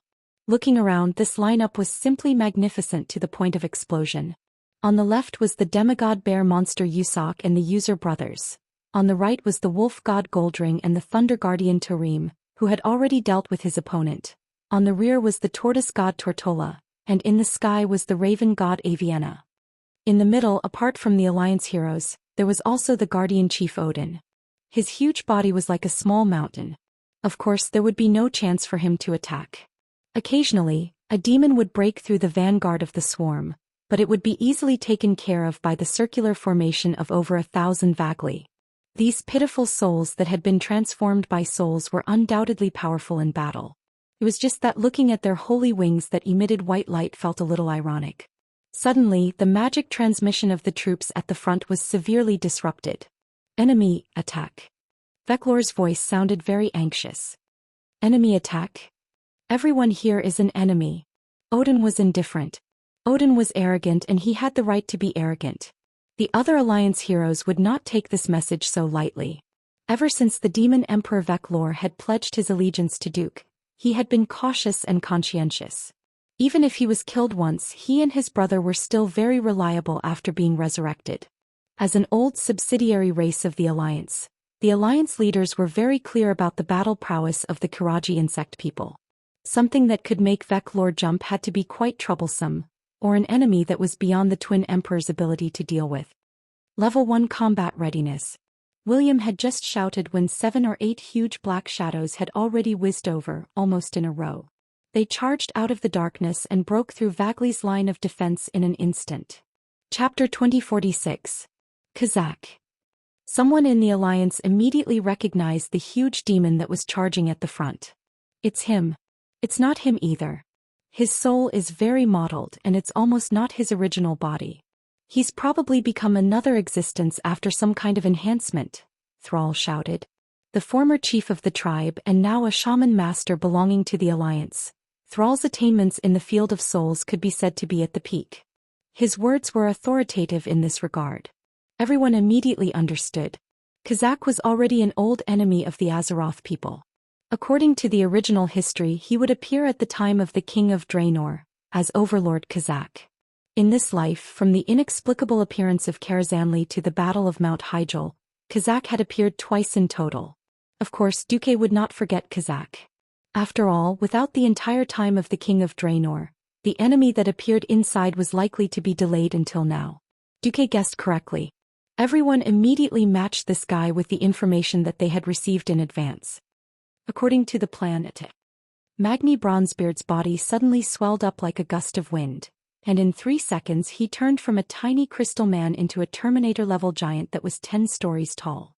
Looking around, this lineup was simply magnificent to the point of explosion. On the left was the demigod bear monster Yusak and the User brothers. On the right was the wolf god Goldring and the thunder guardian Tarim, who had already dealt with his opponent. On the rear was the tortoise god Tortola, and in the sky was the raven god Avienna. In the middle, apart from the Alliance heroes, there was also the guardian chief Odin. His huge body was like a small mountain. Of course, there would be no chance for him to attack. Occasionally, a demon would break through the vanguard of the swarm, but it would be easily taken care of by the circular formation of over 1,000 Vagli. These pitiful souls that had been transformed by souls were undoubtedly powerful in battle. It was just that looking at their holy wings that emitted white light felt a little ironic. Suddenly, the magic transmission of the troops at the front was severely disrupted. Enemy attack. Veclor's voice sounded very anxious. Enemy attack? Everyone here is an enemy. Odin was indifferent. Odin was arrogant and he had the right to be arrogant. The other Alliance heroes would not take this message so lightly. Ever since the demon Emperor Veclor had pledged his allegiance to Duke, he had been cautious and conscientious. Even if he was killed once, he and his brother were still very reliable after being resurrected. As an old subsidiary race of the Alliance leaders were very clear about the battle prowess of the Kiraji insect people. Something that could make Veclor jump had to be quite troublesome, or an enemy that was beyond the Twin Emperor's ability to deal with. Level 1 combat readiness. William had just shouted when 7 or 8 huge black shadows had already whizzed over, almost in a row. They charged out of the darkness and broke through Vagli's line of defense in an instant. Chapter 2046. Kazakh. Someone in the Alliance immediately recognized the huge demon that was charging at the front. It's him. It's not him either. His soul is very mottled and it's almost not his original body. He's probably become another existence after some kind of enhancement, Thrall shouted. The former chief of the tribe and now a shaman master belonging to the Alliance, Thrall's attainments in the field of souls could be said to be at the peak. His words were authoritative in this regard. Everyone immediately understood. Kazakh was already an old enemy of the Azeroth people. According to the original history, he would appear at the time of the King of Draenor, as Overlord Kazakh. In this life, from the inexplicable appearance of Karazhanli to the Battle of Mount Hyjal, Kazakh had appeared twice in total. Of course, Duque would not forget Kazakh. After all, without the entire time of the King of Draenor, the enemy that appeared inside was likely to be delayed until now. Duque guessed correctly. Everyone immediately matched this guy with the information that they had received in advance. According to the plan, Magni Bronzebeard's body suddenly swelled up like a gust of wind, and in 3 seconds he turned from a tiny crystal man into a Terminator-level giant that was 10 stories tall.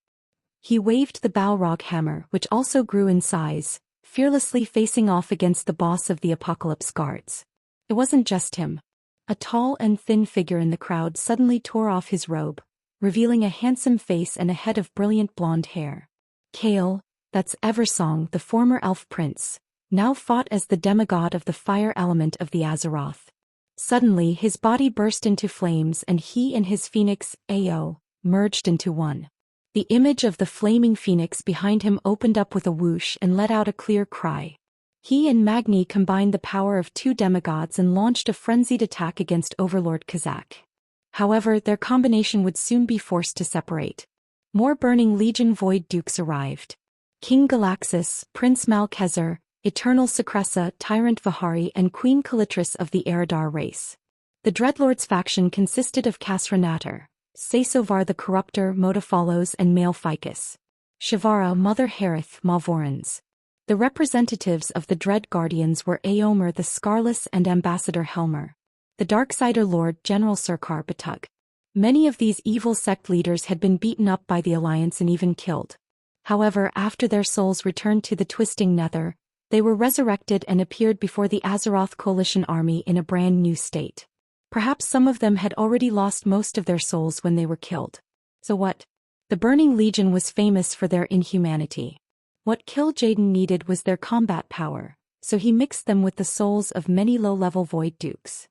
He waved the Balrog hammer, which also grew in size, fearlessly facing off against the boss of the Apocalypse Guards. It wasn't just him. A tall and thin figure in the crowd suddenly tore off his robe, revealing a handsome face and a head of brilliant blonde hair. Kale, that's Eversong, the former elf prince, now fought as the demigod of the fire element of the Azeroth. Suddenly his body burst into flames and he and his phoenix, Ao, merged into one. The image of the flaming phoenix behind him opened up with a whoosh and let out a clear cry. He and Magni combined the power of 2 demigods and launched a frenzied attack against Overlord Kazak. However, their combination would soon be forced to separate. More Burning Legion Void Dukes arrived. King Galaxus, Prince Malchezer, Eternal Secressa, Tyrant Vihari and Queen Calitris of the Eridar race. The Dreadlords faction consisted of Kasranatar, Sesovar the Corruptor, Modophalos and Male Ficus, Shavara, Mother Harith, Mauvorans. The representatives of the Dread Guardians were Aomer the Scarless and Ambassador Helmer. The Darksider Lord General Surkar Batug. Many of these evil sect leaders had been beaten up by the Alliance and even killed. However, after their souls returned to the Twisting Nether, they were resurrected and appeared before the Azeroth Coalition army in a brand new state. Perhaps some of them had already lost most of their souls when they were killed. So what? The Burning Legion was famous for their inhumanity. What Kil'jaeden needed was their combat power, so he mixed them with the souls of many low-level Void Dukes.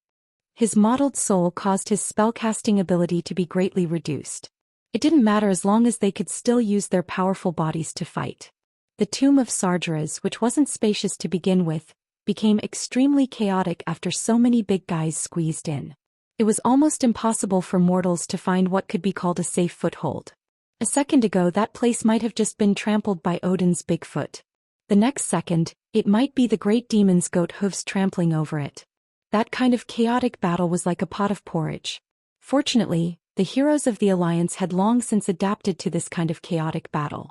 His mottled soul caused his spellcasting ability to be greatly reduced. It didn't matter as long as they could still use their powerful bodies to fight. The Tomb of Sargeras, which wasn't spacious to begin with, became extremely chaotic after so many big guys squeezed in. It was almost impossible for mortals to find what could be called a safe foothold. A second ago that place might have just been trampled by Odin's big foot. The next second, it might be the great demon's goat hooves trampling over it. That kind of chaotic battle was like a pot of porridge. Fortunately, the heroes of the Alliance had long since adapted to this kind of chaotic battle.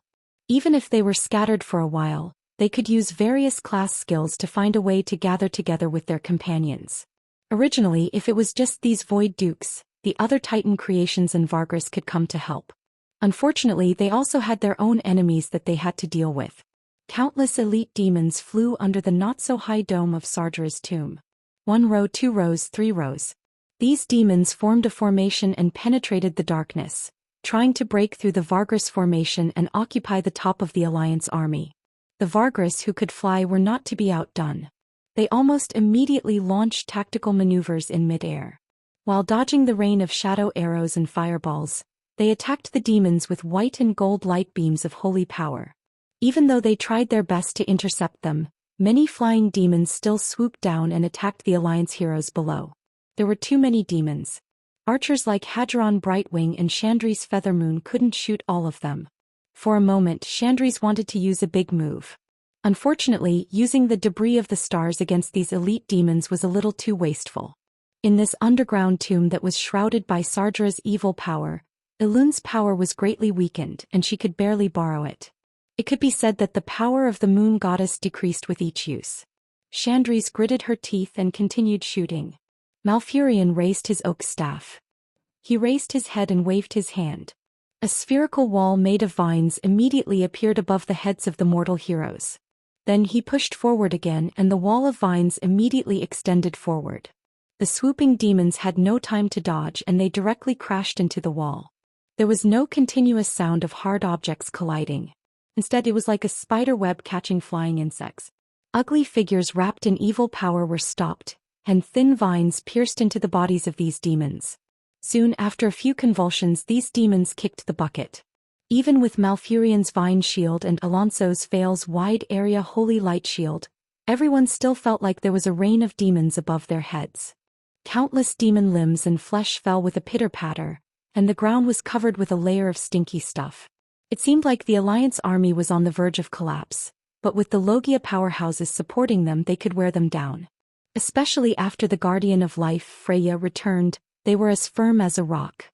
Even if they were scattered for a while, they could use various class skills to find a way to gather together with their companions. Originally, if it was just these Void Dukes, the other Titan creations and Vargris could come to help. Unfortunately, they also had their own enemies that they had to deal with. Countless elite demons flew under the not-so-high dome of Sargeras' tomb. 1 row, 2 rows, 3 rows. These demons formed a formation and penetrated the darkness, trying to break through the Vargris formation and occupy the top of the Alliance army. The Vargris who could fly were not to be outdone. They almost immediately launched tactical maneuvers in mid-air. While dodging the rain of shadow arrows and fireballs, they attacked the demons with white and gold light beams of holy power. Even though they tried their best to intercept them, many flying demons still swooped down and attacked the Alliance heroes below. There were too many demons. Archers like Hadron Brightwing and Chandri's Feathermoon couldn't shoot all of them. For a moment, Chandri's wanted to use a big move. Unfortunately, using the debris of the stars against these elite demons was a little too wasteful. In this underground tomb that was shrouded by Sargeras' evil power, Elun's power was greatly weakened and she could barely borrow it. It could be said that the power of the moon goddess decreased with each use. Chandri's gritted her teeth and continued shooting. Malfurion raised his oak staff. He raised his head and waved his hand. A spherical wall made of vines immediately appeared above the heads of the mortal heroes. Then he pushed forward again and the wall of vines immediately extended forward. The swooping demons had no time to dodge and they directly crashed into the wall. There was no continuous sound of hard objects colliding. Instead, it was like a spider web catching flying insects. Ugly figures wrapped in evil power were stopped, and thin vines pierced into the bodies of these demons. Soon after a few convulsions, these demons kicked the bucket. Even with Malfurion's vine shield and Alonso's Veil's wide area holy light shield, everyone still felt like there was a rain of demons above their heads. Countless demon limbs and flesh fell with a pitter-patter, and the ground was covered with a layer of stinky stuff. It seemed like the Alliance army was on the verge of collapse, but with the Logia powerhouses supporting them they could wear them down. Especially after the Guardian of Life, Freya, returned, they were as firm as a rock.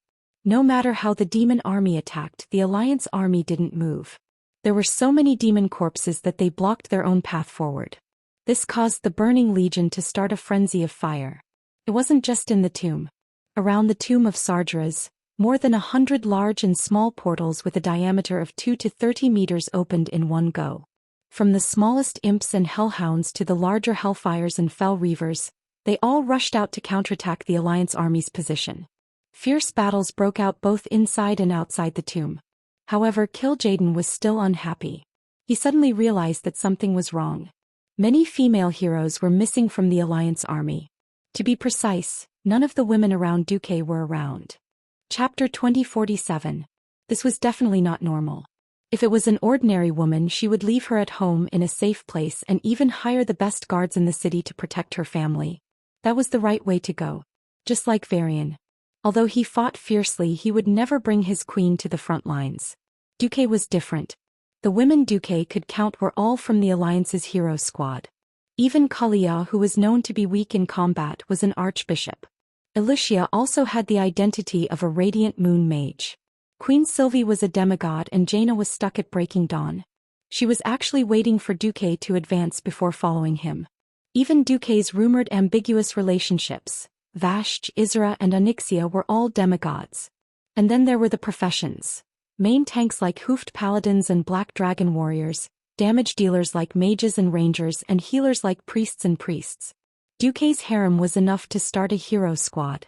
No matter how the demon army attacked, the Alliance army didn't move. There were so many demon corpses that they blocked their own path forward. This caused the Burning Legion to start a frenzy of fire. It wasn't just in the tomb. Around the tomb of Sargeras, more than 100 large and small portals with a diameter of 2 to 30 meters opened in one go. From the smallest imps and hellhounds to the larger hellfires and fell reavers, they all rushed out to counterattack the Alliance army's position. Fierce battles broke out both inside and outside the tomb. However, Kil'jaeden was still unhappy. He suddenly realized that something was wrong. Many female heroes were missing from the Alliance army. To be precise, none of the women around Duque were around. Chapter 2047. This was definitely not normal. If it was an ordinary woman, she would leave her at home in a safe place and even hire the best guards in the city to protect her family. That was the right way to go. Just like Varian. Although he fought fiercely, he would never bring his queen to the front lines. Duque was different. The women Duque could count were all from the Alliance's hero squad. Even Kalia, who was known to be weak in combat, was an archbishop. Elucia also had the identity of a radiant moon mage. Queen Sylvie was a demigod and Jaina was stuck at Breaking Dawn. She was actually waiting for Duque to advance before following him. Even Duque's rumored ambiguous relationships, Vashj, Isra and Onyxia, were all demigods. And then there were the professions. Main tanks like hoofed paladins and black dragon warriors, damage dealers like mages and rangers, and healers like priests and priests. Duque's harem was enough to start a hero squad.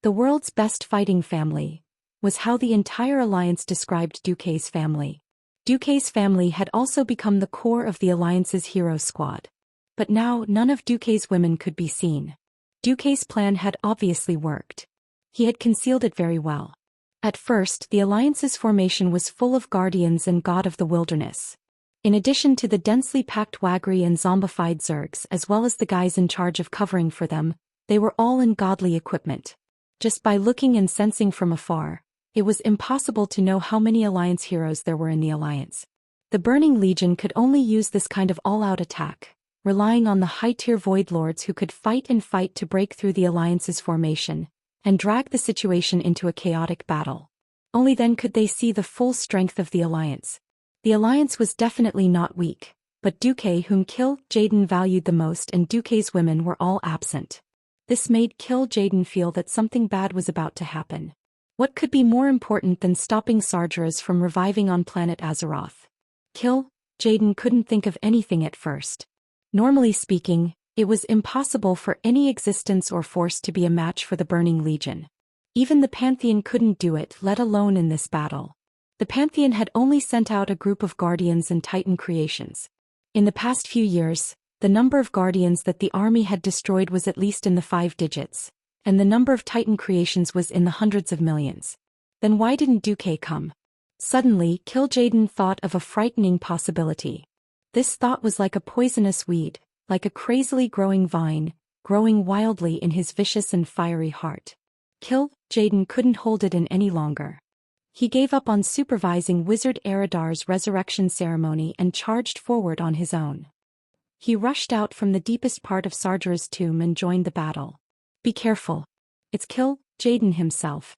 The world's best fighting family was how the entire Alliance described Duque's family. Duque's family had also become the core of the Alliance's hero squad. But now none of Duque's women could be seen. Duque's plan had obviously worked. He had concealed it very well. At first, the Alliance's formation was full of guardians and god of the wilderness. In addition to the densely packed Wagri and zombified Zergs as well as the guys in charge of covering for them, they were all in godly equipment. Just by looking and sensing from afar, it was impossible to know how many Alliance heroes there were in the Alliance. The Burning Legion could only use this kind of all-out attack, relying on the high-tier Void Lords who could fight to break through the Alliance's formation and drag the situation into a chaotic battle. Only then could they see the full strength of the Alliance. The Alliance was definitely not weak, but Duque, whom Kil'jaeden valued the most, and Duque's women were all absent. This made Kil'jaeden feel that something bad was about to happen. What could be more important than stopping Sargeras from reviving on planet Azeroth? Kil'jaeden couldn't think of anything at first. Normally speaking, it was impossible for any existence or force to be a match for the Burning Legion. Even the Pantheon couldn't do it, let alone in this battle. The Pantheon had only sent out a group of Guardians and Titan creations. In the past few years, the number of Guardians that the army had destroyed was at least in the 5 digits, and the number of Titan creations was in the hundreds of millions. Then why didn't Duque come? Suddenly, Kil'jaeden thought of a frightening possibility. This thought was like a poisonous weed, like a crazily growing vine, growing wildly in his vicious and fiery heart. Kil'jaeden couldn't hold it in any longer. He gave up on supervising Wizard Eridar's resurrection ceremony and charged forward on his own. He rushed out from the deepest part of Sargeras' tomb and joined the battle. Be careful. It's Kil'jaeden himself.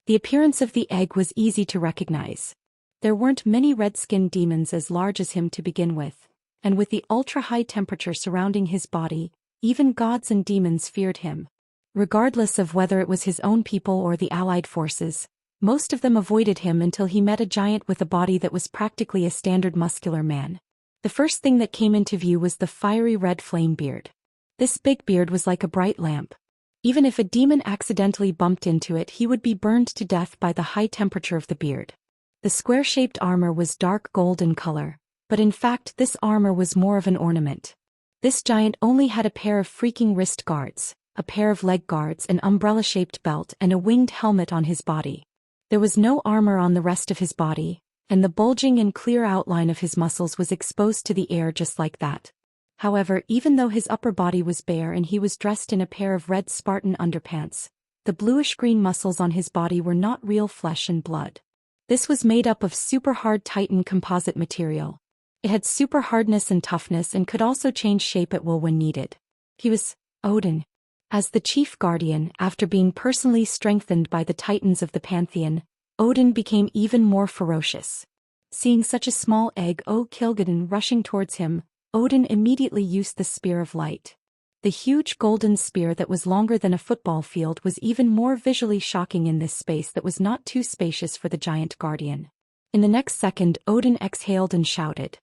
The appearance of the egg was easy to recognize. There weren't many red-skinned demons as large as him to begin with, and with the ultra-high temperature surrounding his body, even gods and demons feared him. Regardless of whether it was his own people or the allied forces, most of them avoided him until he met a giant with a body that was practically a standard muscular man. The first thing that came into view was the fiery red flame beard. This big beard was like a bright lamp. Even if a demon accidentally bumped into it, he would be burned to death by the high temperature of the beard. The square-shaped armor was dark gold in color, but in fact this armor was more of an ornament. This giant only had a pair of freaking wrist guards, a pair of leg guards, an umbrella-shaped belt, and a winged helmet on his body. There was no armor on the rest of his body, and the bulging and clear outline of his muscles was exposed to the air just like that. However, even though his upper body was bare and he was dressed in a pair of red Spartan underpants, the bluish-green muscles on his body were not real flesh and blood. This was made up of super hard Titan composite material. It had super hardness and toughness and could also change shape at will when needed. He was Odin. As the chief guardian, after being personally strengthened by the titans of the pantheon, Odin became even more ferocious. Seeing such a small egg Kil'jaeden rushing towards him, Odin immediately used the Spear of Light. The huge golden spear that was longer than a football field was even more visually shocking in this space that was not too spacious for the giant guardian. In the next second, Odin exhaled and shouted.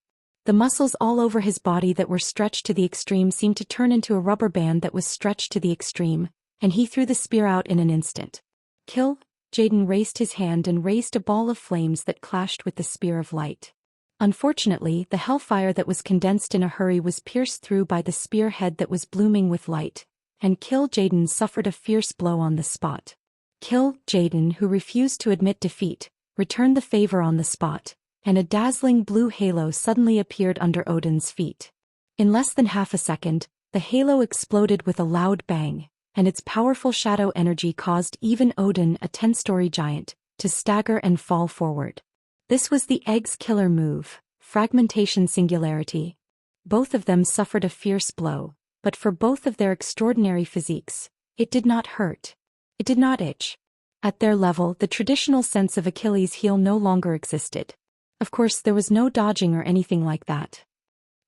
The muscles all over his body that were stretched to the extreme seemed to turn into a rubber band that was stretched to the extreme, and he threw the spear out in an instant. Kil'jaeden raised his hand and raised a ball of flames that clashed with the Spear of Light. Unfortunately, the hellfire that was condensed in a hurry was pierced through by the spearhead that was blooming with light, and Kil'jaeden suffered a fierce blow on the spot. Kil'jaeden, who refused to admit defeat, returned the favor on the spot, and a dazzling blue halo suddenly appeared under Odin's feet. In less than half a second, the halo exploded with a loud bang, and its powerful shadow energy caused even Odin, a 10-story giant, to stagger and fall forward. This was the egg's killer move, Fragmentation Singularity. Both of them suffered a fierce blow, but for both of their extraordinary physiques, it did not hurt. It did not itch. At their level, the traditional sense of Achilles' heel no longer existed. Of course, there was no dodging or anything like that.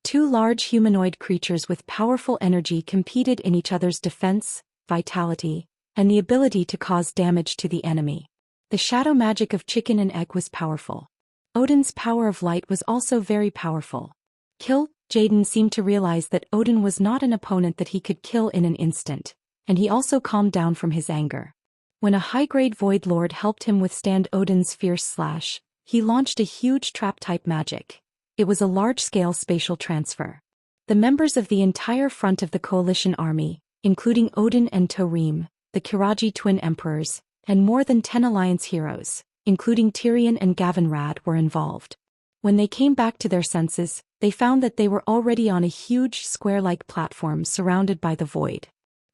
Two large humanoid creatures with powerful energy competed in each other's defense, vitality, and the ability to cause damage to the enemy. The shadow magic of chicken and egg was powerful. Odin's power of light was also very powerful. Kil'jaeden seemed to realize that Odin was not an opponent that he could kill in an instant, and he also calmed down from his anger. When a high-grade Void Lord helped him withstand Odin's fierce slash, he launched a huge trap-type magic. It was a large-scale spatial transfer. The members of the entire front of the coalition army, including Odin and Thorim, the Kiraji twin emperors, and more than 10 alliance heroes, including Tyrion and Gavinrad, were involved. When they came back to their senses, they found that they were already on a huge square-like platform surrounded by the void.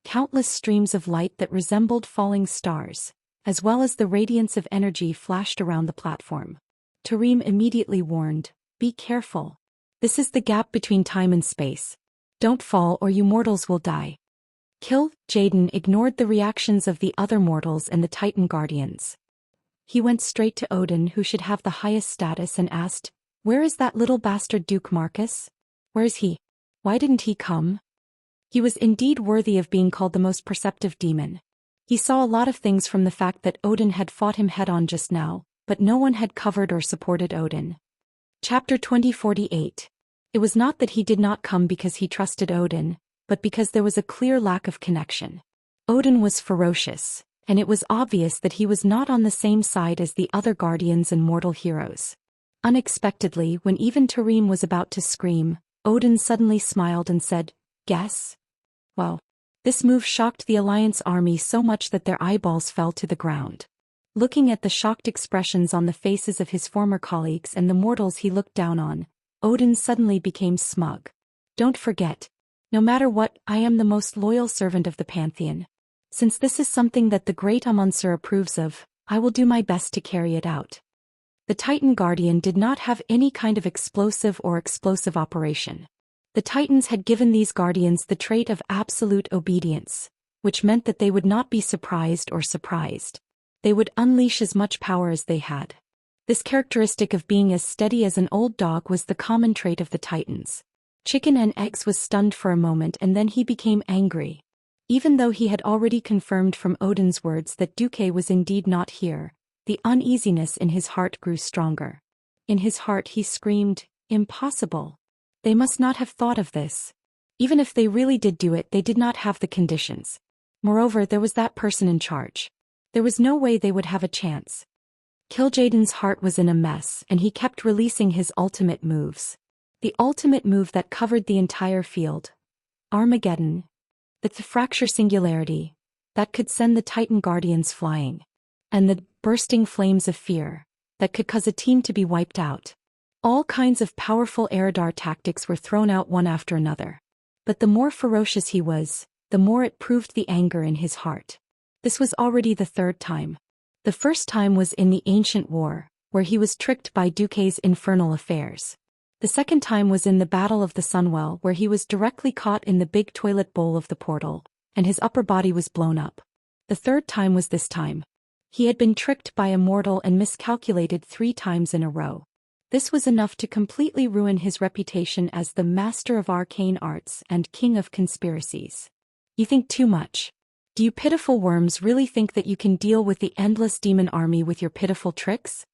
Countless streams of light that resembled falling stars, as well as the radiance of energy, flashed around the platform. Thorim immediately warned, "Be careful. This is the gap between time and space. Don't fall or you mortals will die." Kil'jaeden ignored the reactions of the other mortals and the Titan Guardians. He went straight to Odin, who should have the highest status, and asked, "Where is that little bastard Duke Marcus? Where is he? Why didn't he come?" He was indeed worthy of being called the most perceptive demon. He saw a lot of things from the fact that Odin had fought him head-on just now, but no one had covered or supported Odin. Chapter 2048. It was not that he did not come because he trusted Odin, but because there was a clear lack of connection. Odin was ferocious, and it was obvious that he was not on the same side as the other guardians and mortal heroes. Unexpectedly, when even Thorim was about to scream, Odin suddenly smiled and said, "Guess?" Wow. This move shocked the Alliance army so much that their eyeballs fell to the ground. Looking at the shocked expressions on the faces of his former colleagues and the mortals he looked down on, Odin suddenly became smug. "Don't forget. No matter what, I am the most loyal servant of the Pantheon. Since this is something that the great Immerse approves of, I will do my best to carry it out." The Titan Guardian did not have any kind of explosive operation. The Titans had given these Guardians the trait of absolute obedience, which meant that they would not be surprised. They would unleash as much power as they had. This characteristic of being as steady as an old dog was the common trait of the Titans. Chicken and Eggs was stunned for a moment and then he became angry. Even though he had already confirmed from Odin's words that Duque was indeed not here, the uneasiness in his heart grew stronger. In his heart he screamed, "Impossible! They must not have thought of this. Even if they really did do it, they did not have the conditions. Moreover, there was that person in charge. There was no way they would have a chance." Kil'jaeden's heart was in a mess and he kept releasing his ultimate moves. The ultimate move that covered the entire field. Armageddon. The fracture singularity. That could send the Titan Guardians flying. And the bursting flames of fear. That could cause a team to be wiped out. All kinds of powerful Eridar tactics were thrown out one after another. But the more ferocious he was, the more it proved the anger in his heart. This was already the third time. The first time was in the Ancient War, where he was tricked by Duque's infernal affairs. The second time was in the Battle of the Sunwell, where he was directly caught in the big toilet bowl of the portal, and his upper body was blown up. The third time was this time. He had been tricked by Immortal and miscalculated 3 times in a row. This was enough to completely ruin his reputation as the master of arcane arts and king of conspiracies. You think too much. Do you pitiful worms really think that you can deal with the endless demon army with your pitiful tricks?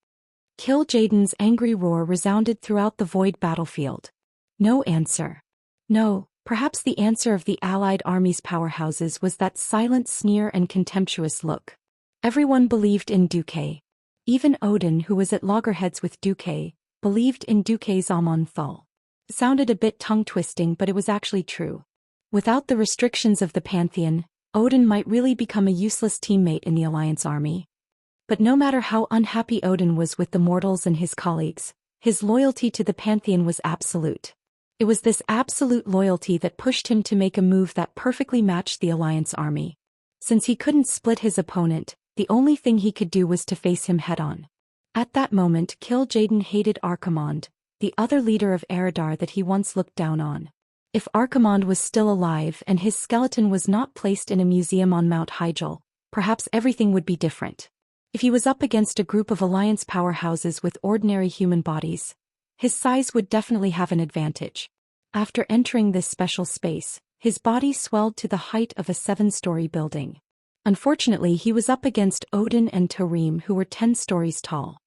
Kill Jaden's angry roar resounded throughout the void battlefield. No answer. No, perhaps the answer of the allied army's powerhouses was that silent sneer and contemptuous look. Everyone believed in Duque. Even Odin, who was at loggerheads with Duque, believed in Duque's Amonthal. It sounded a bit tongue-twisting, but it was actually true. Without the restrictions of the Pantheon, Odin might really become a useless teammate in the Alliance army. But no matter how unhappy Odin was with the mortals and his colleagues, his loyalty to the Pantheon was absolute. It was this absolute loyalty that pushed him to make a move that perfectly matched the Alliance army. Since he couldn't split his opponent, the only thing he could do was to face him head-on. At that moment, Jaden hated Archimonde, the other leader of Eridar that he once looked down on. If Archimonde was still alive and his skeleton was not placed in a museum on Mount Hyjal, perhaps everything would be different. If he was up against a group of Alliance powerhouses with ordinary human bodies, his size would definitely have an advantage. After entering this special space, his body swelled to the height of a 7-story building. Unfortunately, he was up against Odin and Tarim, who were 10 stories tall.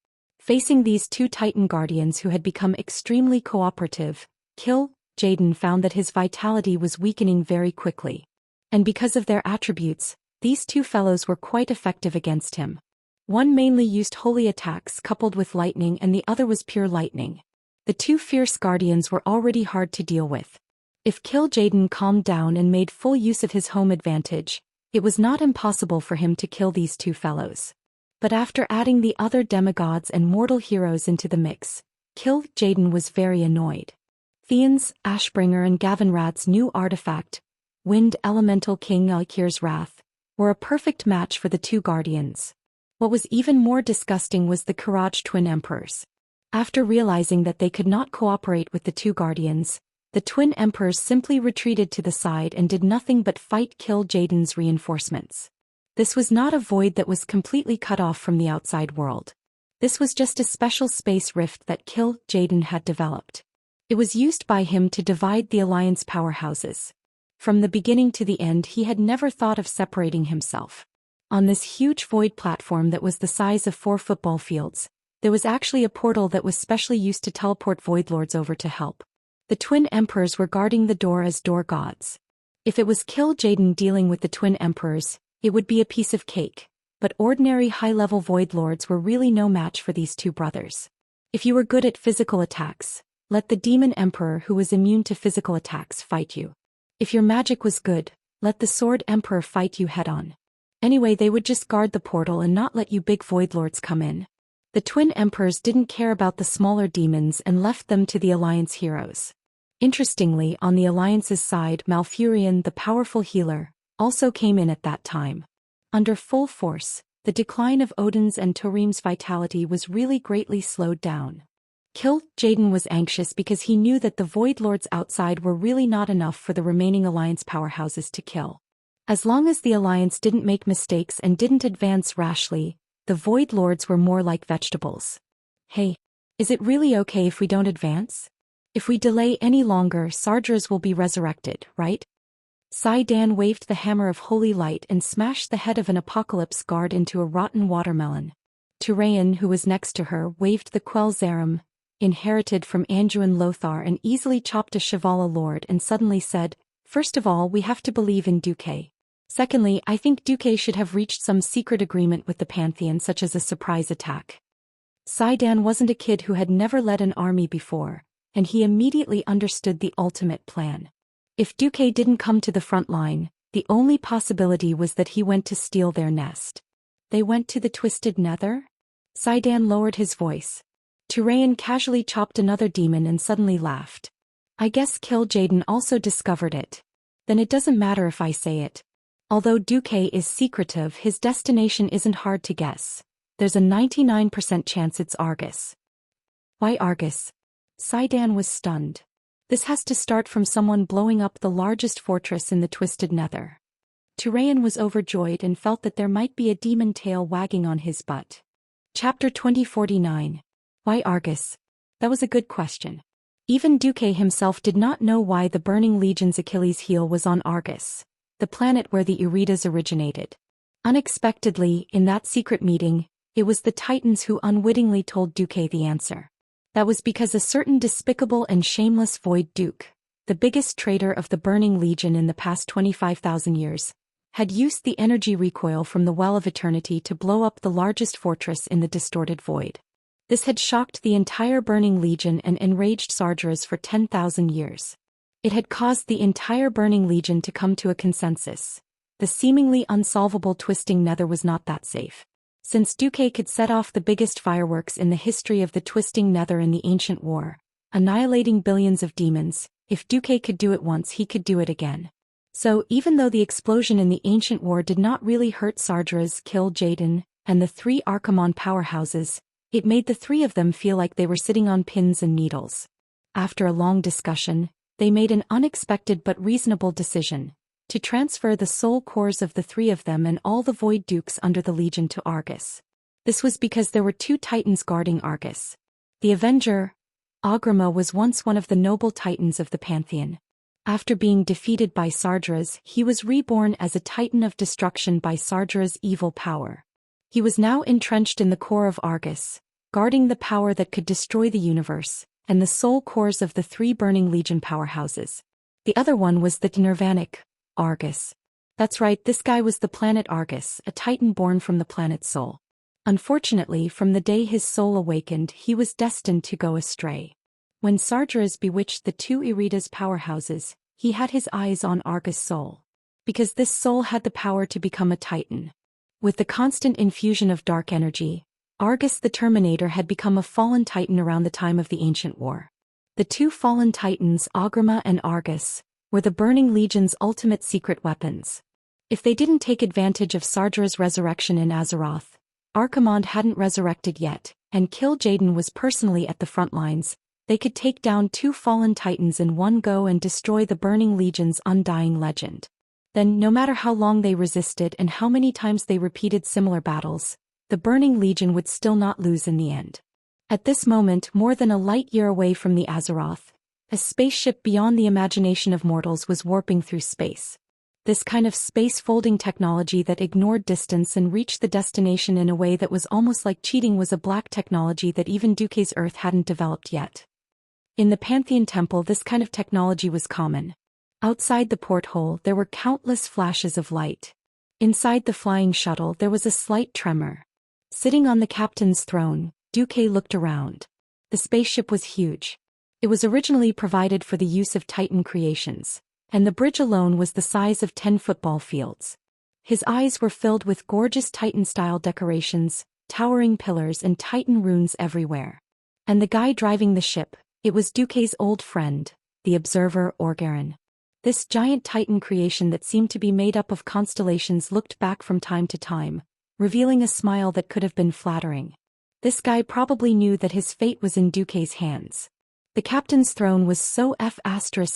Facing these 2 Titan Guardians who had become extremely cooperative, Jaden found that his vitality was weakening very quickly. And because of their attributes, these 2 fellows were quite effective against him. One mainly used holy attacks coupled with lightning, and the other was pure lightning. The 2 fierce guardians were already hard to deal with. If Jaden calmed down and made full use of his home advantage, it was not impossible for him to kill these 2 fellows. But after adding the other demigods and mortal heroes into the mix, Jaden was very annoyed. Theon's, Ashbringer and Gavinrad's new artifact, Wind Elemental King Alkir's Wrath, were a perfect match for the 2 guardians. What was even more disgusting was the Karaj twin emperors. After realizing that they could not cooperate with the 2 guardians, the twin emperors simply retreated to the side and did nothing but fight Jaden's reinforcements. This was not a void that was completely cut off from the outside world. This was just a special space rift that Jaden had developed. It was used by him to divide the Alliance powerhouses. From the beginning to the end, he had never thought of separating himself. On this huge void platform that was the size of 4 football fields, there was actually a portal that was specially used to teleport voidlords over to help. The twin emperors were guarding the door as door gods. If it was Jaden dealing with the twin emperors, it would be a piece of cake, but ordinary high-level voidlords were really no match for these 2 brothers. If you were good at physical attacks, let the demon emperor who was immune to physical attacks fight you. If your magic was good, let the sword emperor fight you head-on. Anyway, they would just guard the portal and not let you big voidlords come in. The twin emperors didn't care about the smaller demons and left them to the Alliance heroes. Interestingly, on the Alliance's side, Malfurion, the powerful healer, also came in at that time. Under full force, the decline of Odin's and Tarim's vitality was really greatly slowed down. Jaden was anxious because he knew that the voidlords outside were really not enough for the remaining Alliance powerhouses to kill. As long as the Alliance didn't make mistakes and didn't advance rashly, the Void Lords were more like vegetables. Hey, is it really okay if we don't advance? If we delay any longer, Sardras will be resurrected, right? Sai-Dan waved the hammer of holy light and smashed the head of an apocalypse guard into a rotten watermelon. Turayan, who was next to her, waved the Quell Zarum, inherited from Anduin Lothar, and easily chopped a Shivala lord and suddenly said, "First of all, we have to believe in Duque. Secondly, I think Duque should have reached some secret agreement with the Pantheon, such as a surprise attack." Sai-Dan wasn't a kid who had never led an army before, and he immediately understood the ultimate plan. If Duque didn't come to the front line, the only possibility was that he went to steal their nest. They went to the Twisted Nether? Sai-Dan lowered his voice. Turayan casually chopped another demon and suddenly laughed. "I guess Jaden also discovered it. Then it doesn't matter if I say it. Although Duque is secretive, his destination isn't hard to guess. There's a 99% chance it's Argus." "Why Argus?" Saidan was stunned. This has to start from someone blowing up the largest fortress in the Twisted Nether. Turayan was overjoyed and felt that there might be a demon tail wagging on his butt. Chapter 2049. Why Argus? That was a good question. Even Duque himself did not know why the Burning Legion's Achilles heel was on Argus, the planet where the Iridas originated. Unexpectedly, in that secret meeting, it was the Titans who unwittingly told Duque the answer. That was because a certain despicable and shameless Void Duke, the biggest traitor of the Burning Legion in the past 25,000 years, had used the energy recoil from the Well of Eternity to blow up the largest fortress in the distorted void. This had shocked the entire Burning Legion and enraged Sargeras for 10,000 years. It had caused the entire Burning Legion to come to a consensus. The seemingly unsolvable twisting nether was not that safe. Since Duque could set off the biggest fireworks in the history of the twisting nether in the ancient war, annihilating billions of demons, if Duque could do it once he could do it again. So even though the explosion in the ancient war did not really hurt Sargeras, kill Jaden, and the three Archimon powerhouses, it made the three of them feel like they were sitting on pins and needles. After a long discussion, they made an unexpected but reasonable decision to transfer the soul cores of the three of them and all the Void Dukes under the Legion to Argus. This was because there were two Titans guarding Argus. The Avenger, Agrima, was once one of the noble Titans of the Pantheon. After being defeated by Sargeras, he was reborn as a Titan of destruction by Sargeras' evil power. He was now entrenched in the core of Argus, guarding the power that could destroy the universe, and the soul cores of the three Burning Legion powerhouses. The other one was the Nirvanic, Argus. That's right, this guy was the planet Argus, a Titan born from the planet Sol. Unfortunately, from the day his soul awakened, he was destined to go astray. When Sargeras bewitched the two Iridas powerhouses, he had his eyes on Argus' soul. Because this soul had the power to become a Titan. With the constant infusion of dark energy, Argus the Terminator had become a fallen Titan around the time of the Ancient War. The two fallen Titans, Agrima and Argus, were the Burning Legion's ultimate secret weapons. If they didn't take advantage of Sargeras' resurrection in Azeroth, Archimond hadn't resurrected yet, and Kill Jaden was personally at the front lines, they could take down two fallen Titans in one go and destroy the Burning Legion's undying legend. Then, no matter how long they resisted and how many times they repeated similar battles, the Burning Legion would still not lose in the end. At this moment, more than a light year away from the Azeroth, a spaceship beyond the imagination of mortals was warping through space. This kind of space-folding technology that ignored distance and reached the destination in a way that was almost like cheating was a black technology that even Duque's Earth hadn't developed yet. In the Pantheon Temple, this kind of technology was common. Outside the porthole, there were countless flashes of light. Inside the flying shuttle, there was a slight tremor. Sitting on the captain's throne, Duque looked around. The spaceship was huge. It was originally provided for the use of Titan creations, and the bridge alone was the size of 10 football fields. His eyes were filled with gorgeous Titan-style decorations, towering pillars and Titan runes everywhere. And the guy driving the ship, it was Duque's old friend, the observer Orgarin. This giant Titan creation that seemed to be made up of constellations looked back from time to time, revealing a smile that could have been flattering. This guy probably knew that his fate was in Duque's hands. The captain's throne was so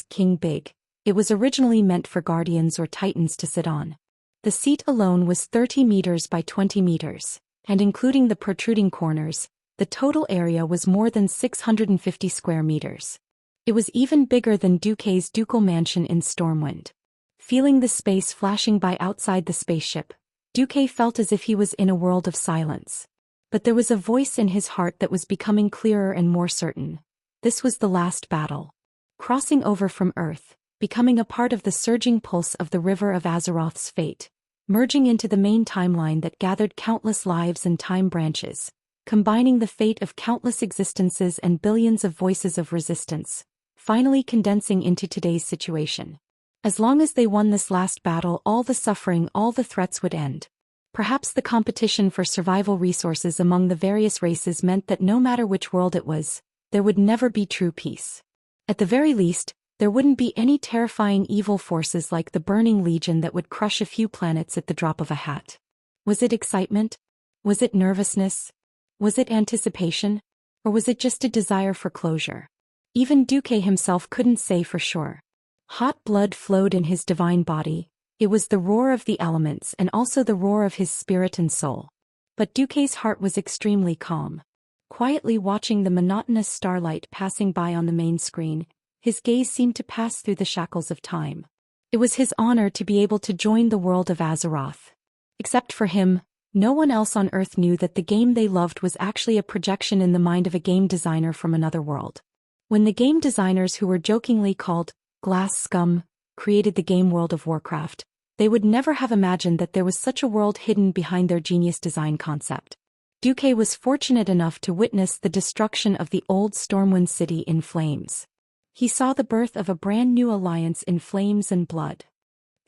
King big, it was originally meant for guardians or Titans to sit on. The seat alone was 30 meters by 20 meters, and including the protruding corners, the total area was more than 650 square meters. It was even bigger than Duque's ducal mansion in Stormwind. Feeling the space flashing by outside the spaceship, Duque felt as if he was in a world of silence. But there was a voice in his heart that was becoming clearer and more certain. This was the last battle. Crossing over from Earth, becoming a part of the surging pulse of the river of Azeroth's fate, merging into the main timeline that gathered countless lives and time branches, combining the fate of countless existences and billions of voices of resistance, finally condensing into today's situation. As long as they won this last battle, all the suffering, all the threats would end. Perhaps the competition for survival resources among the various races meant that no matter which world it was, there would never be true peace. At the very least, there wouldn't be any terrifying evil forces like the Burning Legion that would crush a few planets at the drop of a hat. Was it excitement? Was it nervousness? Was it anticipation? Or was it just a desire for closure? Even Duque himself couldn't say for sure. Hot blood flowed in his divine body. It was the roar of the elements and also the roar of his spirit and soul. But Duque's heart was extremely calm. Quietly watching the monotonous starlight passing by on the main screen, his gaze seemed to pass through the shackles of time. It was his honor to be able to join the world of Azeroth. Except for him, no one else on Earth knew that the game they loved was actually a projection in the mind of a game designer from another world. When the game designers who were jokingly called Glass Scum created the game World of Warcraft, they would never have imagined that there was such a world hidden behind their genius design concept. Duque was fortunate enough to witness the destruction of the old Stormwind city in flames. He saw the birth of a brand new alliance in flames and blood.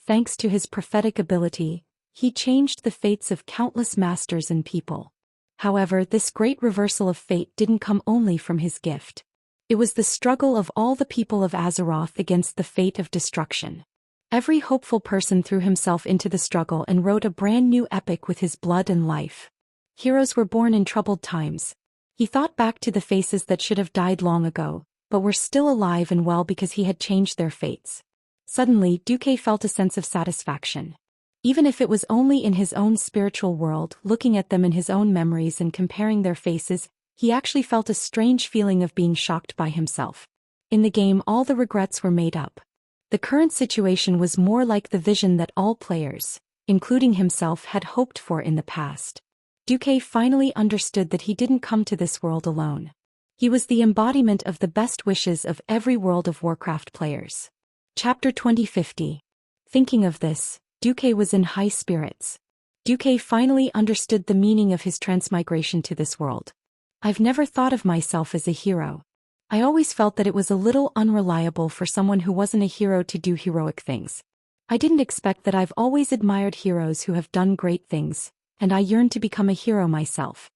Thanks to his prophetic ability, he changed the fates of countless masters and people. However, this great reversal of fate didn't come only from his gift. It was the struggle of all the people of Azeroth against the fate of destruction. Every hopeful person threw himself into the struggle and wrote a brand new epic with his blood and life. Heroes were born in troubled times. He thought back to the faces that should have died long ago, but were still alive and well because he had changed their fates. Suddenly, Duque felt a sense of satisfaction. Even if it was only in his own spiritual world, looking at them in his own memories and comparing their faces, he actually felt a strange feeling of being shocked by himself. In the game, all the regrets were made up. The current situation was more like the vision that all players, including himself, had hoped for in the past. Duque finally understood that he didn't come to this world alone. He was the embodiment of the best wishes of every World of Warcraft players. Chapter 2050. Thinking of this, Duque was in high spirits. Duque finally understood the meaning of his transmigration to this world. I've never thought of myself as a hero. I always felt that it was a little unreliable for someone who wasn't a hero to do heroic things. I didn't expect that. I've always admired heroes who have done great things, and I yearned to become a hero myself.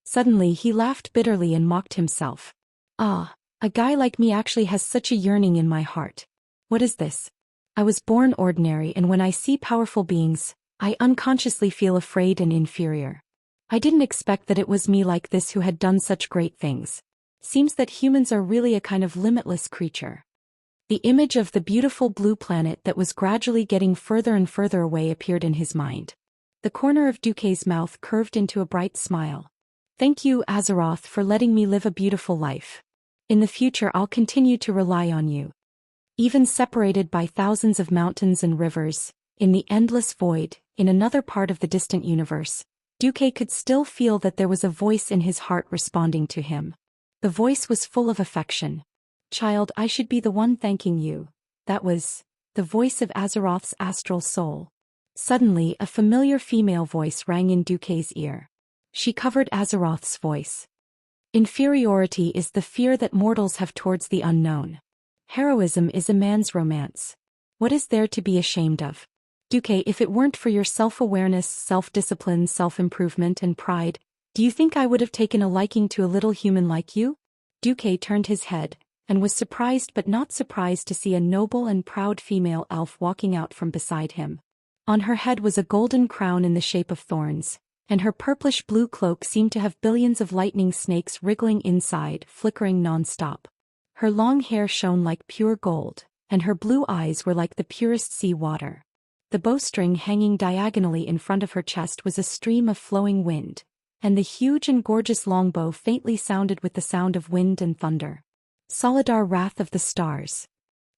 Suddenly he laughed bitterly and mocked himself. Ah, a guy like me actually has such a yearning in my heart. What is this? I was born ordinary, and when I see powerful beings, I unconsciously feel afraid and inferior. I didn't expect that it was me like this who had done such great things. Seems that humans are really a kind of limitless creature. The image of the beautiful blue planet that was gradually getting further and further away appeared in his mind. The corner of Duque's mouth curved into a bright smile. Thank you, Azeroth, for letting me live a beautiful life. In the future I'll continue to rely on you. Even separated by thousands of mountains and rivers, in the endless void, in another part of the distant universe, Duque could still feel that there was a voice in his heart responding to him. The voice was full of affection. Child, I should be the one thanking you. That was the voice of Azeroth's astral soul. Suddenly, a familiar female voice rang in Duque's ear. She covered Azeroth's voice. Inferiority is the fear that mortals have towards the unknown. Heroism is a man's romance. What is there to be ashamed of? Duque, if it weren't for your self-awareness, self-discipline, self-improvement, and pride, do you think I would have taken a liking to a little human like you? Duque turned his head, and was surprised but not surprised to see a noble and proud female elf walking out from beside him. On her head was a golden crown in the shape of thorns, and her purplish-blue cloak seemed to have billions of lightning snakes wriggling inside, flickering non-stop. Her long hair shone like pure gold, and her blue eyes were like the purest sea water. The bowstring hanging diagonally in front of her chest was a stream of flowing wind, and the huge and gorgeous longbow faintly sounded with the sound of wind and thunder. Solidar, Wrath of the Stars.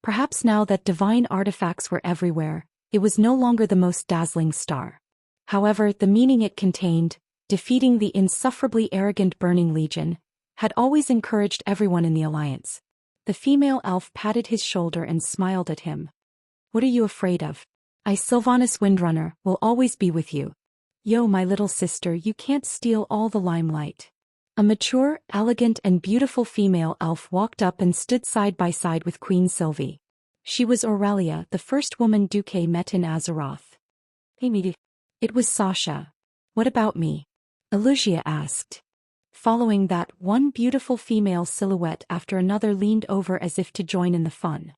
Perhaps now that divine artifacts were everywhere, it was no longer the most dazzling star. However, the meaning it contained, defeating the insufferably arrogant Burning Legion, had always encouraged everyone in the Alliance. The female elf patted his shoulder and smiled at him. What are you afraid of? I, Sylvanas Windrunner, will always be with you. Yo, my little sister, you can't steal all the limelight. A mature, elegant and beautiful female elf walked up and stood side by side with Queen Sylvie. She was Aurelia, the first woman Duque met in Azeroth. Hey, me. It was Sasha. What about me? Elusia asked. Following that, one beautiful female silhouette after another leaned over as if to join in the fun.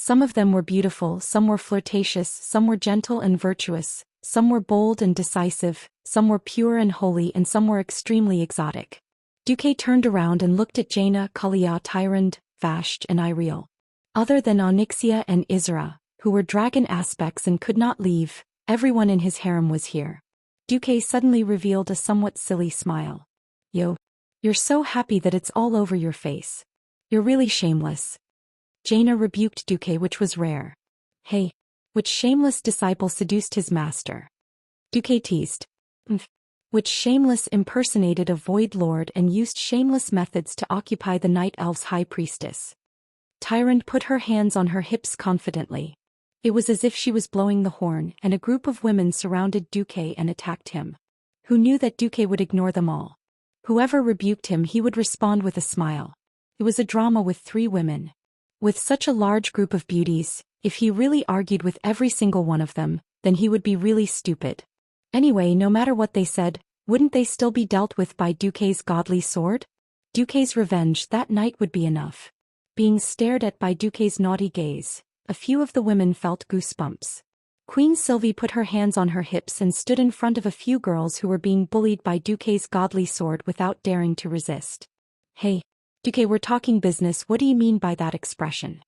Some of them were beautiful, some were flirtatious, some were gentle and virtuous, some were bold and decisive, some were pure and holy, and some were extremely exotic. Duque turned around and looked at Jaina, Kalia, Tyrande, Vashj and Iriel. Other than Onyxia and Isra, who were dragon aspects and could not leave, everyone in his harem was here. Duque suddenly revealed a somewhat silly smile. Yo. You're so happy that it's all over your face. You're really shameless. Jaina rebuked Duque, which was rare. Hey. Which shameless disciple seduced his master? Duque teased. Which shameless impersonated a void lord and used shameless methods to occupy the night elf's high priestess? Tyrant put her hands on her hips confidently. It was as if she was blowing the horn, and a group of women surrounded Duque and attacked him. Who knew that Duque would ignore them all? Whoever rebuked him, he would respond with a smile. It was a drama with 3 women. With such a large group of beauties, if he really argued with every single one of them, then he would be really stupid. Anyway, no matter what they said, wouldn't they still be dealt with by Duque's godly sword? Duque's revenge that night would be enough. Being stared at by Duque's naughty gaze, a few of the women felt goosebumps. Queen Sylvie put her hands on her hips and stood in front of a few girls who were being bullied by Duque's godly sword without daring to resist. Hey, Duque, we're talking business. What do you mean by that expression?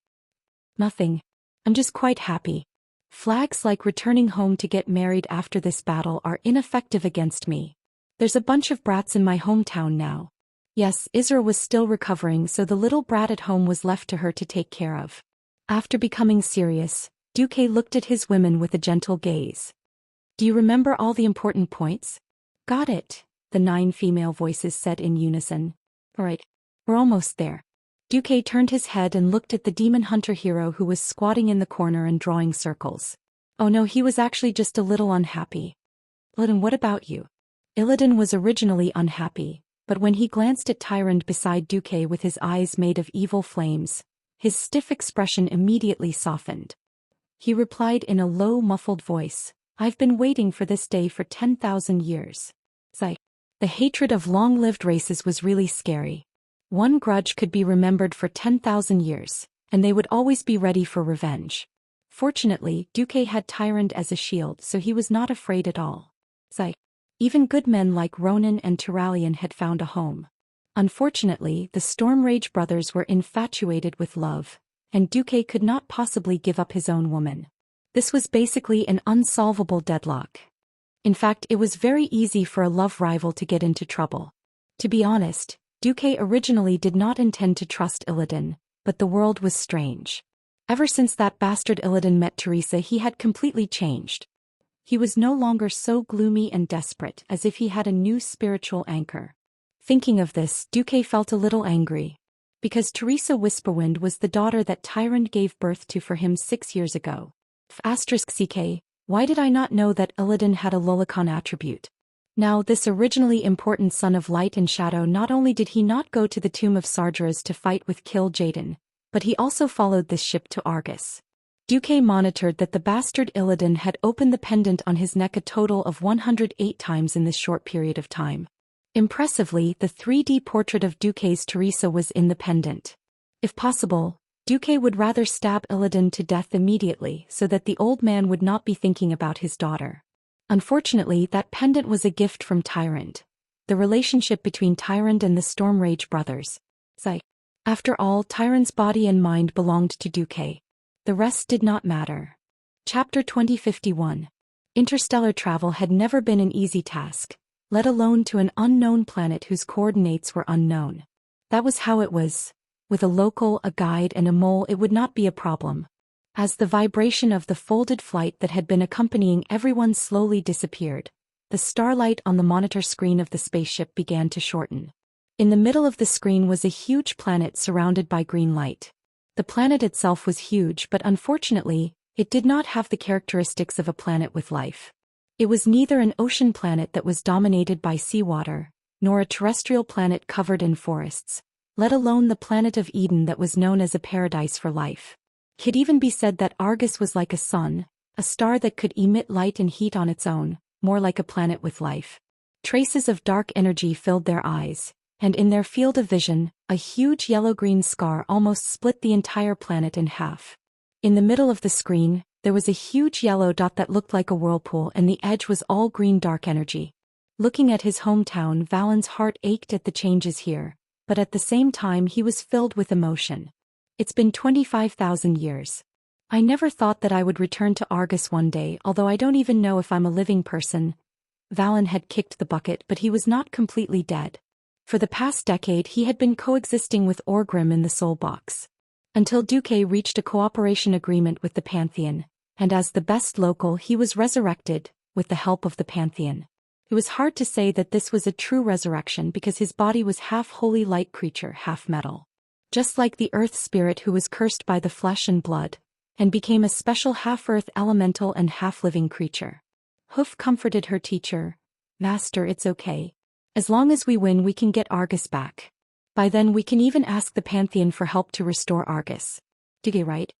Nothing. I'm just quite happy. Flags like returning home to get married after this battle are ineffective against me. There's a bunch of brats in my hometown now. Yes, Isra was still recovering, so the little brat at home was left to her to take care of. After becoming serious, Duque looked at his women with a gentle gaze. Do you remember all the important points? Got it, the 9 female voices said in unison. All right, we're almost there. Duque turned his head and looked at the demon hunter hero who was squatting in the corner and drawing circles. Oh no, he was actually just a little unhappy. Illidan, what about you? Illidan was originally unhappy, but when he glanced at Tyrant beside Duque with his eyes made of evil flames, his stiff expression immediately softened. He replied in a low, muffled voice, I've been waiting for this day for 10,000 years. Sigh. The hatred of long-lived races was really scary. One grudge could be remembered for 10,000 years, and they would always be ready for revenge. Fortunately, Duque had Tyrant as a shield, so he was not afraid at all. Sigh. Even good men like Ronan and Turalian had found a home. Unfortunately, the Stormrage brothers were infatuated with love, and Duque could not possibly give up his own woman. This was basically an unsolvable deadlock. In fact, it was very easy for a love rival to get into trouble. To be honest, Duque originally did not intend to trust Illidan, but the world was strange. Ever since that bastard Illidan met Teresa, he had completely changed. He was no longer so gloomy and desperate, as if he had a new spiritual anchor. Thinking of this, Duque felt a little angry. Because Teresa Whisperwind was the daughter that Tyrant gave birth to for him 6 years ago. *CK, why did I not know that Illidan had a Lolicon attribute? Now, this originally important son of light and shadow, not only did he not go to the tomb of Sargeras to fight with Kill Jaden, but he also followed this ship to Argus. Duque monitored that the bastard Illidan had opened the pendant on his neck a total of 108 times in this short period of time. Impressively, the 3D portrait of Duque's Teresa was in the pendant. If possible, Duque would rather stab Illidan to death immediately so that the old man would not be thinking about his daughter. Unfortunately, that pendant was a gift from Tyrant. The relationship between Tyrant and the Stormrage brothers. After all, Tyrant's body and mind belonged to Duque. The rest did not matter. Chapter 2051. Interstellar travel had never been an easy task, let alone to an unknown planet whose coordinates were unknown. That was how it was. With a local, a guide, and a mole, it would not be a problem. As the vibration of the folded flight that had been accompanying everyone slowly disappeared, the starlight on the monitor screen of the spaceship began to shorten. In the middle of the screen was a huge planet surrounded by green light. The planet itself was huge, but unfortunately, it did not have the characteristics of a planet with life. It was neither an ocean planet that was dominated by seawater, nor a terrestrial planet covered in forests, let alone the planet of Eden that was known as a paradise for life. It could even be said that Argus was like a sun, a star that could emit light and heat on its own, more like a planet with life. Traces of dark energy filled their eyes, and in their field of vision, a huge yellow-green scar almost split the entire planet in half. In the middle of the screen, there was a huge yellow dot that looked like a whirlpool, and the edge was all green dark energy. Looking at his hometown, Valen's heart ached at the changes here, but at the same time he was filled with emotion. It's been 25,000 years. I never thought that I would return to Argus one day, although I don't even know if I'm a living person. Valen had kicked the bucket, but he was not completely dead. For the past decade he had been coexisting with Orgrim in the Soul Box. Until Duque reached a cooperation agreement with the Pantheon, and as the best local he was resurrected, with the help of the Pantheon. It was hard to say that this was a true resurrection because his body was half holy light creature, half metal. Just like the earth spirit who was cursed by the flesh and blood, and became a special half-earth elemental and half-living creature. Hoof comforted her teacher. Master, it's okay. As long as we win we can get Argus back. By then we can even ask the Pantheon for help to restore Argus. Duque, right?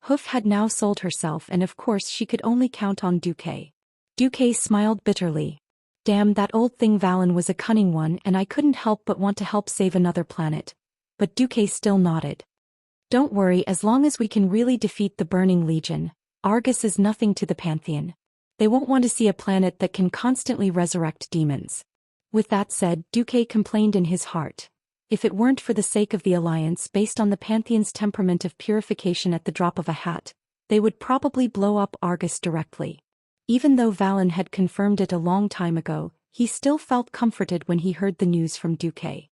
Hoof had now sold herself and of course she could only count on Duque. Duque smiled bitterly. Damn, that old thing Valen was a cunning one and I couldn't help but want to help save another planet. But Duque still nodded. Don't worry, as long as we can really defeat the Burning Legion, Argus is nothing to the Pantheon. They won't want to see a planet that can constantly resurrect demons. With that said, Duque complained in his heart. If it weren't for the sake of the Alliance based on the Pantheon's temperament of purification at the drop of a hat, they would probably blow up Argus directly. Even though Valen had confirmed it a long time ago, he still felt comforted when he heard the news from Duque.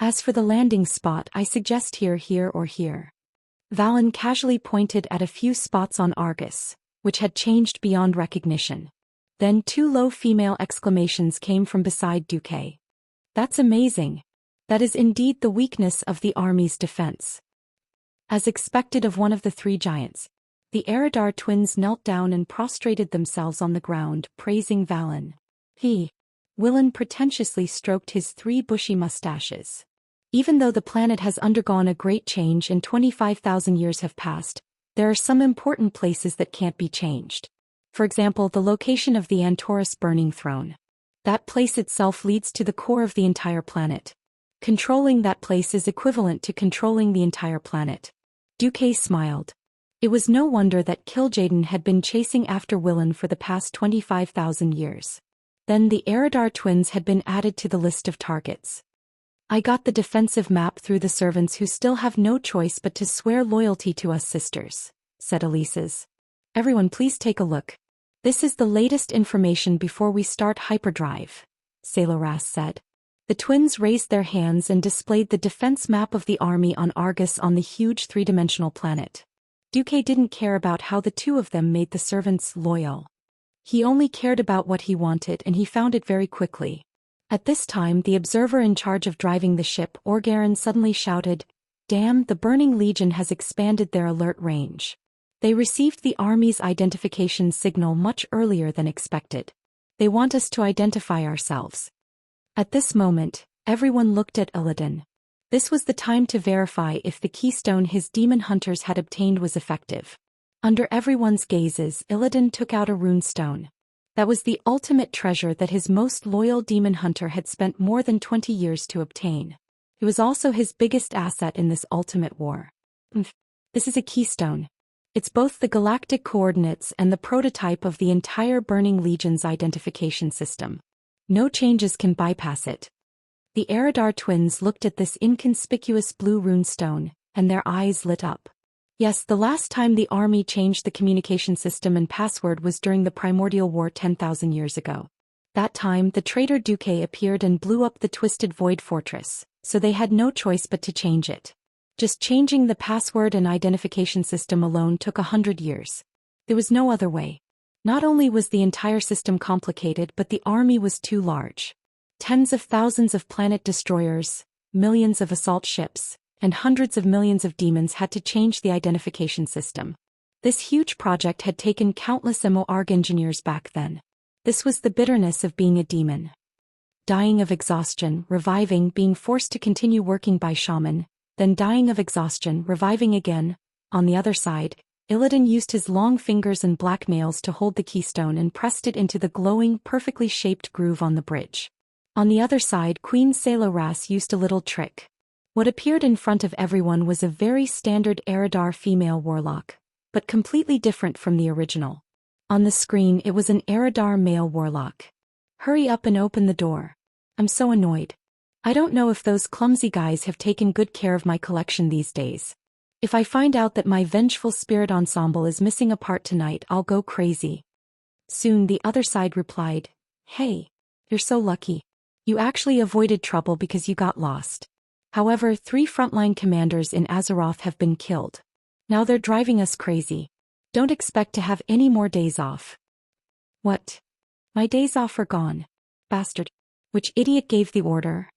As for the landing spot, I suggest here or here. Valen casually pointed at a few spots on Argus, which had changed beyond recognition. Then two low female exclamations came from beside Duque. That's amazing. That is indeed the weakness of the army's defense. As expected of one of the three giants, the Eridar twins knelt down and prostrated themselves on the ground, praising Valen. Willan pretentiously stroked his three bushy mustaches. Even though the planet has undergone a great change and 25,000 years have passed, there are some important places that can't be changed. For example, the location of the Antorus Burning Throne. That place itself leads to the core of the entire planet. Controlling that place is equivalent to controlling the entire planet. Duque smiled. It was no wonder that Kil'jaeden had been chasing after Willan for the past 25,000 years. Then the Eridar twins had been added to the list of targets. I got the defensive map through the servants who still have no choice but to swear loyalty to us sisters, said Elises. Everyone please take a look. This is the latest information before we start hyperdrive, Saloras said. The twins raised their hands and displayed the defense map of the army on Argus on the huge three-dimensional planet. Duque didn't care about how the two of them made the servants loyal. He only cared about what he wanted and he found it very quickly. At this time the observer in charge of driving the ship, Orgarin, suddenly shouted, "Damn, the Burning Legion has expanded their alert range." They received the army's identification signal much earlier than expected. They want us to identify ourselves. At this moment, everyone looked at Illidan. This was the time to verify if the keystone his demon hunters had obtained was effective. Under everyone's gazes, Illidan took out a runestone. That was the ultimate treasure that his most loyal demon hunter had spent more than 20 years to obtain. It was also his biggest asset in this ultimate war. This is a keystone. It's both the galactic coordinates and the prototype of the entire Burning Legion's identification system. No changes can bypass it. The Eridar twins looked at this inconspicuous blue runestone, and their eyes lit up. Yes, the last time the army changed the communication system and password was during the Primordial War 10,000 years ago. That time, the traitor Duque appeared and blew up the Twisted Void Fortress, so they had no choice but to change it. Just changing the password and identification system alone took 100 years. There was no other way. Not only was the entire system complicated, but the army was too large. Tens of thousands of planet destroyers, millions of assault ships, and hundreds of millions of demons had to change the identification system. This huge project had taken countless MORG engineers back then. This was the bitterness of being a demon. Dying of exhaustion, reviving, being forced to continue working by shaman, then dying of exhaustion, reviving again. On the other side, Illidan used his long fingers and black nails to hold the keystone and pressed it into the glowing, perfectly shaped groove on the bridge. On the other side, Queen Saloras used a little trick. What appeared in front of everyone was a very standard Eridar female warlock, but completely different from the original. On the screen it was an Eridar male warlock. Hurry up and open the door. I'm so annoyed. I don't know if those clumsy guys have taken good care of my collection these days. If I find out that my vengeful spirit ensemble is missing a part tonight, I'll go crazy. Soon the other side replied, "Hey, you're so lucky. You actually avoided trouble because you got lost. However, 3 frontline commanders in Azeroth have been killed. Now they're driving us crazy. Don't expect to have any more days off." "What? My days off are gone. Bastard. Which idiot gave the order?"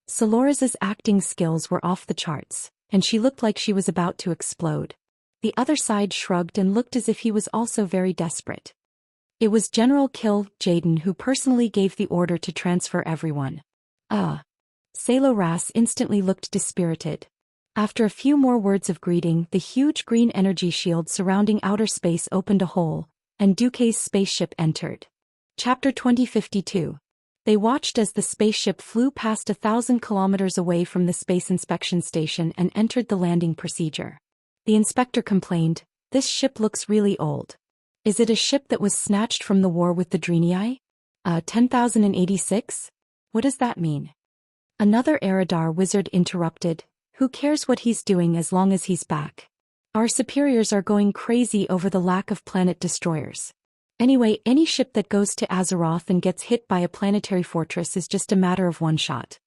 Solora's acting skills were off the charts, and she looked like she was about to explode. The other side shrugged and looked as if he was also very desperate. It was General Kill Jaden who personally gave the order to transfer everyone. Saloras instantly looked dispirited. After a few more words of greeting, the huge green energy shield surrounding outer space opened a hole, and Duque's spaceship entered. Chapter 2052. They watched as the spaceship flew past 1,000 kilometers away from the space inspection station and entered the landing procedure. The inspector complained, "This ship looks really old. Is it a ship that was snatched from the war with the Drenii? 10,086? What does that mean?" Another Eridar wizard interrupted, "Who cares what he's doing as long as he's back? Our superiors are going crazy over the lack of planet destroyers. Anyway, any ship that goes to Azeroth and gets hit by a planetary fortress is just a matter of one shot."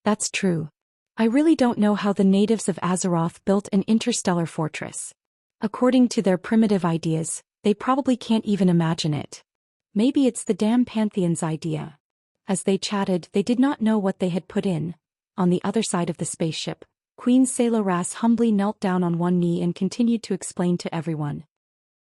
"That's true. I really don't know how the natives of Azeroth built an interstellar fortress. According to their primitive ideas, they probably can't even imagine it. Maybe it's the damn Pantheon's idea." As they chatted, they did not know what they had put in. On the other side of the spaceship, Queen Saloras humbly knelt down on one knee and continued to explain to everyone.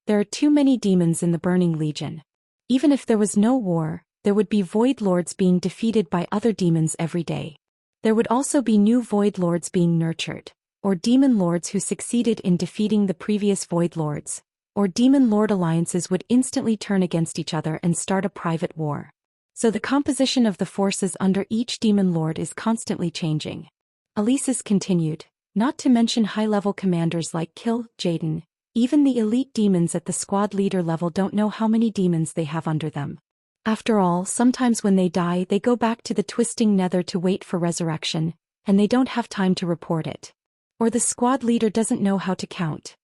"There are too many demons in the Burning Legion. Even if there was no war, there would be Void Lords being defeated by other demons every day. There would also be new Void Lords being nurtured, or Demon Lords who succeeded in defeating the previous Void Lords, or Demon Lord alliances would instantly turn against each other and start a private war. So the composition of the forces under each Demon Lord is constantly changing." Alesis continued, "Not to mention high-level commanders like Kill Jaden. Even the elite demons at the squad leader level don't know how many demons they have under them. After all, sometimes when they die they go back to the twisting nether to wait for resurrection, and they don't have time to report it. Or the squad leader doesn't know how to count."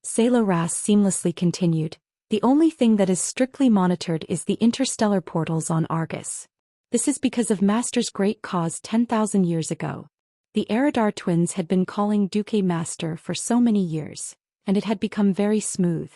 Saloras seamlessly continued, "The only thing that is strictly monitored is the interstellar portals on Argus. This is because of Master's great cause 10,000 years ago. The Eridar twins had been calling Duque Master for so many years, and it had become very smooth.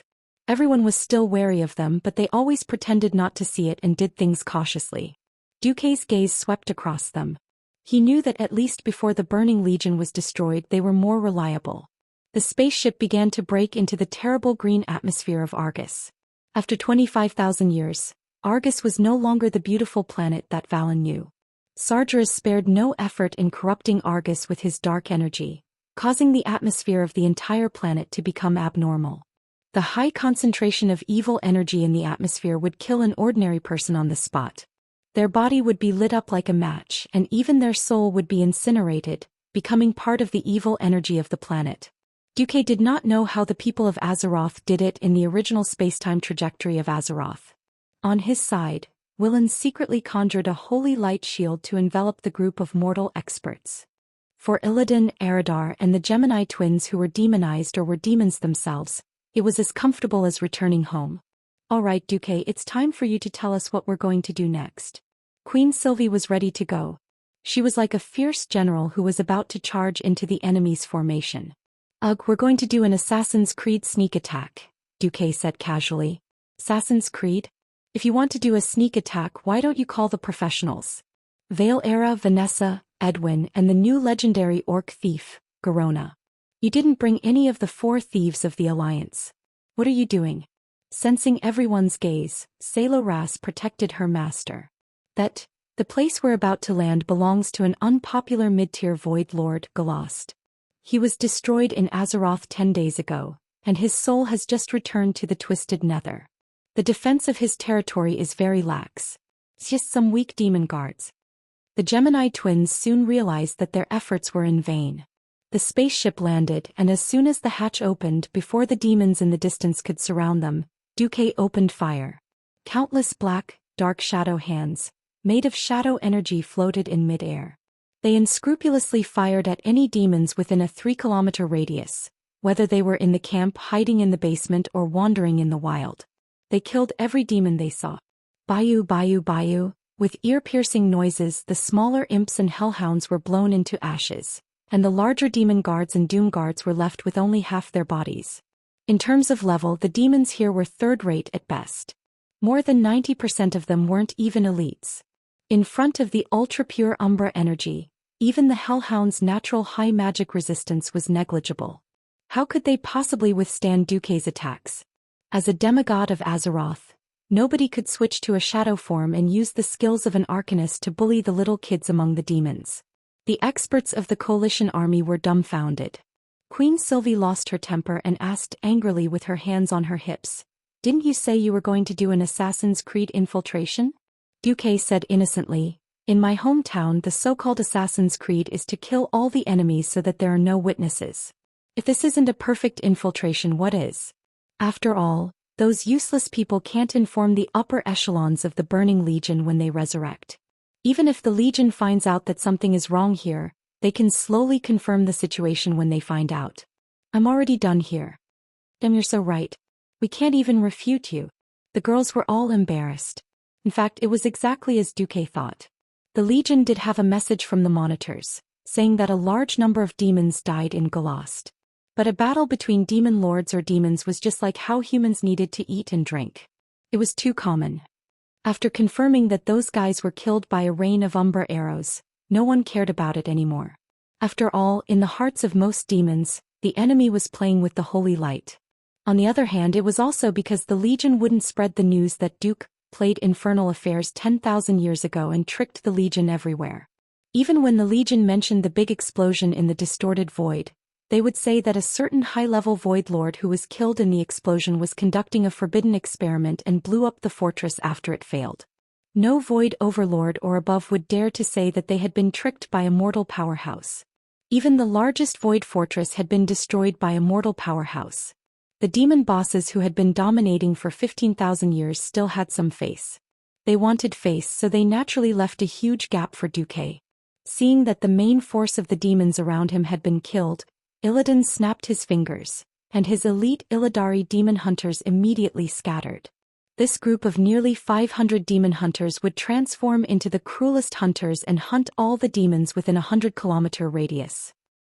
Everyone was still wary of them, but they always pretended not to see it and did things cautiously." Duque's gaze swept across them. He knew that at least before the Burning Legion was destroyed they were more reliable. The spaceship began to break into the terrible green atmosphere of Argus. After 25,000 years, Argus was no longer the beautiful planet that Valen knew. Sargeras spared no effort in corrupting Argus with his dark energy, causing the atmosphere of the entire planet to become abnormal. The high concentration of evil energy in the atmosphere would kill an ordinary person on the spot. Their body would be lit up like a match, and even their soul would be incinerated, becoming part of the evil energy of the planet. Duque did not know how the people of Azeroth did it in the original spacetime trajectory of Azeroth. On his side, Willan secretly conjured a holy light shield to envelop the group of mortal experts. For Illidan, Eridar, and the Gemini twins who were demonized or were demons themselves, it was as comfortable as returning home. "All right, Duque, it's time for you to tell us what we're going to do next." Queen Sylvie was ready to go. She was like a fierce general who was about to charge into the enemy's formation. "Ugh, we're going to do an Assassin's Creed sneak attack," Duque said casually. "Assassin's Creed? If you want to do a sneak attack, why don't you call the professionals? Vale Era, Vanessa, Edwin, and the new legendary orc thief, Garona. You didn't bring any of the 4 thieves of the Alliance. What are you doing?" Sensing everyone's gaze, Saloras protected her master. "That, the place we're about to land belongs to an unpopular mid-tier Void Lord, Daoist. He was destroyed in Azeroth 10 days ago, and his soul has just returned to the Twisted Nether. The defense of his territory is very lax. It's just some weak demon guards." The Gemini twins soon realized that their efforts were in vain. The spaceship landed, and as soon as the hatch opened before the demons in the distance could surround them, Duque opened fire. Countless black, dark shadow hands, made of shadow energy floated in mid-air. They unscrupulously fired at any demons within a 3-kilometer radius, whether they were in the camp hiding in the basement or wandering in the wild. They killed every demon they saw. Bayou, bayou, bayou. With ear-piercing noises, the smaller imps and hellhounds were blown into ashes, and the larger demon guards and doom guards were left with only half their bodies. In terms of level, the demons here were third-rate at best. More than 90% of them weren't even elites. In front of the ultra-pure Umbra energy, even the hellhounds' natural high magic resistance was negligible. How could they possibly withstand Duke's attacks? As a demigod of Azeroth, nobody could switch to a shadow form and use the skills of an arcanist to bully the little kids among the demons. The experts of the coalition army were dumbfounded. Queen Sylvie lost her temper and asked angrily with her hands on her hips, "Didn't you say you were going to do an Assassin's Creed infiltration?" Duke said innocently, "In my hometown the so-called Assassin's Creed is to kill all the enemies so that there are no witnesses. If this isn't a perfect infiltration, what is? After all, those useless people can't inform the upper echelons of the Burning Legion when they resurrect. Even if the Legion finds out that something is wrong here, they can slowly confirm the situation when they find out. I'm already done here." "Damn, you're so right. We can't even refute you." The girls were all embarrassed. In fact, it was exactly as Duke thought. The Legion did have a message from the monitors, saying that a large number of demons died in Daoist. But a battle between demon lords or demons was just like how humans needed to eat and drink. It was too common. After confirming that those guys were killed by a rain of Umbra arrows, no one cared about it anymore. After all, in the hearts of most demons, the enemy was playing with the holy light. On the other hand, it was also because the Legion wouldn't spread the news that Duke played infernal affairs 10,000 years ago and tricked the Legion everywhere. Even when the Legion mentioned the big explosion in the distorted void, they would say that a certain high-level void lord who was killed in the explosion was conducting a forbidden experiment and blew up the fortress after it failed. No void overlord or above would dare to say that they had been tricked by a mortal powerhouse. Even the largest void fortress had been destroyed by a mortal powerhouse. The demon bosses who had been dominating for 15,000 years still had some face. They wanted face, so they naturally left a huge gap for Duke. Seeing that the main force of the demons around him had been killed, Illidan snapped his fingers, and his elite Illidari demon hunters immediately scattered. This group of nearly 500 demon hunters would transform into the cruelest hunters and hunt all the demons within a 100-kilometer radius.